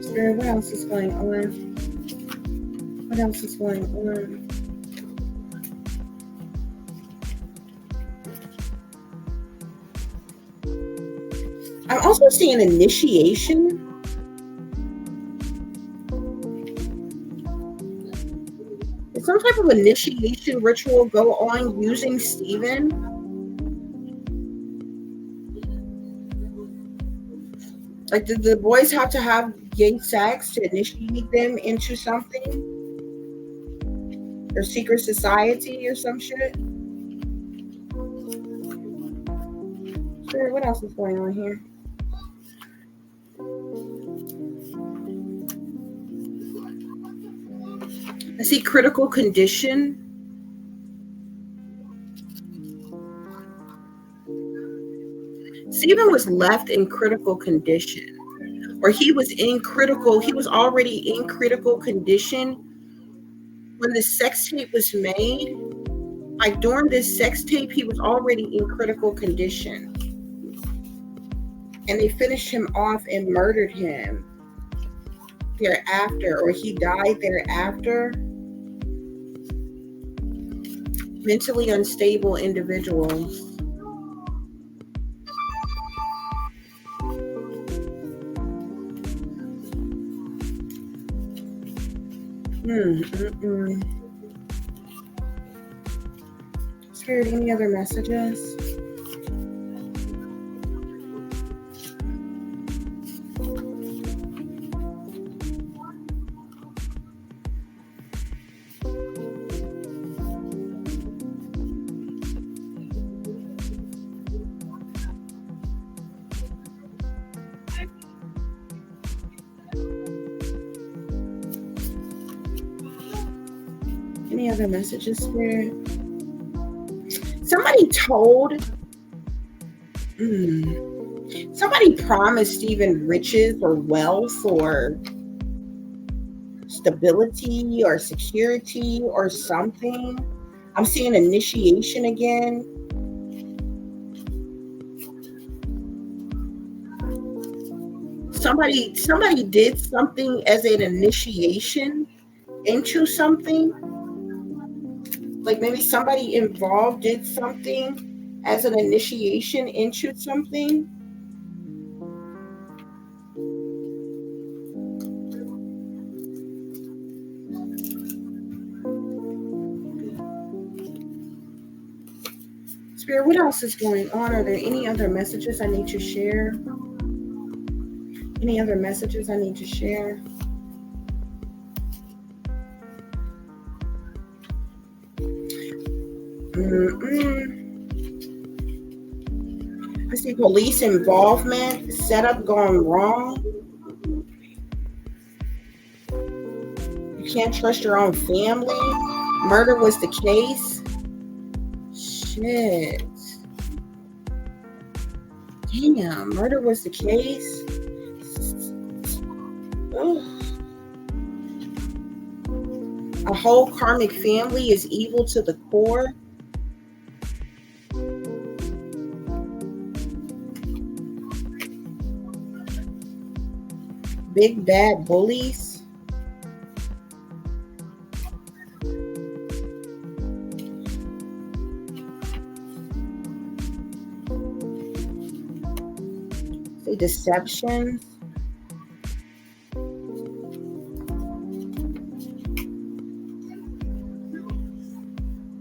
Spirit, what else is going on? What else is going on? I'm also seeing initiation. Did some type of initiation ritual go on using Steven? Like, did the boys have to have gay sex to initiate them into something? Or secret society or some shit? Sure, what else is going on here? I see critical condition. Steven was left in critical condition, or he was already in critical condition when the sex tape was made. Like during this sex tape, he was already in critical condition. And they finished him off and murdered him thereafter, or he died thereafter. Mentally unstable individuals. Spirit, any other messages? Any other messages, Spirit? Somebody promised Steven riches or wealth or stability or security or something. I'm seeing initiation again. Somebody did something as an initiation into something. Like maybe somebody involved did something as an initiation into something. Spirit, what else is going on? Are there any other messages I need to share? Any other messages I need to share? I see police involvement, setup gone wrong. You can't trust your own family. Murder was the case. Shit. Damn, murder was the case. Ugh. A whole karmic family is evil to the core. big bad bullies. The deception.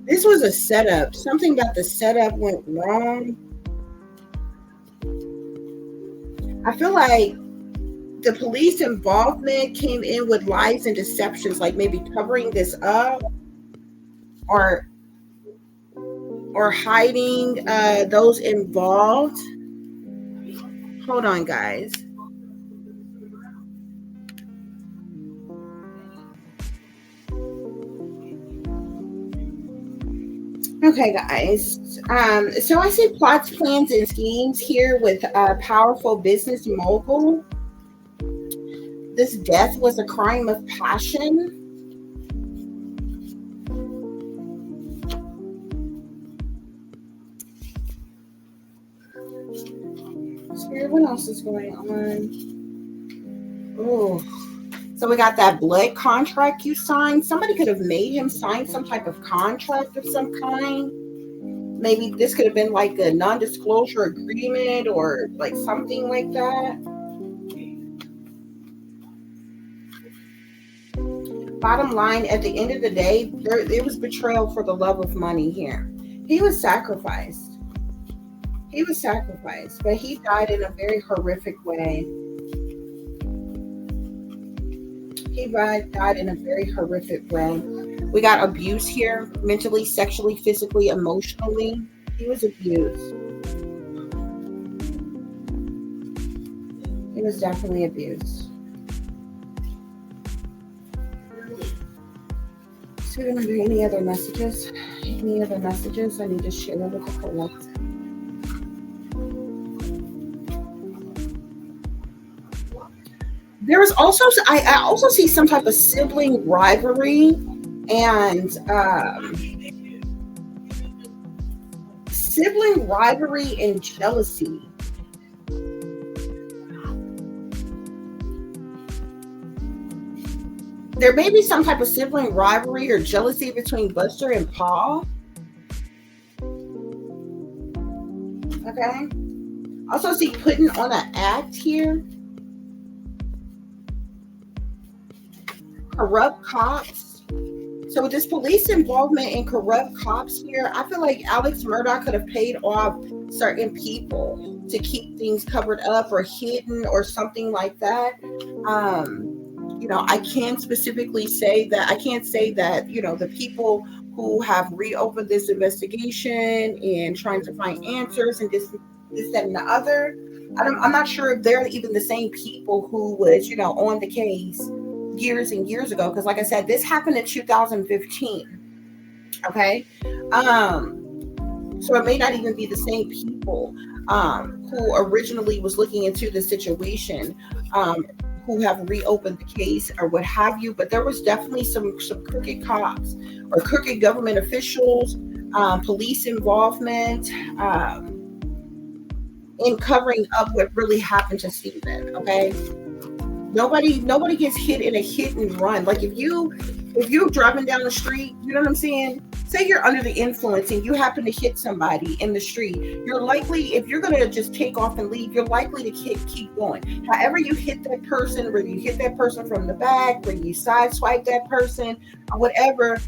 This was a setup. Something about the setup went wrong. I feel like the police involvement came in with lies and deceptions, like maybe covering this up or hiding those involved. Hold on, guys. Okay, guys. So I see plots, plans, and schemes here with a powerful business mogul. This death was a crime of passion. Spirit, what else is going on? Oh, so we got that blood contract you signed. Somebody could have made him sign some type of contract of some kind. Maybe this could have been like a non-disclosure agreement or like something like that. Bottom line, at the end of the day, there was betrayal for the love of money here. He was sacrificed. He was sacrificed, but he died in a very horrific way. He died in a very horrific way. We got abuse here, mentally, sexually, physically, emotionally. He was abused. He was definitely abused. So, are there any other messages? Any other messages? I need to share them with the collective. There was also, I also see some type of sibling rivalry and jealousy. There may be some type of sibling rivalry or jealousy between Buster and Paul. Okay. Also see putting on an act here. Corrupt cops. So with this police involvement in corrupt cops here, I feel like Alex Murdaugh could have paid off certain people to keep things covered up or hidden or something like that. You know, I can't specifically say that. I can't say that, you know, the people who have reopened this investigation and trying to find answers and this, that, and the other. I'm not sure if they're even the same people who was, you know, on the case years and years ago, because like I said, this happened in 2015. Okay. So it may not even be the same people who originally was looking into the situation, who have reopened the case or what have you, but there was definitely some crooked cops or crooked government officials, police involvement in covering up what really happened to Stephen. Okay. Nobody gets hit in a hit and run. Like if you're driving down the street, you know what I'm saying? Say you're under the influence and you happen to hit somebody in the street. You're likely, if you're going to just take off and leave, you're likely to keep going. However you hit that person, whether you hit that person from the back, whether you sideswipe that person, or whatever,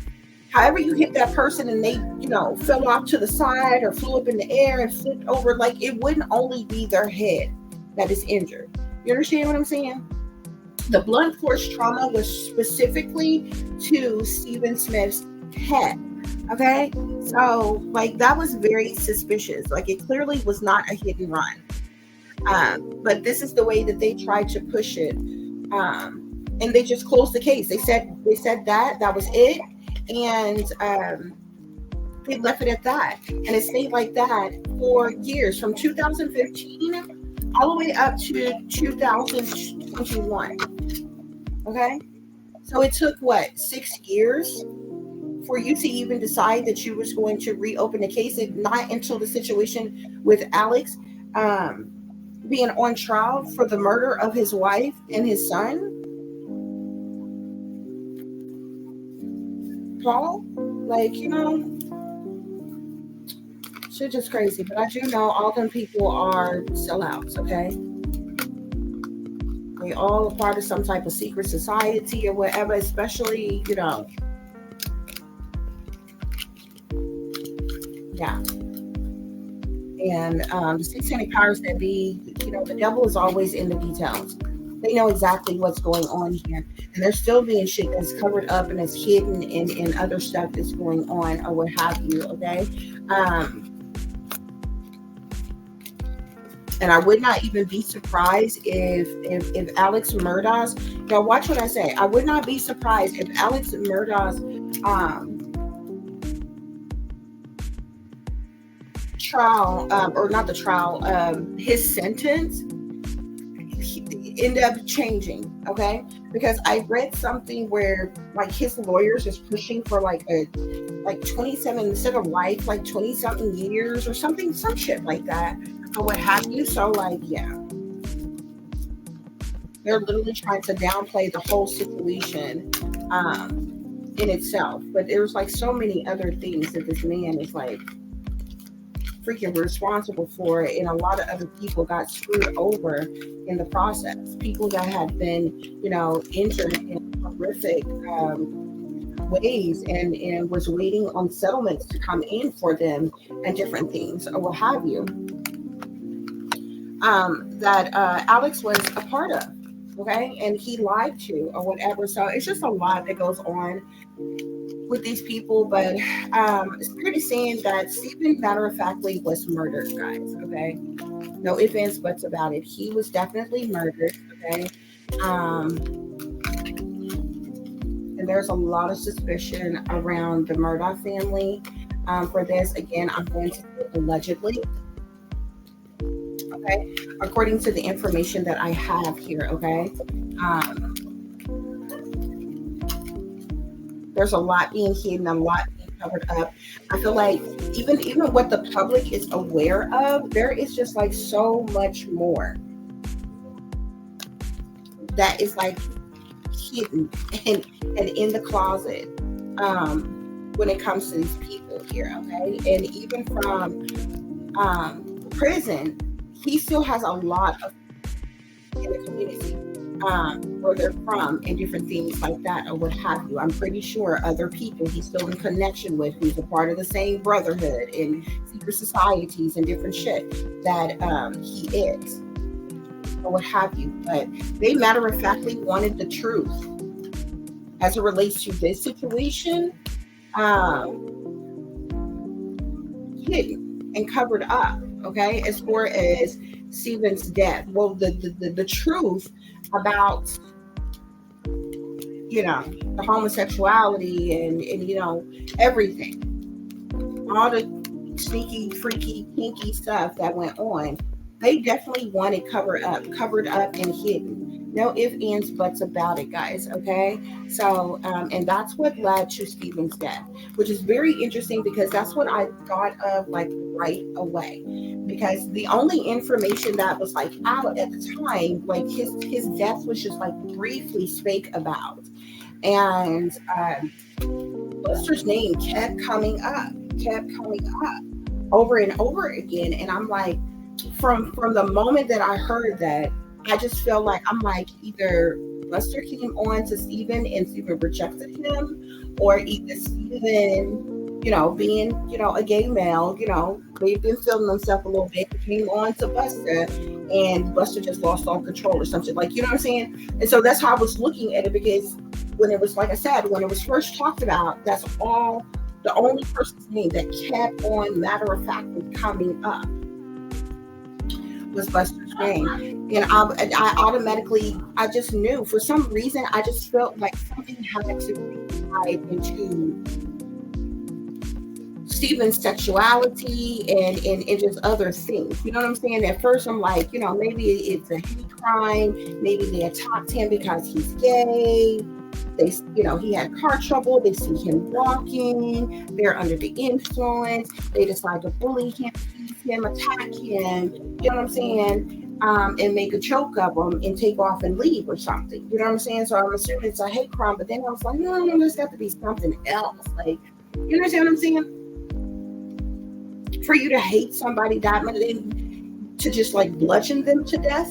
however you hit that person and they, you know, fell off to the side or flew up in the air and flipped over, like it wouldn't only be their head that is injured. You understand what I'm saying? The blunt force trauma was specifically to Stephen Smith's head. Okay, so like that was very suspicious. Like it clearly was not a hit and run. But this is the way that they tried to push it, and they just closed the case. They said that was it, and they left it at that, and it stayed like that for years, from 2015 all the way up to 2021. Okay, so it took what, 6 years for you to even decide that you was going to reopen the case, and not until the situation with Alex being on trial for the murder of his wife and his son, Paul. Like, shit just crazy. But I do know all them people are sellouts, okay? They all a part of some type of secret society or whatever, especially, yeah. And the satanic powers that be, the devil is always in the details. They know exactly what's going on here. And there's still being shit that's covered up and it's hidden and other stuff that's going on or what have you, okay? And I would not even be surprised if Alex Murdaugh's, watch what I say. I would not be surprised if Alex Murdaugh's trial, or not the trial, his sentence end up changing, okay? Because I read something where like his lawyers is pushing for like 27 instead of life, like 20 something years or something, some shit like that, or what have you. So like, yeah, they're literally trying to downplay the whole situation in itself. But there's like so many other things that this man is like freaking responsible for, and a lot of other people got screwed over in the process. People that had been, injured in horrific ways and was waiting on settlements to come in for them and different things or what have you, that Alex was a part of, okay? And he lied to or whatever. So it's just a lot that goes on with these people, but it's pretty saying that Stephen matter-of-factly was murdered, guys, okay? No ifs, ands, buts about it. He was definitely murdered, okay? And there's a lot of suspicion around the Murdaugh family for this. Again, I'm going to say allegedly, okay? According to the information that I have here, okay? There's a lot being hidden, a lot being covered up. I feel like even what the public is aware of, there is just like so much more that is like hidden and in the closet when it comes to these people here, okay? And even from prison, he still has a lot of in the community. Where they're from and different things like that or what have you. I'm pretty sure other people he's still in connection with who's a part of the same brotherhood and secret societies and different shit that he is or what have you. But they matter-of-factly wanted the truth as it relates to this situation, hidden and covered up, okay? As far as Stephen's death, well, the truth about the homosexuality and everything, all the sneaky, freaky, kinky stuff that went on, they definitely want it covered up and hidden. No ifs, ands, buts about it, guys, okay? So and that's what led to Stephen's death, which is very interesting because that's what I thought of like right away. Because the only information that was like out at the time, like his death was just like briefly spake about, and Buster's name kept coming up over and over again. And I'm like, from the moment that I heard that, I just felt like I'm like either Buster came on to Stephen and Stephen rejected him, or either Stephen, being, a gay male, they've been feeling themselves a little bit, came on to Buster, and Buster just lost all control or something, like, you know what I'm saying? And so that's how I was looking at it, because when it was, like I said, when it was first talked about, that's all, the only person's name that kept on matter-of-factly coming up was Buster's name. And I automatically, I just knew, for some reason, I just felt like something had to be tied into Stephen's sexuality and just other things. You know what I'm saying? At first, I'm like, maybe it's a hate crime. Maybe they attacked him because he's gay. They, he had car trouble. They see him walking. They're under the influence. They decide to bully him, tease him, attack him. You know what I'm saying? and make a choke of them and take off and leave or something. You know what I'm saying? So I'm assuming it's a hate crime, but then I was like, no, there's got to be something else. Like, you understand what I'm saying? For you to hate somebody that much, to just like bludgeon them to death,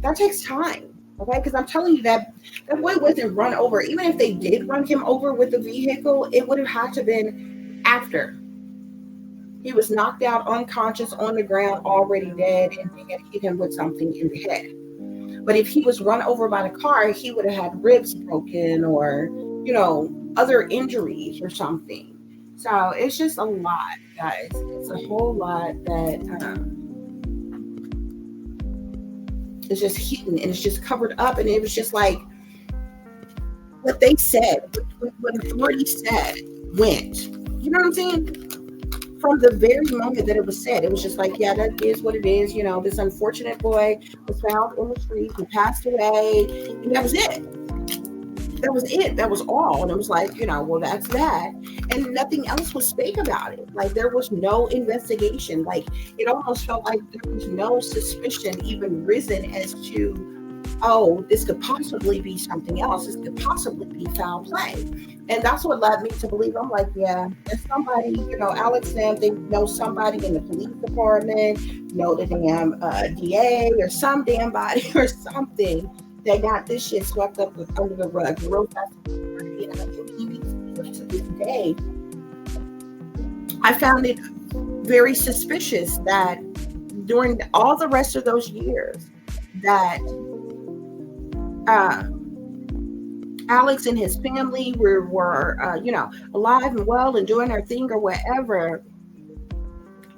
that takes time. Okay, because I'm telling you that boy wasn't run over. Even if they did run him over with the vehicle, it would have had to been after he was knocked out, unconscious on the ground, already dead, and they had hit him with something in the head. But if he was run over by the car, he would have had ribs broken or, other injuries or something. So it's just a lot, guys. It's a whole lot that is just hidden and it's just covered up. And it was just like what they said, what authority said went. You know what I'm saying? From the very moment that it was said, it was just like, yeah, that is what it is. This unfortunate boy was found in the street, he passed away, and that was it. That was it. That was all. And it was like, well, that's that. And nothing else was spoke about it. Like, there was no investigation. Like, it almost felt like there was no suspicion even risen as to, oh, this could possibly be something else. This could possibly be foul play. And that's what led me to believe, I'm like, yeah, there's somebody, Alex Sam, they know somebody in the police department, the damn DA or some damn body or something that got this shit swept up under the rug real fast. To this day, I found it very suspicious that during all the rest of those years that Alex and his family were alive and well and doing their thing or whatever,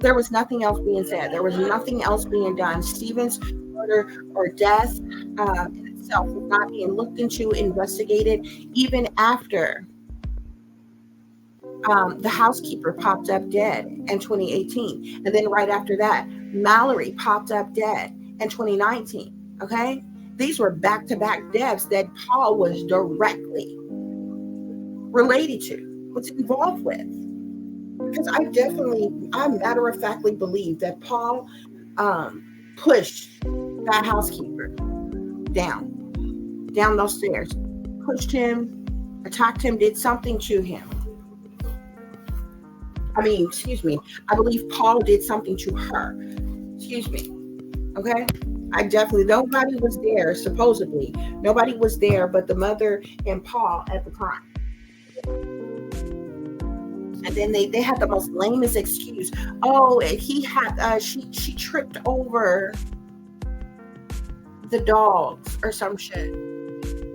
there was nothing else being said. There was nothing else being done. Stephen's murder or death in itself was not being looked into, investigated, even after the housekeeper popped up dead in 2018. And then right after that, Mallory popped up dead in 2019. Okay? These were back-to-back deaths that Paul was directly related to, was involved with. Because I matter-of-factly believe that Paul pushed that housekeeper down those stairs, pushed him, attacked him, did something to him. I believe Paul did something to her. Okay? Nobody was there, supposedly. Nobody was there but the mother and Paul at the time. And then they had the most lamest excuse. Oh, he had, she tripped over the dogs or some shit.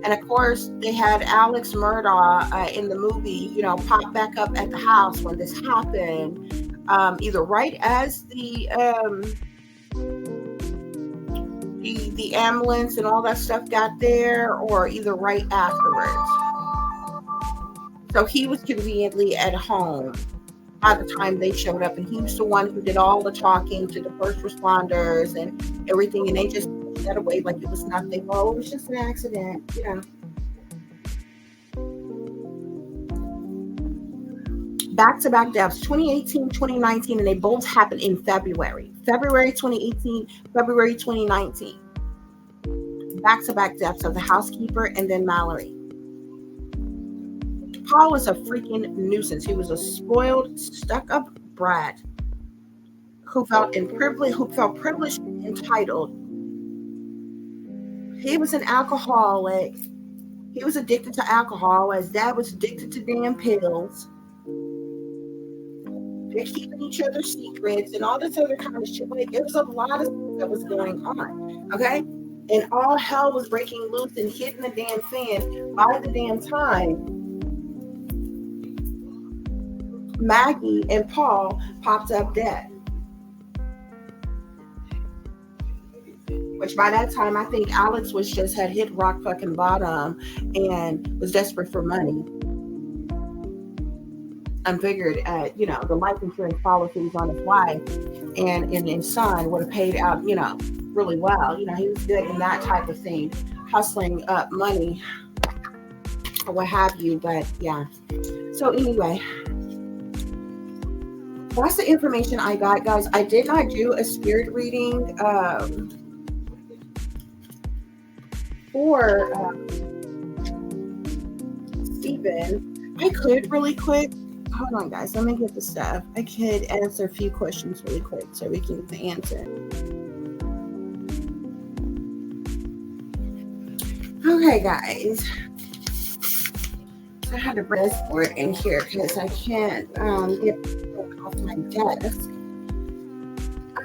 And of course, they had Alex Murdaugh in the movie, pop back up at the house when this happened, either right as the ambulance and all that stuff got there, or either right afterwards. So he was conveniently at home by the time they showed up, and he was the one who did all the talking to the first responders and everything, and they just pushed that away like it was nothing. Oh, it was just an accident, Back-to-back deaths, 2018, 2019, and they both happened in February 2018, February 2019. Back-to-back deaths of the housekeeper and then Mallory. Paul was a freaking nuisance. He was a spoiled, stuck-up brat who felt privileged and entitled. He was an alcoholic. He was addicted to alcohol. His dad was addicted to damn pills. They're keeping each other's secrets and all this other kind of shit. Like, it was a lot of stuff that was going on. Okay? And all hell was breaking loose and hitting the damn fan by the damn time Maggie and Paul popped up dead. Which by that time, I think Alex had hit rock fucking bottom and was desperate for money. And figured, the life insurance policies on his wife and his son would have paid out, really well. He was good in that type of thing, hustling up money or what have you. But yeah. So anyway, that's the information I got, guys. I did not do a spirit reading. for Stephen, I could really quick. Hold on, guys. Let me get the stuff. I could answer a few questions really quick so we can get the answer. Okay, guys. I had to bring this board in here because I can't get it off my desk.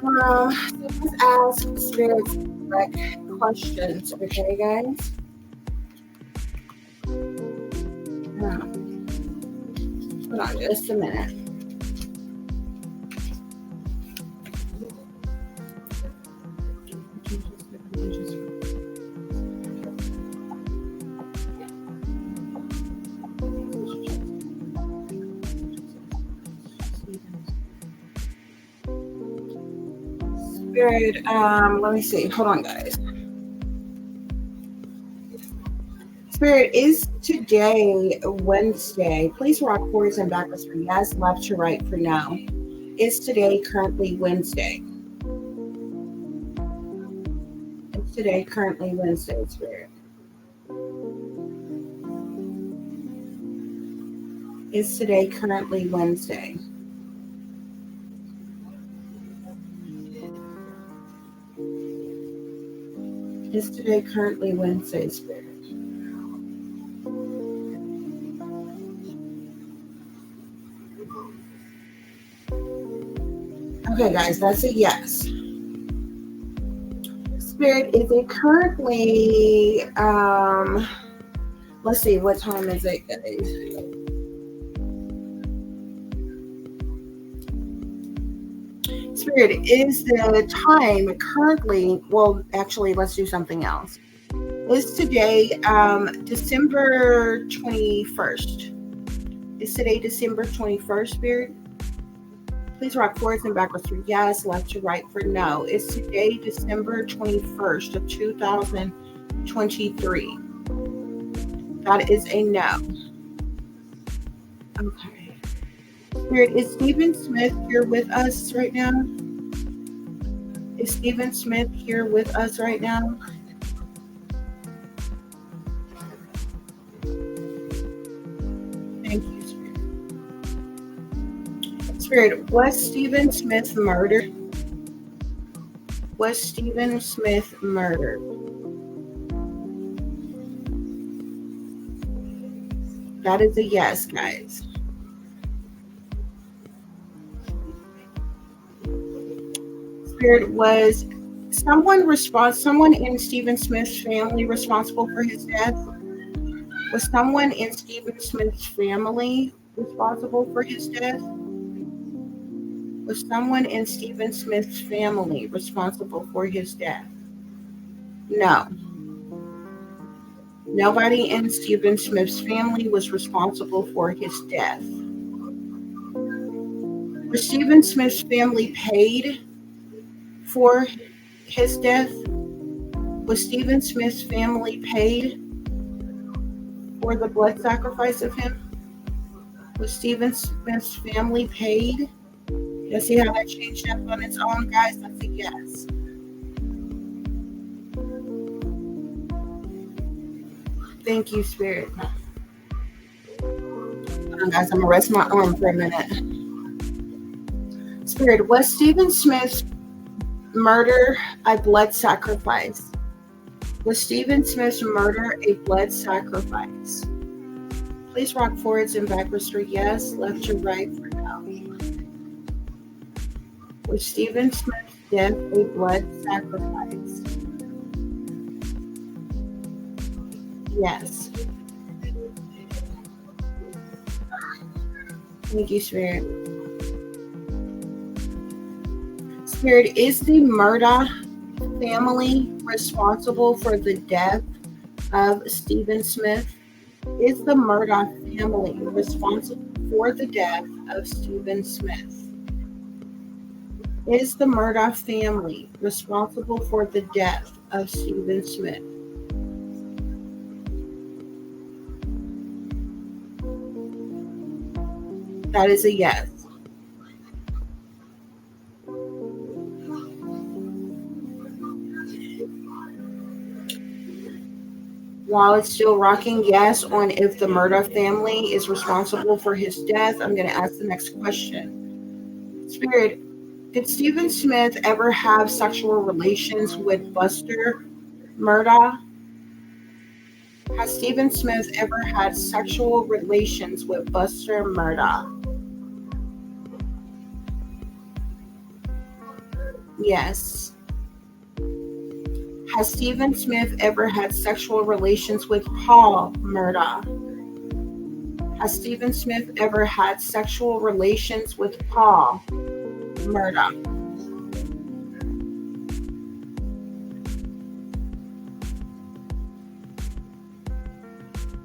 So let's ask spirits direct questions, okay, guys? Hold on just a minute. Spirit, let me see. Hold on, guys. Spirit, is today Wednesday? Please rock forwards and backwards for yes, left to right for no. Is today currently Wednesday? Is today currently Wednesday, Spirit? Is today currently Wednesday? Is today currently Wednesday, Spirit? Okay, guys, that's a yes. Spirit, is it currently, let's see, what time is it, guys? Spirit, is the time currently, well, actually, let's do something else. Is today December 21st? Is today December 21st, Spirit? Please rock forwards and backwards for yes, left to right for no. Is today December 21st of 2023? That is a no. Okay. Spirit, is Stephen Smith here with us right now? Is Stephen Smith here with us right now? Thank you, Spirit. Spirit, was Stephen Smith murdered? Was Stephen Smith murdered? That is a yes, guys. Spirit, was someone in Stephen Smith's family responsible for his death? Was someone in Stephen Smith's family responsible for his death? Was someone in Stephen Smith's family responsible for his death? No. Nobody in Stephen Smith's family was responsible for his death. Was Stephen Smith's family paid for his death? Was Stephen Smith's family paid for the blood sacrifice of him? Was Stephen Smith's family paid? You see how that changed up on its own, guys? That's a yes. Thank you, Spirit. Hold on, guys, I'm gonna rest my arm for a minute. Spirit, was Stephen Smith's murder a blood sacrifice? Was Stephen Smith's murder a blood sacrifice? Please rock forwards and backwards for yes, left to right for no. Was Stephen Smith's death a blood sacrifice? Yes. Thank you, Spirit. Spirit, is the Murdaugh family responsible for the death of Stephen Smith? Is the Murdaugh family responsible for the death of Stephen Smith? Is the Murdaugh family responsible for the death of Stephen Smith? That is a yes. While it's still rocking yes on if the Murdaugh family is responsible for his death, I'm going to ask the next question. Spirit, did Stephen Smith ever have sexual relations with Buster Murdaugh? Has Stephen Smith ever had sexual relations with Buster Murdaugh? Yes. Has Stephen Smith ever had sexual relations with Paul Murdaugh? Has Stephen Smith ever had sexual relations with Paul Murdaugh?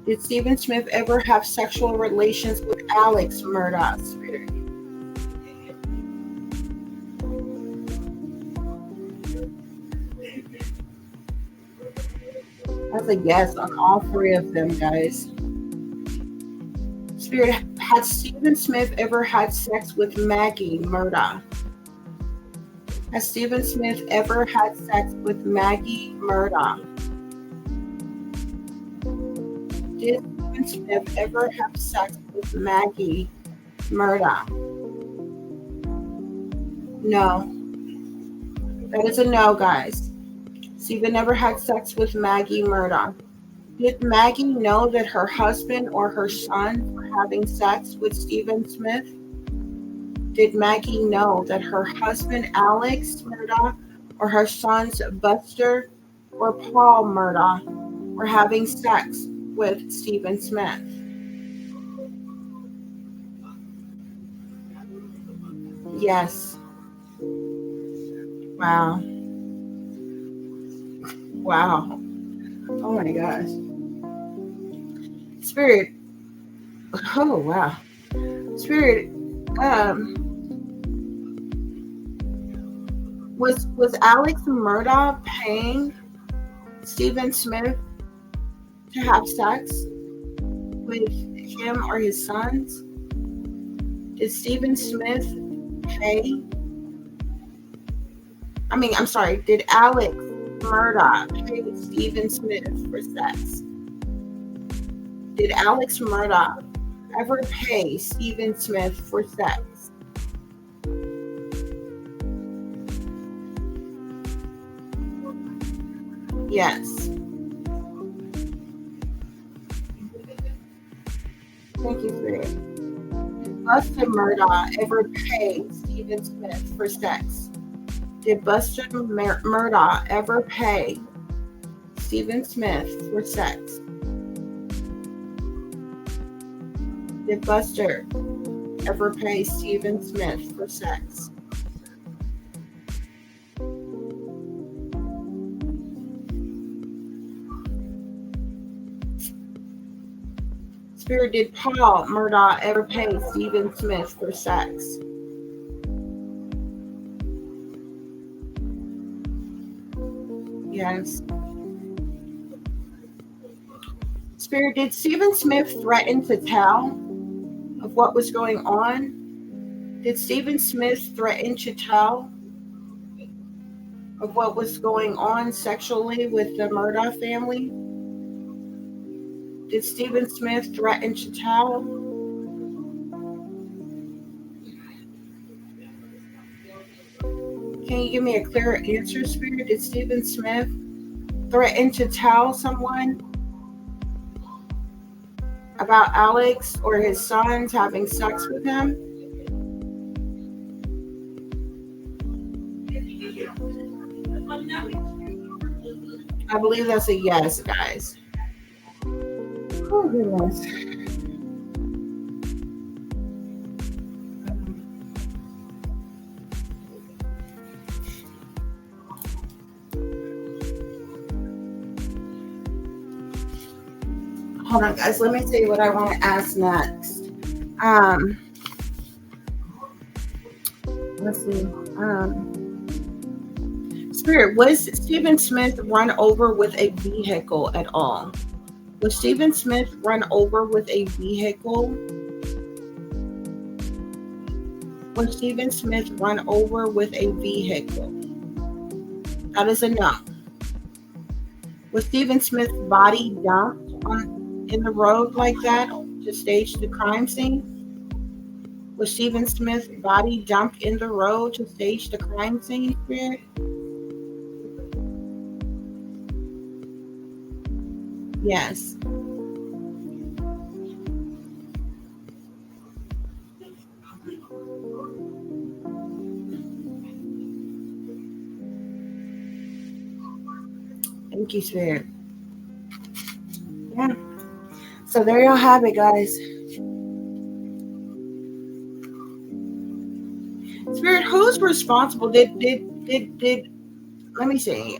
Did Stephen Smith ever have sexual relations with Alex Murdaugh? Spirit? That's a yes on all three of them, guys. Spirit, had Stephen Smith ever had sex with Maggie Murdaugh? Has Stephen Smith ever had sex with Maggie Murdaugh? Did Stephen Smith ever have sex with Maggie Murdaugh? No. That is a no, guys. Stephen never had sex with Maggie Murdaugh. Did Maggie know that her husband or her son were having sex with Stephen Smith? Did Maggie know that her husband Alex Murdaugh or her sons Buster or Paul Murdaugh were having sex with Stephen Smith? Yes. Wow. Wow. Oh my gosh. Spirit. Oh wow. Spirit. Was Alex Murdaugh paying Stephen Smith to have sex with him or his sons? Did Stephen Smith pay? Did Alex Murdaugh pay Stephen Smith for sex? Did Alex Murdaugh ever pay Stephen Smith for sex? Yes. Thank you, Spirit. Did Buster Murdaugh ever pay Stephen Smith for sex? Did Buster Murdaugh ever pay Stephen Smith for sex? Did Buster ever pay Stephen Smith for sex? Spirit, did Paul Murdaugh ever pay Stephen Smith for sex? Yes. Spirit, did Stephen Smith threaten to tell of what was going on? Did Stephen Smith threaten to tell of what was going on sexually with the Murdaugh family? Did Stephen Smith threaten to tell? Can you give me a clearer answer, Spirit? Did Stephen Smith threaten to tell someone about Alex or his sons having sex with him? I believe that's a yes, guys. Oh, goodness. Hold on, guys. Let me see what I want to ask next. Let's see. Spirit, was Stephen Smith run over with a vehicle at all? Was Stephen Smith run over with a vehicle? Was Stephen Smith run over with a vehicle? That is a no. Was Stephen Smith's body dumped in the road like that to stage the crime scene? Was Stephen Smith's body dumped in the road to stage the crime scene, Spirit? Yes. Thank you, Spirit. Yeah. So there y'all have it, guys. Spirit, who's responsible? Did let me see.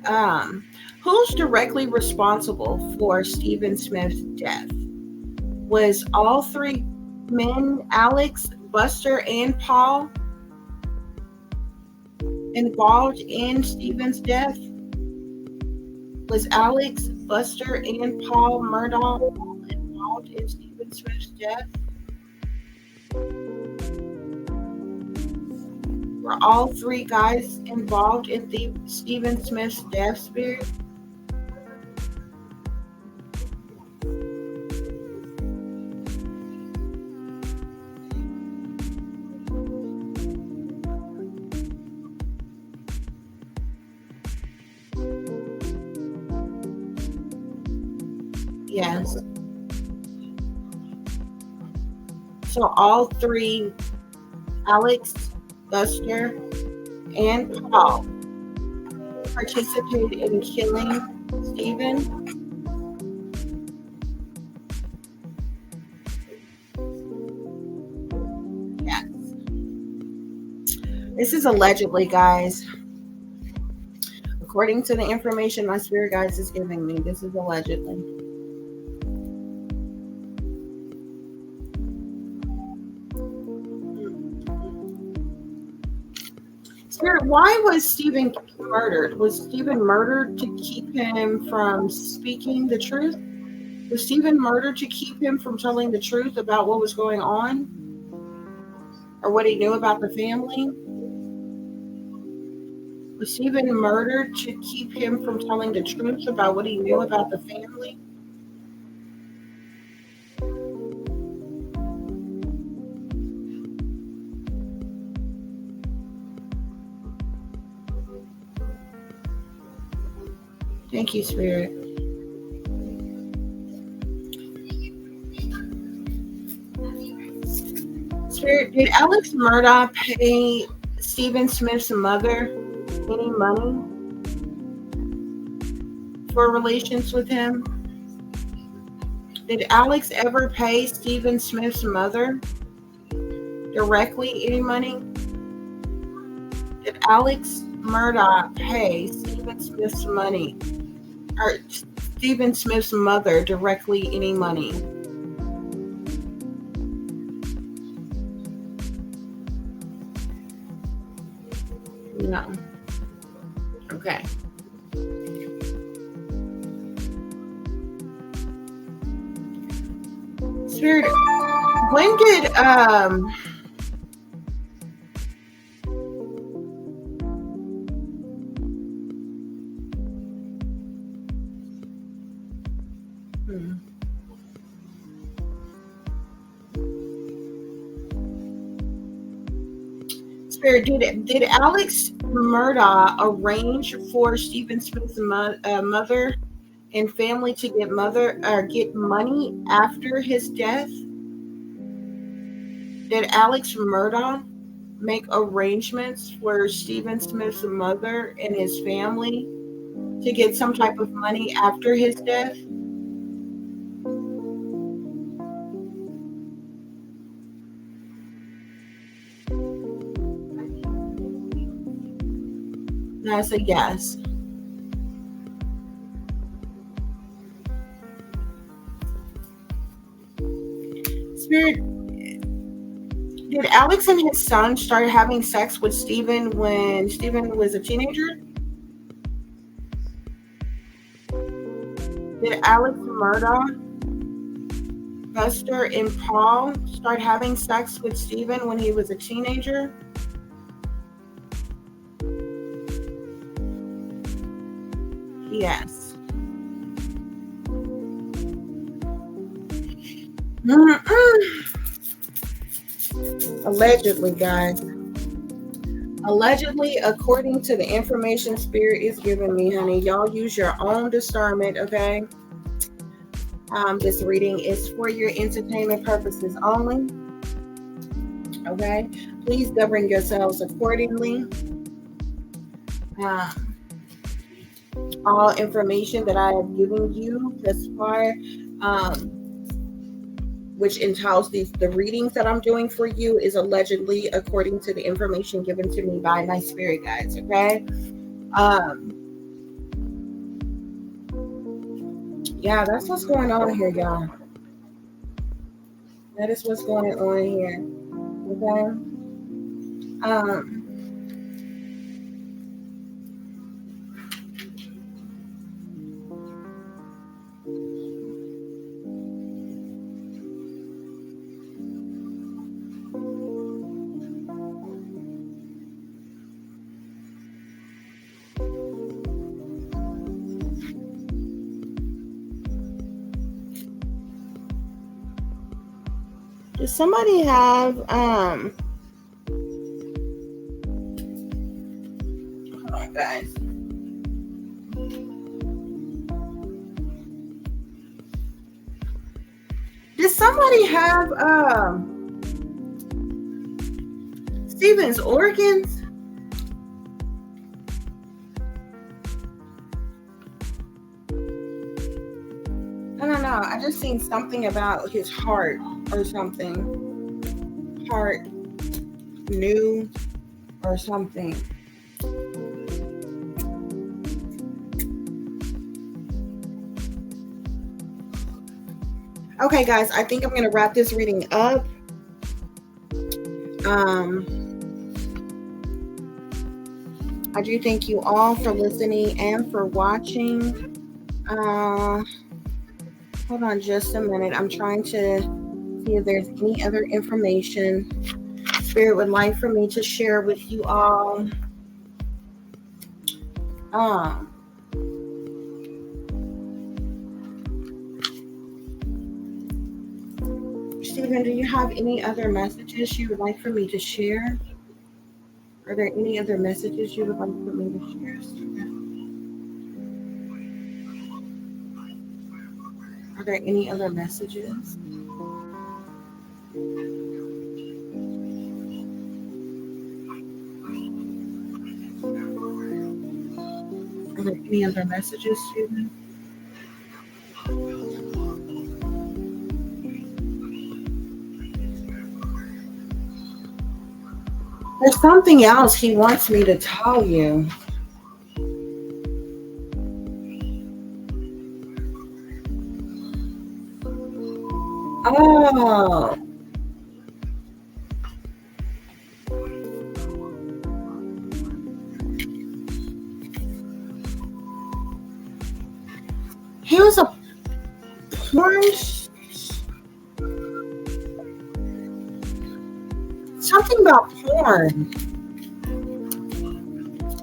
Who's directly responsible for Stephen Smith's death? Was all three men, Alex, Buster, and Paul, involved in Stephen's death? Was Alex, Buster, and Paul Murdaugh involved in Stephen Smith's death? Were all three guys involved in Stephen Smith's death, Spirit? Yes. So all three, Alex, Buster, and Paul, participated in killing Stephen? Yes. This is allegedly, guys. According to the information my spirit guides is giving me, this is allegedly. Spirit, why was Stephen murdered? Was Stephen murdered to keep him from speaking the truth? Was Stephen murdered to keep him from telling the truth about what was going on? Or what he knew about the family? Was Stephen murdered to keep him from telling the truth about what he knew about the family? Thank you, Spirit. Spirit, did Alex Murdaugh pay Stephen Smith's mother any money for relations with him? Did Alex ever pay Stephen Smith's mother directly any money? Did Alex Murdaugh pay Stephen Smith's money, or Stephen Smith's mother directly any money? No. Okay. Spirit, when did Spirit, did Alex Murdaugh arrange for Stephen Smith's mother and family to get money after his death? Did Alex Murdaugh make arrangements for Stephen Smith's mother and his family to get some type of money after his death? That's a yes. Spirit, did Alex and his son start having sex with Stephen when Stephen was a teenager? Did Alex Murdaugh, Buster, and Paul start having sex with Stephen when he was a teenager? Yes. Allegedly, guys. Allegedly, according to the information Spirit is giving me, honey. Y'all use your own discernment, okay? This reading is for your entertainment purposes only. Okay? Please govern yourselves accordingly. All information that I have given you thus far, which entails the readings that I'm doing for you, is allegedly according to the information given to me by my spirit guides. Okay. Yeah, that's what's going on here, y'all. That is what's going on here. Okay. Does somebody have hold on, guys. Does somebody have Stephen's organs? I don't know. I just seen something about his heart or something. Heart new or something. Okay, guys, I think I'm going to wrap this reading up. I do thank you all for listening and for watching. Hold on just a minute. I'm trying to see if there's any other information Spirit would like for me to share with you all. Stephen, do you have any other messages you would like for me to share? Are there any other messages you would like for me to share, Stephen? Are there any other messages? Are there any other messages, Stephen? There's something else he wants me to tell you. Oh. He was a porn. Something about porn.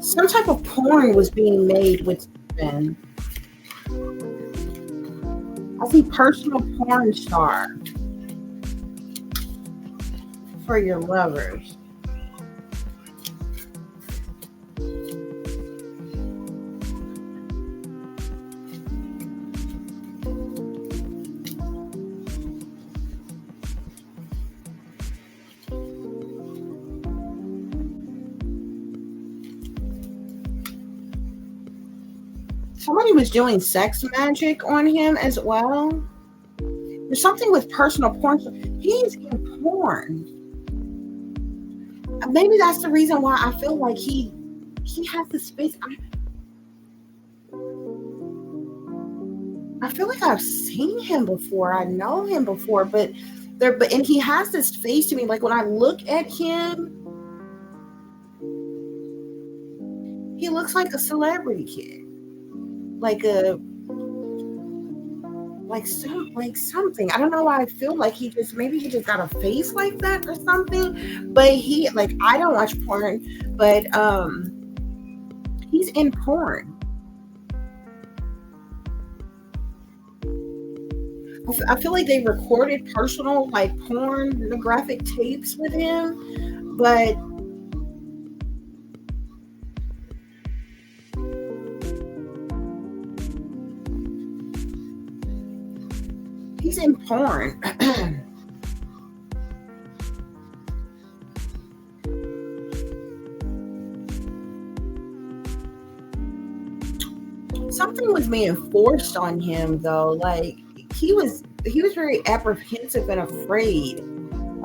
Some type of porn was being made with Stephen. I see personal porn star for your lovers. Somebody was doing sex magic on him as well. There's something with personal porn. He's in porn. Maybe that's the reason why I feel like he has the space. I feel like I've seen him before. I know him before, but he has this face to me. Like when I look at him, he looks like a celebrity kid. Like something. I don't know why I feel like he just got a face like that or something. But I don't watch porn, but he's in porn. I feel like they recorded personal, like, pornographic tapes with him, but he's in porn. Something was being forced on him, though. Like, he was very apprehensive and afraid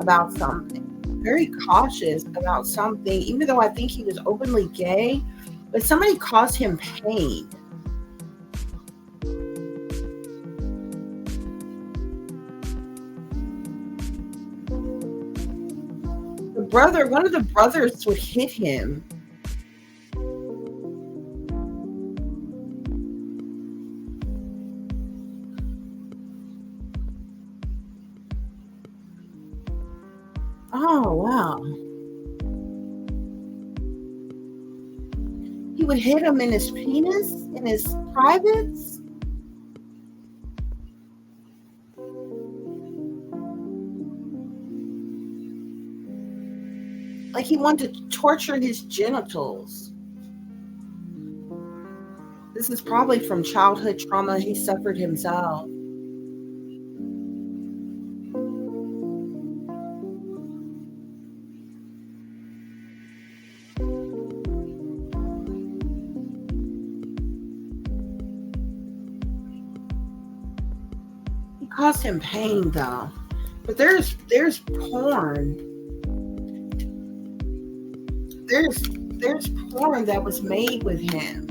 about something, very cautious about something, even though I think he was openly gay, but somebody caused him pain. One of the brothers would hit him. Oh, wow. He would hit him in his penis, in his privates. Like he wanted to torture his genitals. This is probably from childhood trauma he suffered himself. He caused him pain, though. But there's porn. There's porn that was made with him.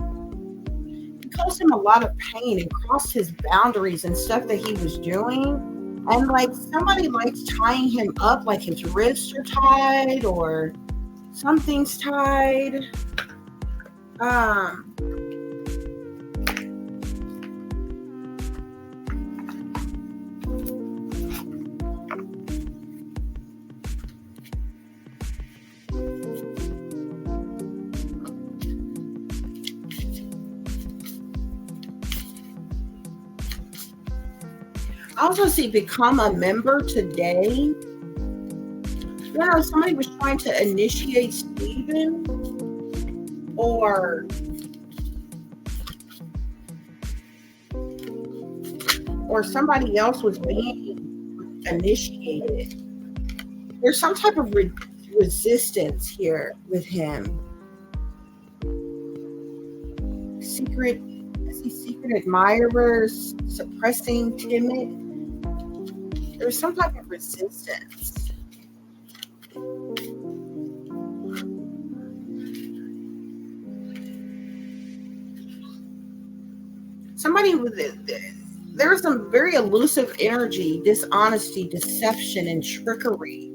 It caused him a lot of pain and crossed his boundaries and stuff that he was doing. And like somebody likes tying him up, like his wrists are tied or something's tied. I also see become a member today. You know, somebody was trying to initiate Stephen, or somebody else was being initiated. There's some type of resistance here with him. Secret admirers, suppressing, timid. There's some type of resistance. Somebody with it. There's some very elusive energy, dishonesty, deception, and trickery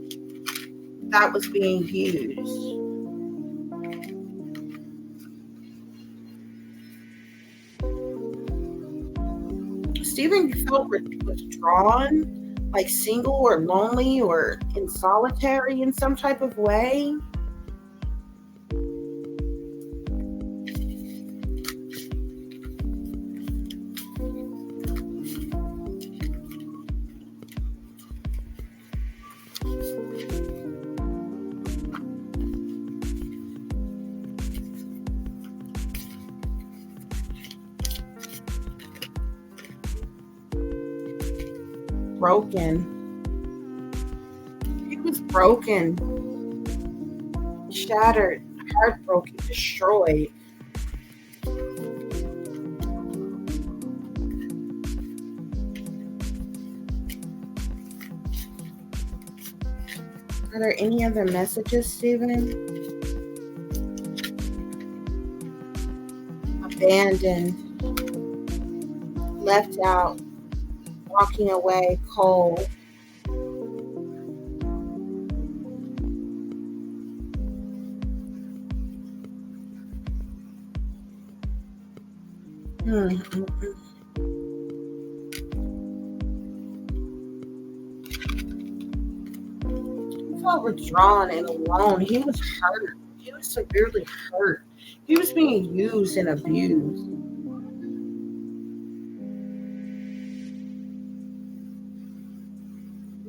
that was being used. Stephen felt withdrawn, like single or lonely or in solitary in some type of way. Broken. He was broken, shattered, heartbroken, destroyed. Are there any other messages, Stephen? Abandoned, left out, walking away, cold. He felt withdrawn and alone. He was hurt. He was severely hurt. He was being used and abused.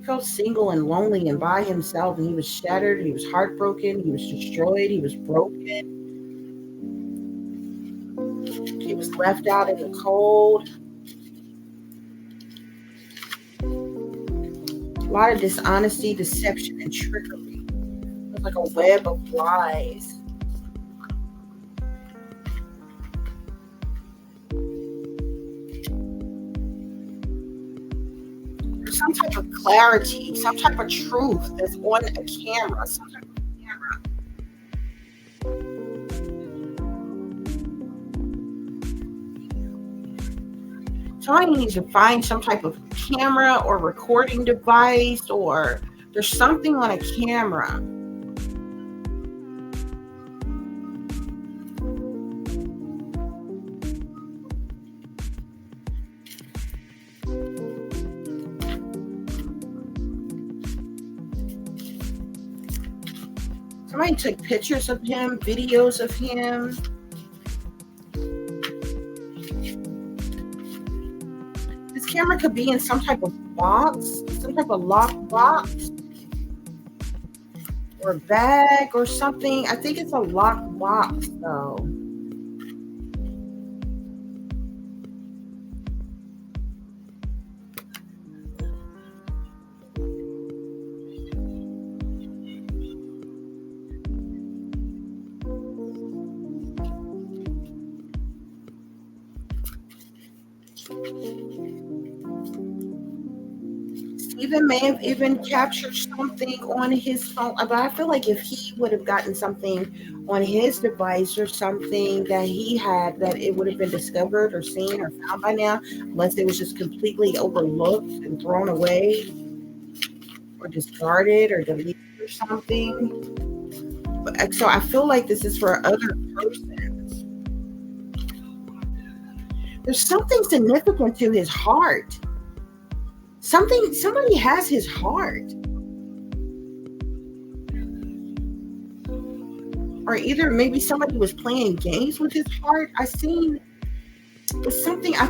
felt single and lonely and by himself, and he was shattered, he was heartbroken, he was destroyed, he was broken. He was left out in the cold. A lot of dishonesty, deception, and trickery. It was like a web of lies. There's some type of clarity, some type of truth that's on a camera, some type of camera. Somebody needs to find some type of camera or recording device, or there's something on a camera. Somebody took pictures of him, videos of him. This camera could be in some type of box, some type of locked box, or bag or something. I think it's a locked box though. Stephen may have even captured something on his phone, but I feel like if he would have gotten something on his device or something that he had, that it would have been discovered or seen or found by now, unless it was just completely overlooked and thrown away or discarded or deleted or something. So I feel like this is for other persons. There's something significant to his heart. Somebody has his heart. Or either maybe somebody was playing games with his heart. I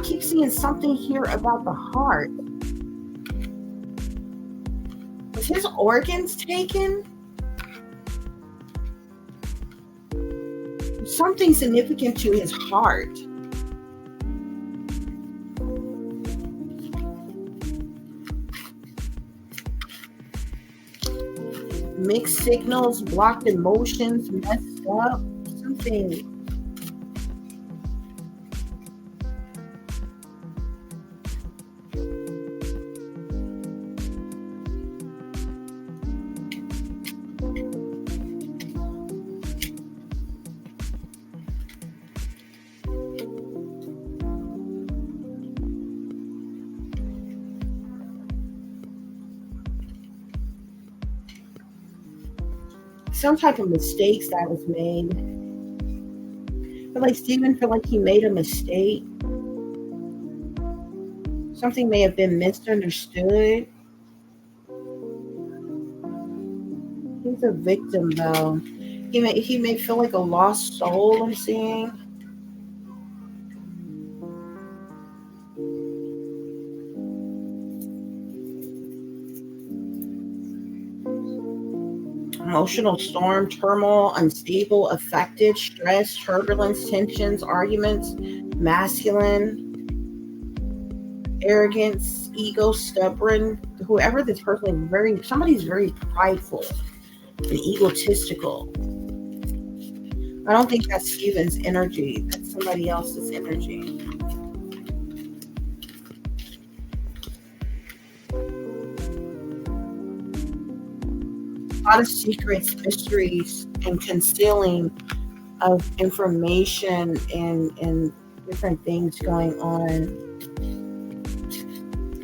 keep seeing something here about the heart. Was his organs taken? Something significant to his heart. Mixed signals, blocked emotions, messed up, something. Some type of mistakes that was made. I feel like Stephen felt like he made a mistake. Something may have been misunderstood. He's a victim though. He may feel like a lost soul, I'm seeing. Emotional storm, turmoil, unstable, affected, stress, turbulence, tensions, arguments, masculine, arrogance, ego, stubborn. Whoever this person is, somebody's very prideful and egotistical. I don't think that's Stephen's energy. That's somebody else's energy. A lot of secrets, mysteries, and concealing of information and different things going on.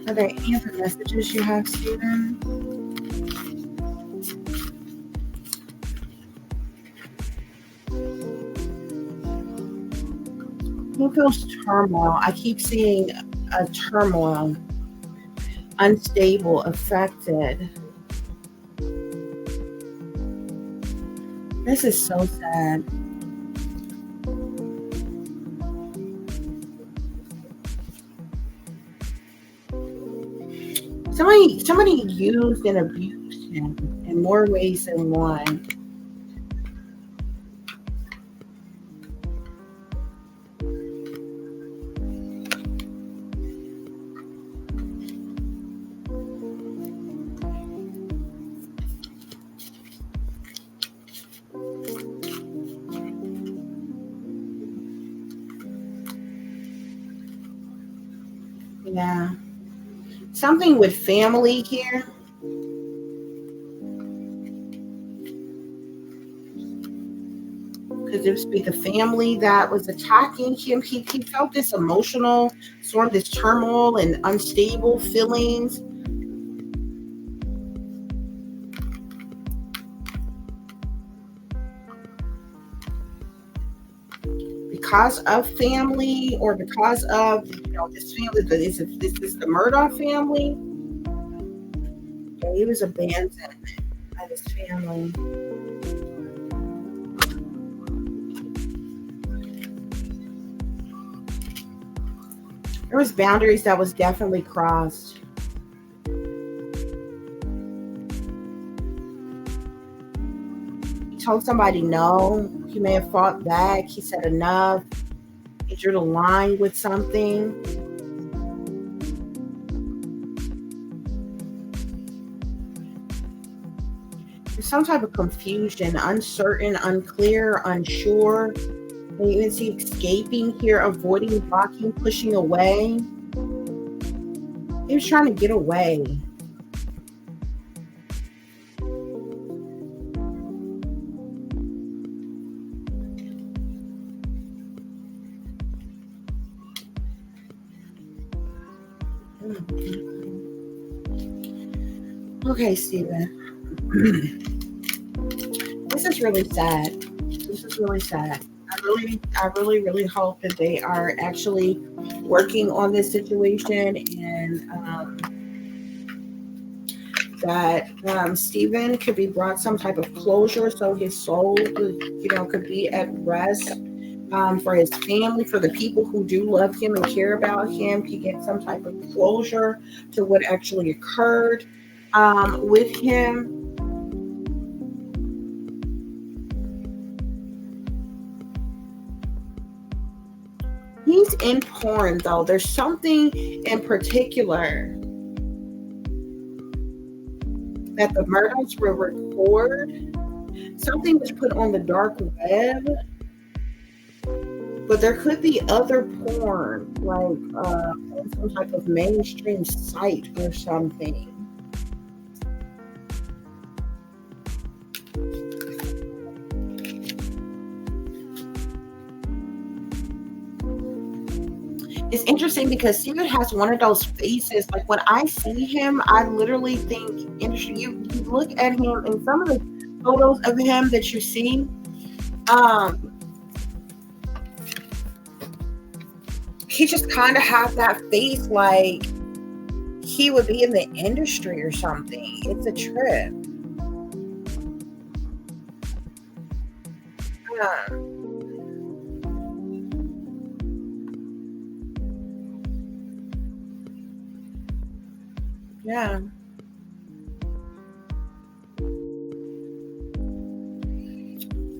Are there any other messages you have, Stephen? He feels turmoil. I keep seeing a turmoil, unstable, affected. This is so sad. Somebody used and abused him in more ways than one. Yeah. Something with family here. Because it was the family that was attacking him. He felt this emotional, sort of this turmoil and unstable feelings. Because of family, or because of, this family, this is the Murdaugh family. Yeah, he was abandoned by his family. There was boundaries that was definitely crossed. He told somebody no. He may have fought back. He said enough. He drew the line with something. There's some type of confusion, uncertain, unclear, unsure. You even see escaping here, avoiding, blocking, pushing away. He was trying to get away. Okay, Stephen. This is really sad. This is really sad. I really hope that they are actually working on this situation, and that Stephen could be brought some type of closure, so his soul could be at rest, for his family, for the people who do love him and care about him, to get some type of closure to what actually occurred with him. He's in porn, though. There's something in particular that the Murdaughs will record. Something was put on the dark web, but there could be other porn, like on some type of mainstream site or something. It's interesting because Stephen has one of those faces. Like when I see him, I literally think, you look at him in some of the photos of him that you see, he just kind of has that face like he would be in the industry or something. It's a trip. Yeah.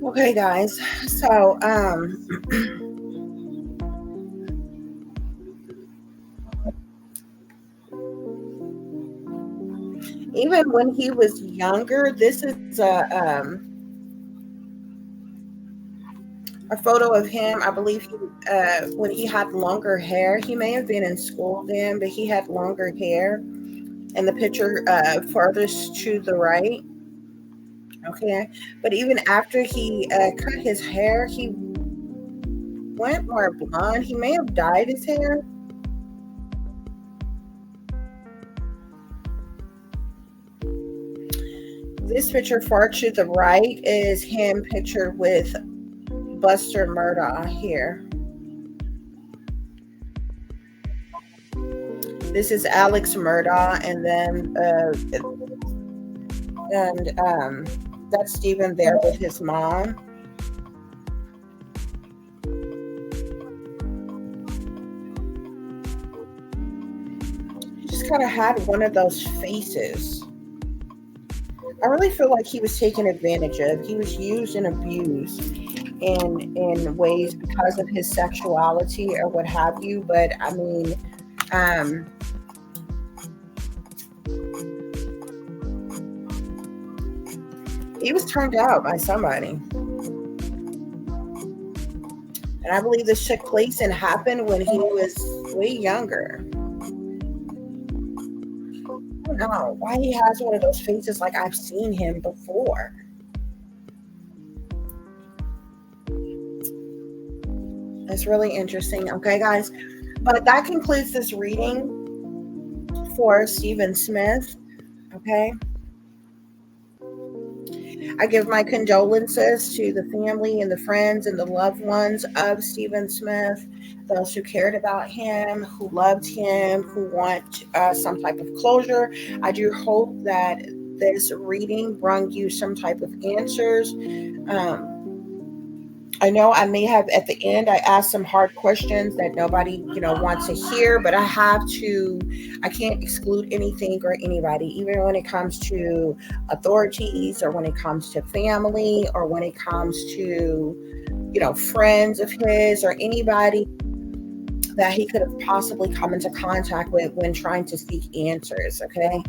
Okay, guys. So, even when he was younger, this is a photo of him. I believe when he had longer hair. He may have been in school then, but he had longer hair. And the picture farthest to the right. Okay. But even after he cut his hair, he went more blonde. He may have dyed his hair. This picture far to the right is him pictured with Buster Murdaugh here. This is Alex Murdaugh, and then that's Stephen there with his mom. Just just kind of had one of those faces. I really feel like he was taken advantage of. He was used and abused in ways because of his sexuality or what have you. But I mean, he was turned out by somebody. And I believe this took place and happened when he was way younger. I don't know why he has one of those faces like I've seen him before. It's really interesting. Okay, guys. But that concludes this reading for Stephen Smith. Okay. I give my condolences to the family and the friends and the loved ones of Stephen Smith, those who cared about him, who loved him, who want some type of closure. I do hope that this reading brought you some type of answers. I know I may have at the end, I asked some hard questions that nobody, wants to hear, but I can't exclude anything or anybody, even when it comes to authorities or when it comes to family or when it comes to, friends of his or anybody that he could have possibly come into contact with when trying to seek answers. Okay.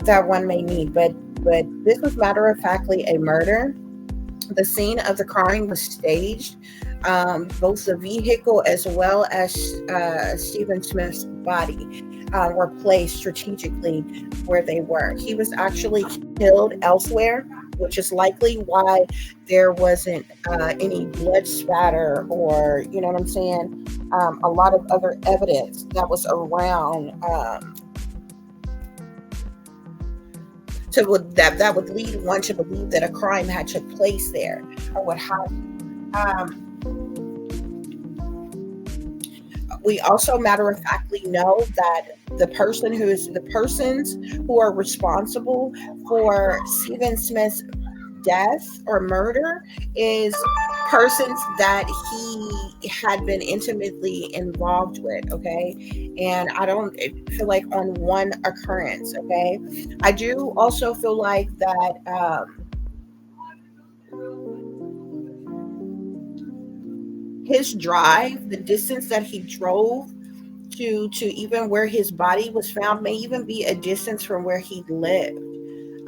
That one may need, but this was matter of factly a murder. The scene of the crime was staged. Both the vehicle as well as Stephen Smith's body were placed strategically where they were. He was actually killed elsewhere, which is likely why there wasn't any blood spatter or, you know what I'm saying, a lot of other evidence that was around that would lead one to believe that a crime had took place there or what have you. We also matter of factly know that the persons who are responsible for Stephen Smith's death or murder is persons that he had been intimately involved with. Okay. And I don't feel like on one occurrence. Okay. I do also feel like that his drive, the distance that he drove to even where his body was found may even be a distance from where he lived.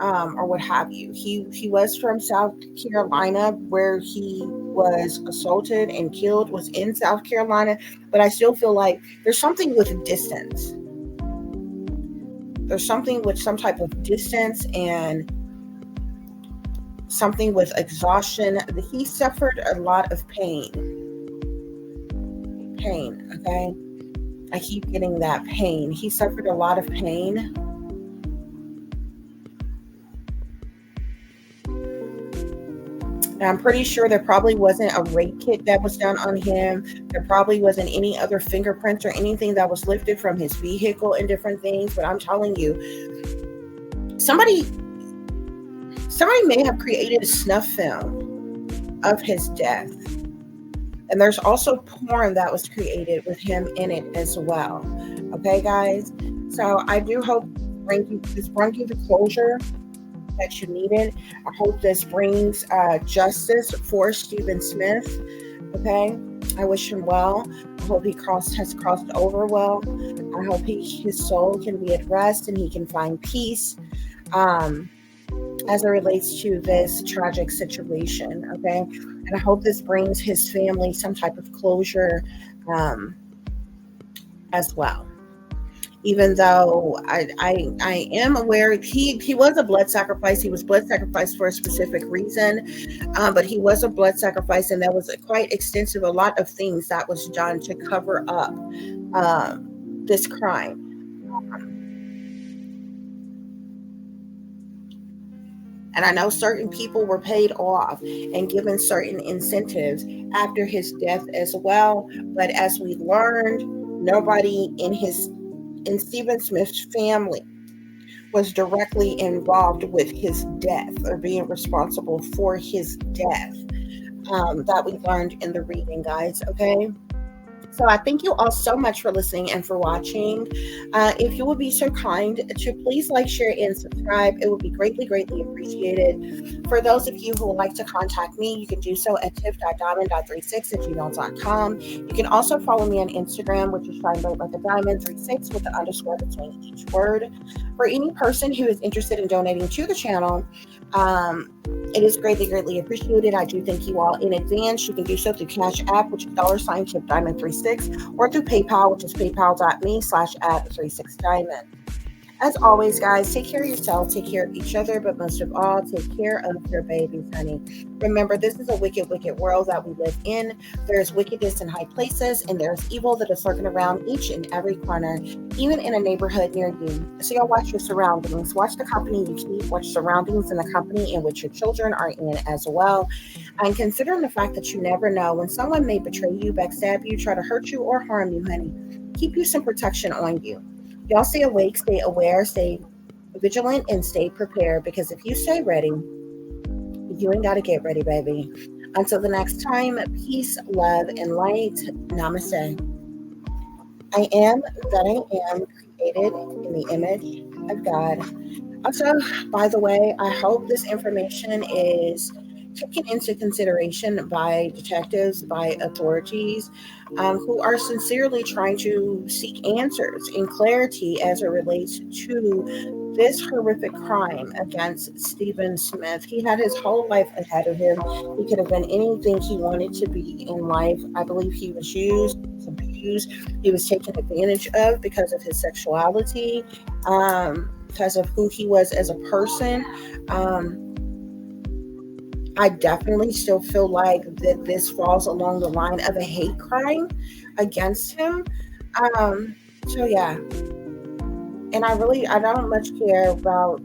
Or what have you. He was from South Carolina, where he was assaulted and killed was in South Carolina, but I still feel like there's something with distance. There's something with some type of distance and something with exhaustion. He suffered a lot of pain, okay? I keep getting that pain. He suffered a lot of pain. And I'm pretty sure there probably wasn't a rape kit that was done on him. There probably wasn't any other fingerprints or anything that was lifted from his vehicle and different things. But I'm telling you, somebody may have created a snuff film of his death. And there's also porn that was created with him in it as well. Okay, guys? So I do hope this brings you the closure that you needed. I hope this brings justice for Stephen Smith. Okay, I wish him well. I hope he has crossed over well. I hope his soul can be at rest and he can find peace as it relates to this tragic situation. Okay, and I hope this brings his family some type of closure as well. Even though I am aware he was a blood sacrifice. He was blood sacrificed for a specific reason, but he was a blood sacrifice, and that was quite extensive. A lot of things that was done to cover up this crime. And I know certain people were paid off and given certain incentives after his death as well. But as we learned, nobody in Stephen Smith's family was directly involved with his death or being responsible for his death. That we learned in the reading, guys. Okay. So I thank you all so much for listening and for watching. If you would be so kind to please like, share, and subscribe, it would be greatly, greatly appreciated. For those of you who would like to contact me, you can do so at tiff.diamond.36@gmail.com. You can also follow me on Instagram, which is shinelightlikeadiamond36 with an underscore between each word. For any person who is interested in donating to the channel, it is greatly, greatly appreciated. I do thank you all in advance. You can do so through CASHAPP, which is $TiffDiamond36, or through PayPal, which is paypal.me/@36diamond. As always, guys, take care of yourself, take care of each other, but most of all, take care of your babies, honey. Remember, this is a wicked, wicked world that we live in. There's wickedness in high places, and there's evil that is lurking around each and every corner, even in a neighborhood near you. So y'all watch your surroundings. Watch the company you keep. Watch surroundings in the company in which your children are in as well. And considering the fact that you never know when someone may betray you, backstab you, try to hurt you, or harm you, honey, keep you some protection on you. Y'all stay awake, stay aware, stay vigilant, and stay prepared, because if you stay ready, you ain't got to get ready, baby. Until the next time, peace, love, and light. Namaste. I am that I am, created in the image of God. Also, by the way, I hope this information is taken into consideration by detectives, by authorities who are sincerely trying to seek answers and clarity as it relates to this horrific crime against Stephen Smith. He had his whole life ahead of him. He could have been anything he wanted to be in life. I believe he was used, abused, he was taken advantage of because of his sexuality, because of who he was as a person. I definitely still feel like that this falls along the line of a hate crime against him. So yeah. And I don't much care about,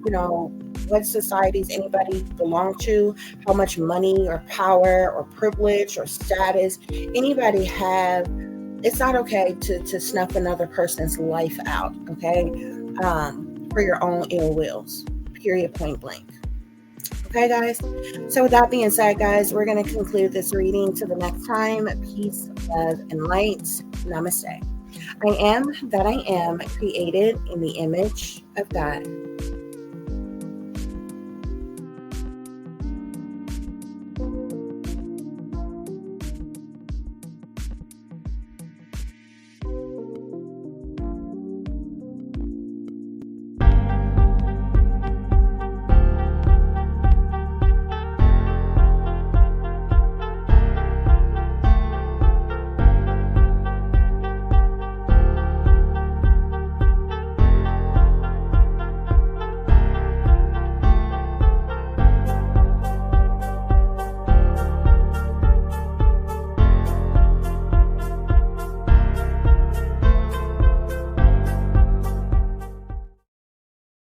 what societies anybody belong to, how much money or power or privilege or status anybody have. It's not okay to snuff another person's life out, okay? For your own ill wills, period, point blank. Okay, guys? So with that being said, guys, we're going to conclude this reading. Till the next time, peace, love, and light. Namaste. I am that I am, created in the image of God.